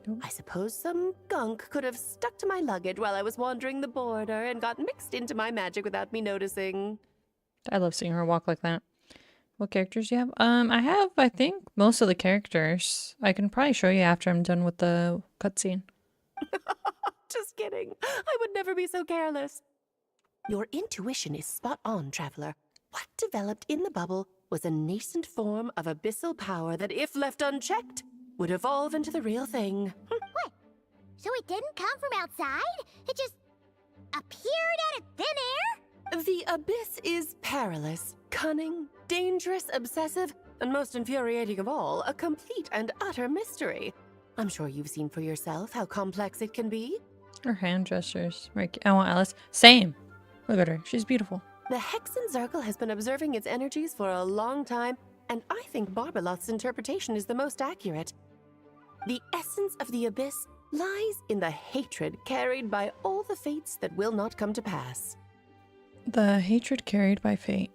Nope. I suppose some gunk could have stuck to my luggage while I was wandering the border and got mixed into my magic without me noticing. I love seeing her walk like that. What characters do you have? I have, I think, most of the characters. I can probably show you after I'm done with the cutscene. Just kidding. I would never be so careless. Your intuition is spot on, Traveler. What developed in the bubble was a nascent form of abyssal power that, if left unchecked, would evolve into the real thing. What? So it didn't come from outside? It just appeared out of thin air? The abyss is perilous, cunning, dangerous, obsessive, and most infuriating of all, a complete and utter mystery. I'm sure you've seen for yourself how complex it can be. Her hand gestures. I want Alice. Same. Look at her. She's beautiful. The Hexen Circle has been observing its energies for a long time, and I think Barbalot's interpretation is the most accurate. The essence of the abyss lies in the hatred carried by all the fates that will not come to pass. The hatred carried by fate.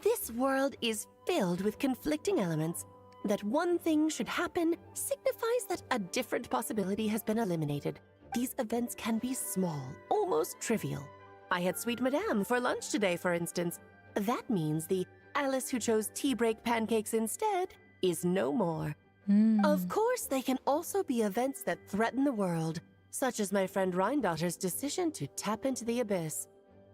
This world is filled with conflicting elements. That one thing should happen signifies that a different possibility has been eliminated. These events can be small, almost trivial. I had Sweet Madame for lunch today, for instance. That means the Alice who chose tea break pancakes instead is no more. Of course, they can also be events that threaten the world, such as my friend Rhindotter's decision to tap into the abyss.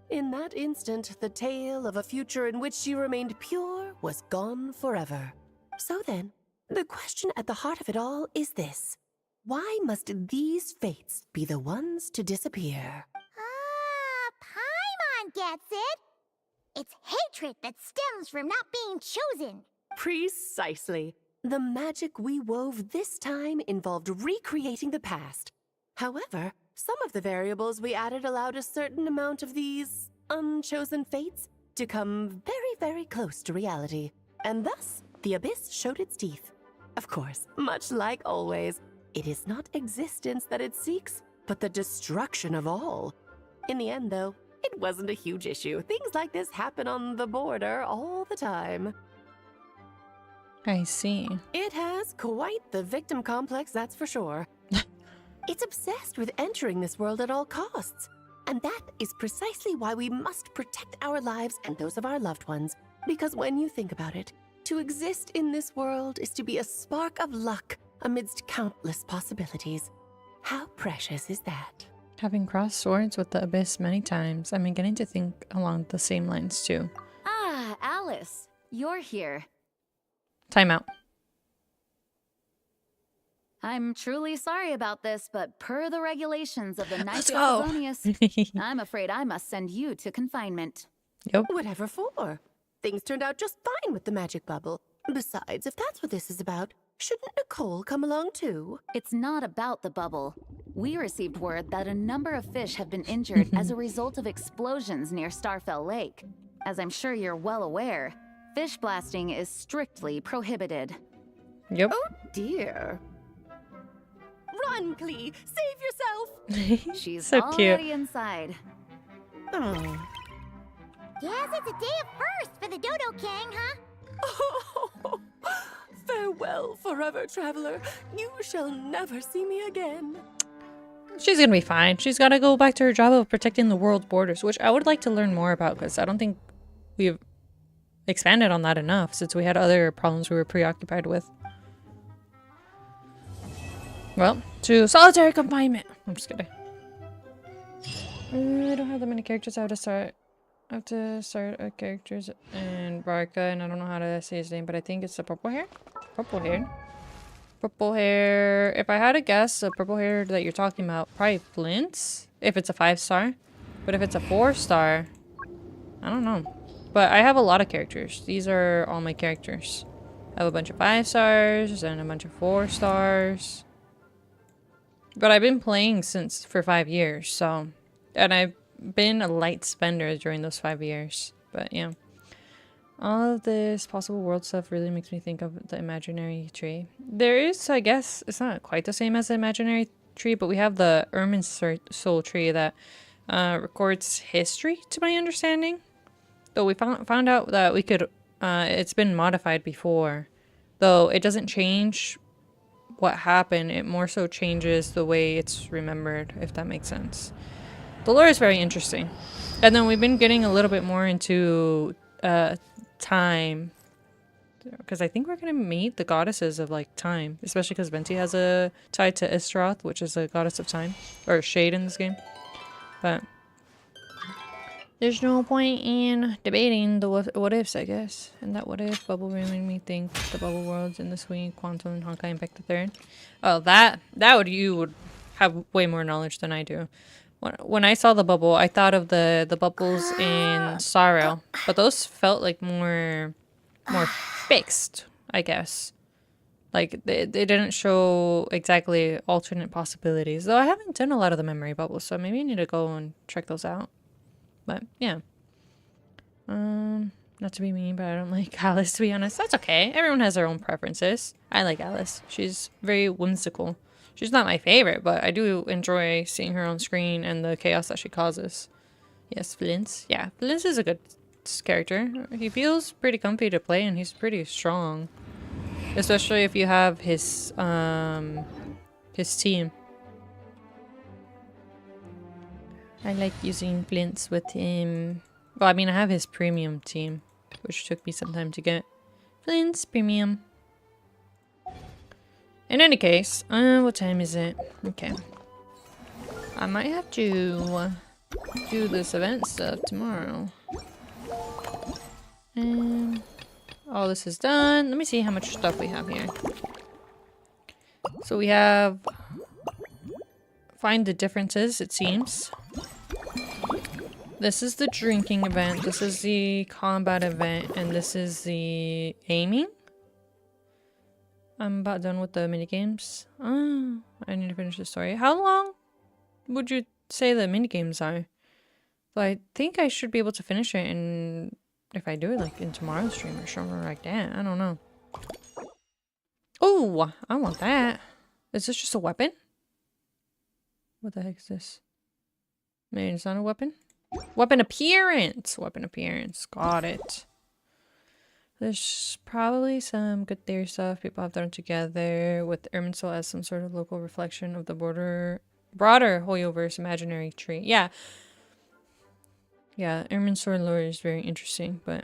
In that instant, the tale of a future in which she remained pure was gone forever. So then, the question at the heart of it all is this. Why must these fates be the ones to disappear? Paimon gets it. It's hatred that stems from not being chosen. Precisely. The magic we wove this time involved recreating the past. However, some of the variables we added allowed a certain amount of these unchosen fates to come very, very close to reality. And thus, the abyss showed its teeth. Of course, much like always, it is not existence that it seeks, but the destruction of all. In the end, though, it wasn't a huge issue. Things like this happen on the border all the time. I see. It has quite the victim complex, that's for sure. It's obsessed with entering this world at all costs. And that is precisely why we must protect our lives and those of our loved ones. Because when you think about it, to exist in this world is to be a spark of luck amidst countless possibilities. How precious is that? Having crossed swords with the abyss many times, I'm beginning to think along the same lines too. Ah, Alice, you're here. Time out. I'm truly sorry about this, but per the regulations of the Knights of go. Favonius, I'm afraid I must send you to confinement. Yep. Whatever for. Things turned out just fine with the magic bubble. Besides, if that's what this is about, shouldn't Nicole come along too? It's not about the bubble. We received word that a number of fish have been injured as a result of explosions near Starfell Lake. As I'm sure you're well aware, fish blasting is strictly prohibited. Yep. Oh dear. Run, Klee! Save yourself! She's So cute. already inside. Oh. Guess it's a day of first for the Dodo King, huh? Farewell, forever traveler. You shall never see me again. She's gonna be fine. She's gotta go back to her job of protecting the world's borders, which I would like to learn more about because I don't think we've expanded on that enough since we had other problems we were preoccupied with. Well, to solitary confinement. I'm just kidding. I don't have that many characters. I have to start characters in Barca, and I don't know how to say his name, but I think it's the purple hair. Purple hair. Purple hair. If I had to guess, the purple hair that you're talking about, probably Flint's. If it's a 5-star, but if it's a 4-star, I don't know. But I have a lot of characters. These are all my characters. I have a bunch of 5-stars and a bunch of 4-stars. But I've been playing for 5 years, so, and I've been a light spender during those 5 years. But yeah, all of this possible world stuff really makes me think of the imaginary tree. There is, I guess, it's not quite the same as the imaginary tree, but we have the Ermin soul tree that records history, to my understanding. Though we found out that we could, it's been modified before. Though it doesn't change what happened, it more so changes the way it's remembered, if that makes sense. The lore is very interesting. And then we've been getting a little bit more into time. Because I think we're going to meet the goddesses of like time. Especially because Venti has a tie to Istroth, which is a goddess of time. Or shade in this game. But there's no point in debating the what ifs, I guess. And that what if bubble really made me think the bubble worlds in the swing, quantum, and Honkai Impact the Third. Oh, you would have way more knowledge than I do. When I saw the bubble, I thought of the bubbles in Sorrow, but those felt like more fixed, I guess. Like they didn't show exactly alternate possibilities. Though I haven't done a lot of the memory bubbles, so maybe I need to go and check those out. But yeah. Not to be mean, but I don't like Alice, to be honest. That's okay. Everyone has their own preferences. I like Alice. She's very whimsical. She's not my favorite, but I do enjoy seeing her on screen and the chaos that she causes. Yes, Flint's. Yeah, Flint's is a good character. He feels pretty comfy to play, and he's pretty strong. Especially if you have his team. I like using Flint's with him. Well, I mean, I have his premium team, which took me some time to get. Flint's premium. In any case, what time is it? Okay. I might have to do this event stuff tomorrow. And all this is done. Let me see how much stuff we have here. So we have find the differences, it seems. This is the drinking event, this is the combat event, and this is the aiming. I'm about done with the minigames. Oh, I need to finish the story. How long would you say the minigames are? So I think I should be able to finish it in, if I do it like in tomorrow's stream or something like that. I don't know. Oh, I want that. Is this just a weapon? What the heck is this? Man, it's not a weapon? Weapon appearance! Weapon appearance. Got it. There's probably some good theory stuff people have thrown together with Irminsul as some sort of local reflection of the broader Hoyoverse imaginary tree. Yeah. Yeah, Irminsul lore is very interesting, but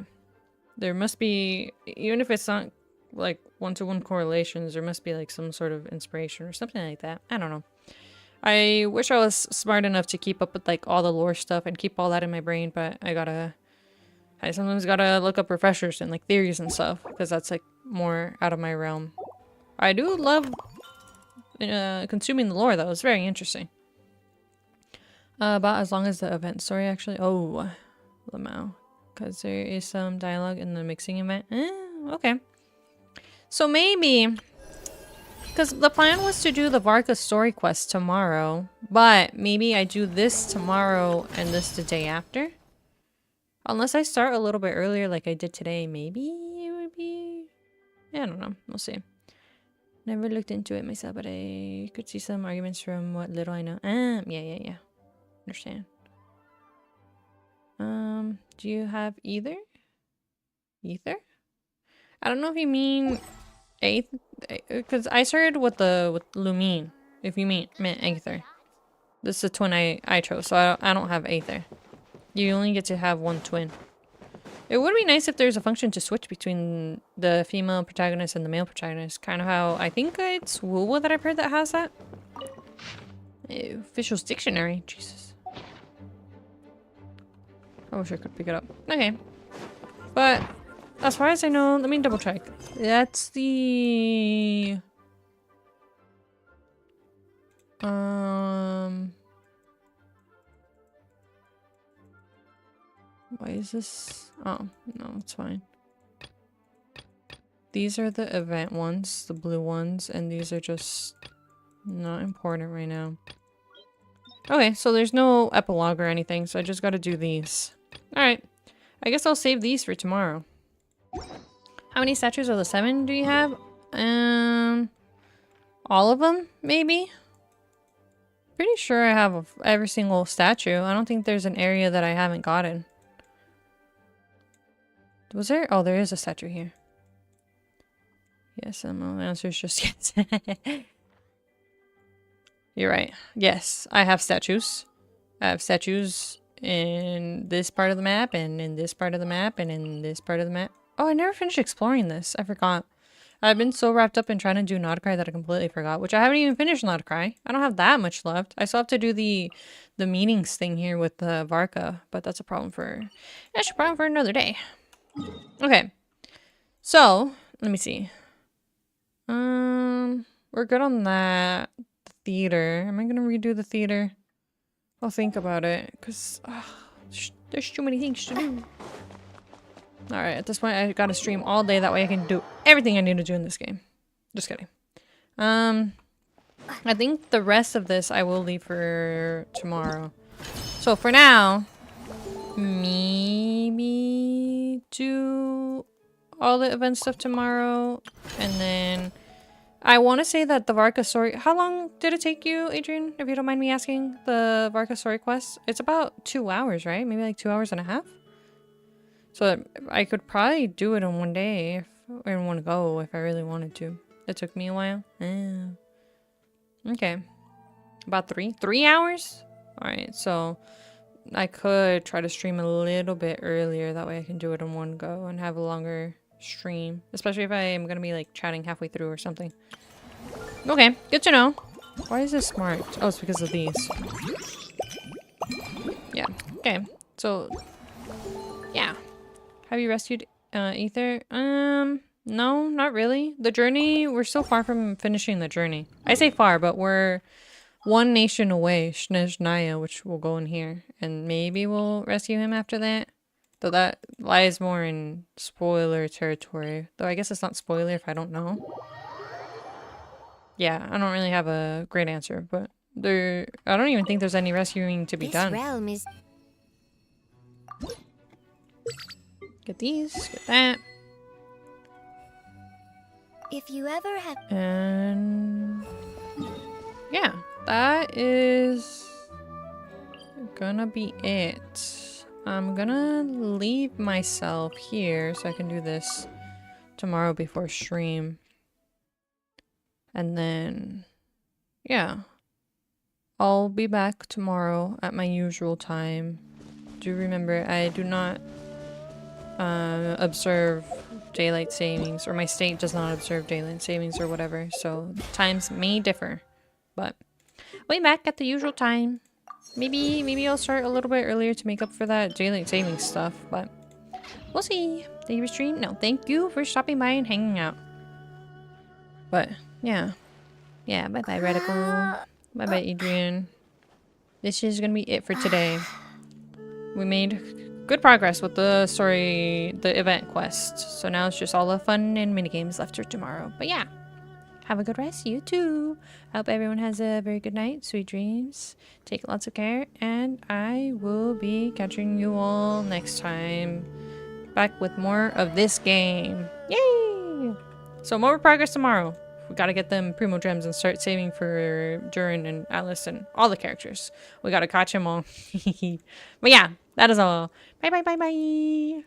there must be, even if it's not like one-to-one correlations, there must be like some sort of inspiration or something like that. I don't know. I wish I was smart enough to keep up with like all the lore stuff and keep all that in my brain, but I sometimes gotta look up refreshers and like theories and stuff because that's like more out of my realm. I do love consuming the lore though. It's very interesting. About as long as the event story actually. Oh, Lamau. Because there is some dialogue in the mixing event. Okay. So maybe, because the plan was to do the Varka story quest tomorrow, but maybe I do this tomorrow and this the day after. Unless I start a little bit earlier like I did today, maybe it would be... I don't know. We'll see. Never looked into it myself, but I could see some arguments from what little I know. Yeah. Understand. Do you have either? Ether? I don't know if you mean eighth, because I started with Lumine. If you meant Aether. This is the twin I chose, so I don't have Aether. You only get to have one twin. It would be nice if there's a function to switch between the female protagonist and the male protagonist. Kind of how I think it's Woowa that I've heard that has that. Ew, Official's Dictionary. Jesus. I wish I could pick it up. Okay. But as far as I know, let me double check. That's the... Why is this? Oh, no, it's fine. These are the event ones, the blue ones, and these are just not important right now. Okay, so there's no epilogue or anything, so I just gotta do these. Alright, I guess I'll save these for tomorrow. How many statues of the 7 do you have? All of them, maybe? Pretty sure I have every single statue. I don't think there's an area that I haven't gotten. Was there? Oh, there is a statue here. Yes, and my answer is just yes. You're right. Yes, I have statues. I have statues in this part of the map, and in this part of the map, and in this part of the map. Oh, I never finished exploring this. I forgot. I've been so wrapped up in trying to do Nautocry that I completely forgot, which I haven't even finished Nautocry. I don't have that much left. I still have to do the meetings thing here with the Varka, but that's a problem for... That's a problem for another day. Okay. So, let me see. We're good on that. The theater. Am I gonna redo the theater? I'll think about it, because there's too many things to do. Alright, at this point I gotta stream all day, that way I can do everything I need to do in this game. Just kidding. I think the rest of this I will leave for tomorrow. So for now, maybe do all the event stuff tomorrow, and then I want to say that the Varka story... How long did it take you, Adrian, if you don't mind me asking? The Varka story quest? It's about 2 hours, right? Maybe like 2 hours and a half? So I could probably do it in one day, or in one go, if I really wanted to. It took me a while. Okay. About 3 hours? Alright, so I could try to stream a little bit earlier. That way I can do it in one go and have a longer stream. Especially if I am going to be like chatting halfway through or something. Okay, good to know. Why is this marked? Oh, it's because of these. Yeah, okay. So, yeah. Have you rescued Ether? No, not really. The journey, we're still far from finishing the journey. I say far, but we're one nation away, Snezhnaya, which will go in here. And maybe we'll rescue him after that. Though that lies more in spoiler territory. Though I guess it's not spoiler if I don't know. Yeah, I don't really have a great answer, but I don't even think there's any rescuing to be done. This realm is... Get these, get that. If you ever have... And... yeah, that is gonna be it. I'm gonna leave myself here so I can do this tomorrow before stream. And then, yeah. I'll be back tomorrow at my usual time. Do remember, I do not observe daylight savings, or my state does not observe daylight savings or whatever, so times may differ. But I'll be back at the usual time. Maybe I'll start a little bit earlier to make up for that daylight savings stuff, but we'll see. Thank you for streaming. No, thank you for stopping by and hanging out. But yeah, bye bye Radical, bye bye Adrian. This is gonna be it for today. We made good progress with the story, the event quest, so now it's just all the fun and minigames left for tomorrow. But yeah, have a good rest, you too. I hope everyone has a very good night, sweet dreams, take lots of care, and I will be catching you all next time, back with more of this game. Yay! So more progress tomorrow. We gotta get them Primo Gems and start saving for Durin and Alice and all the characters. We gotta catch them all. But yeah, that is all. Bye, bye, bye, bye.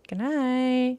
Good night.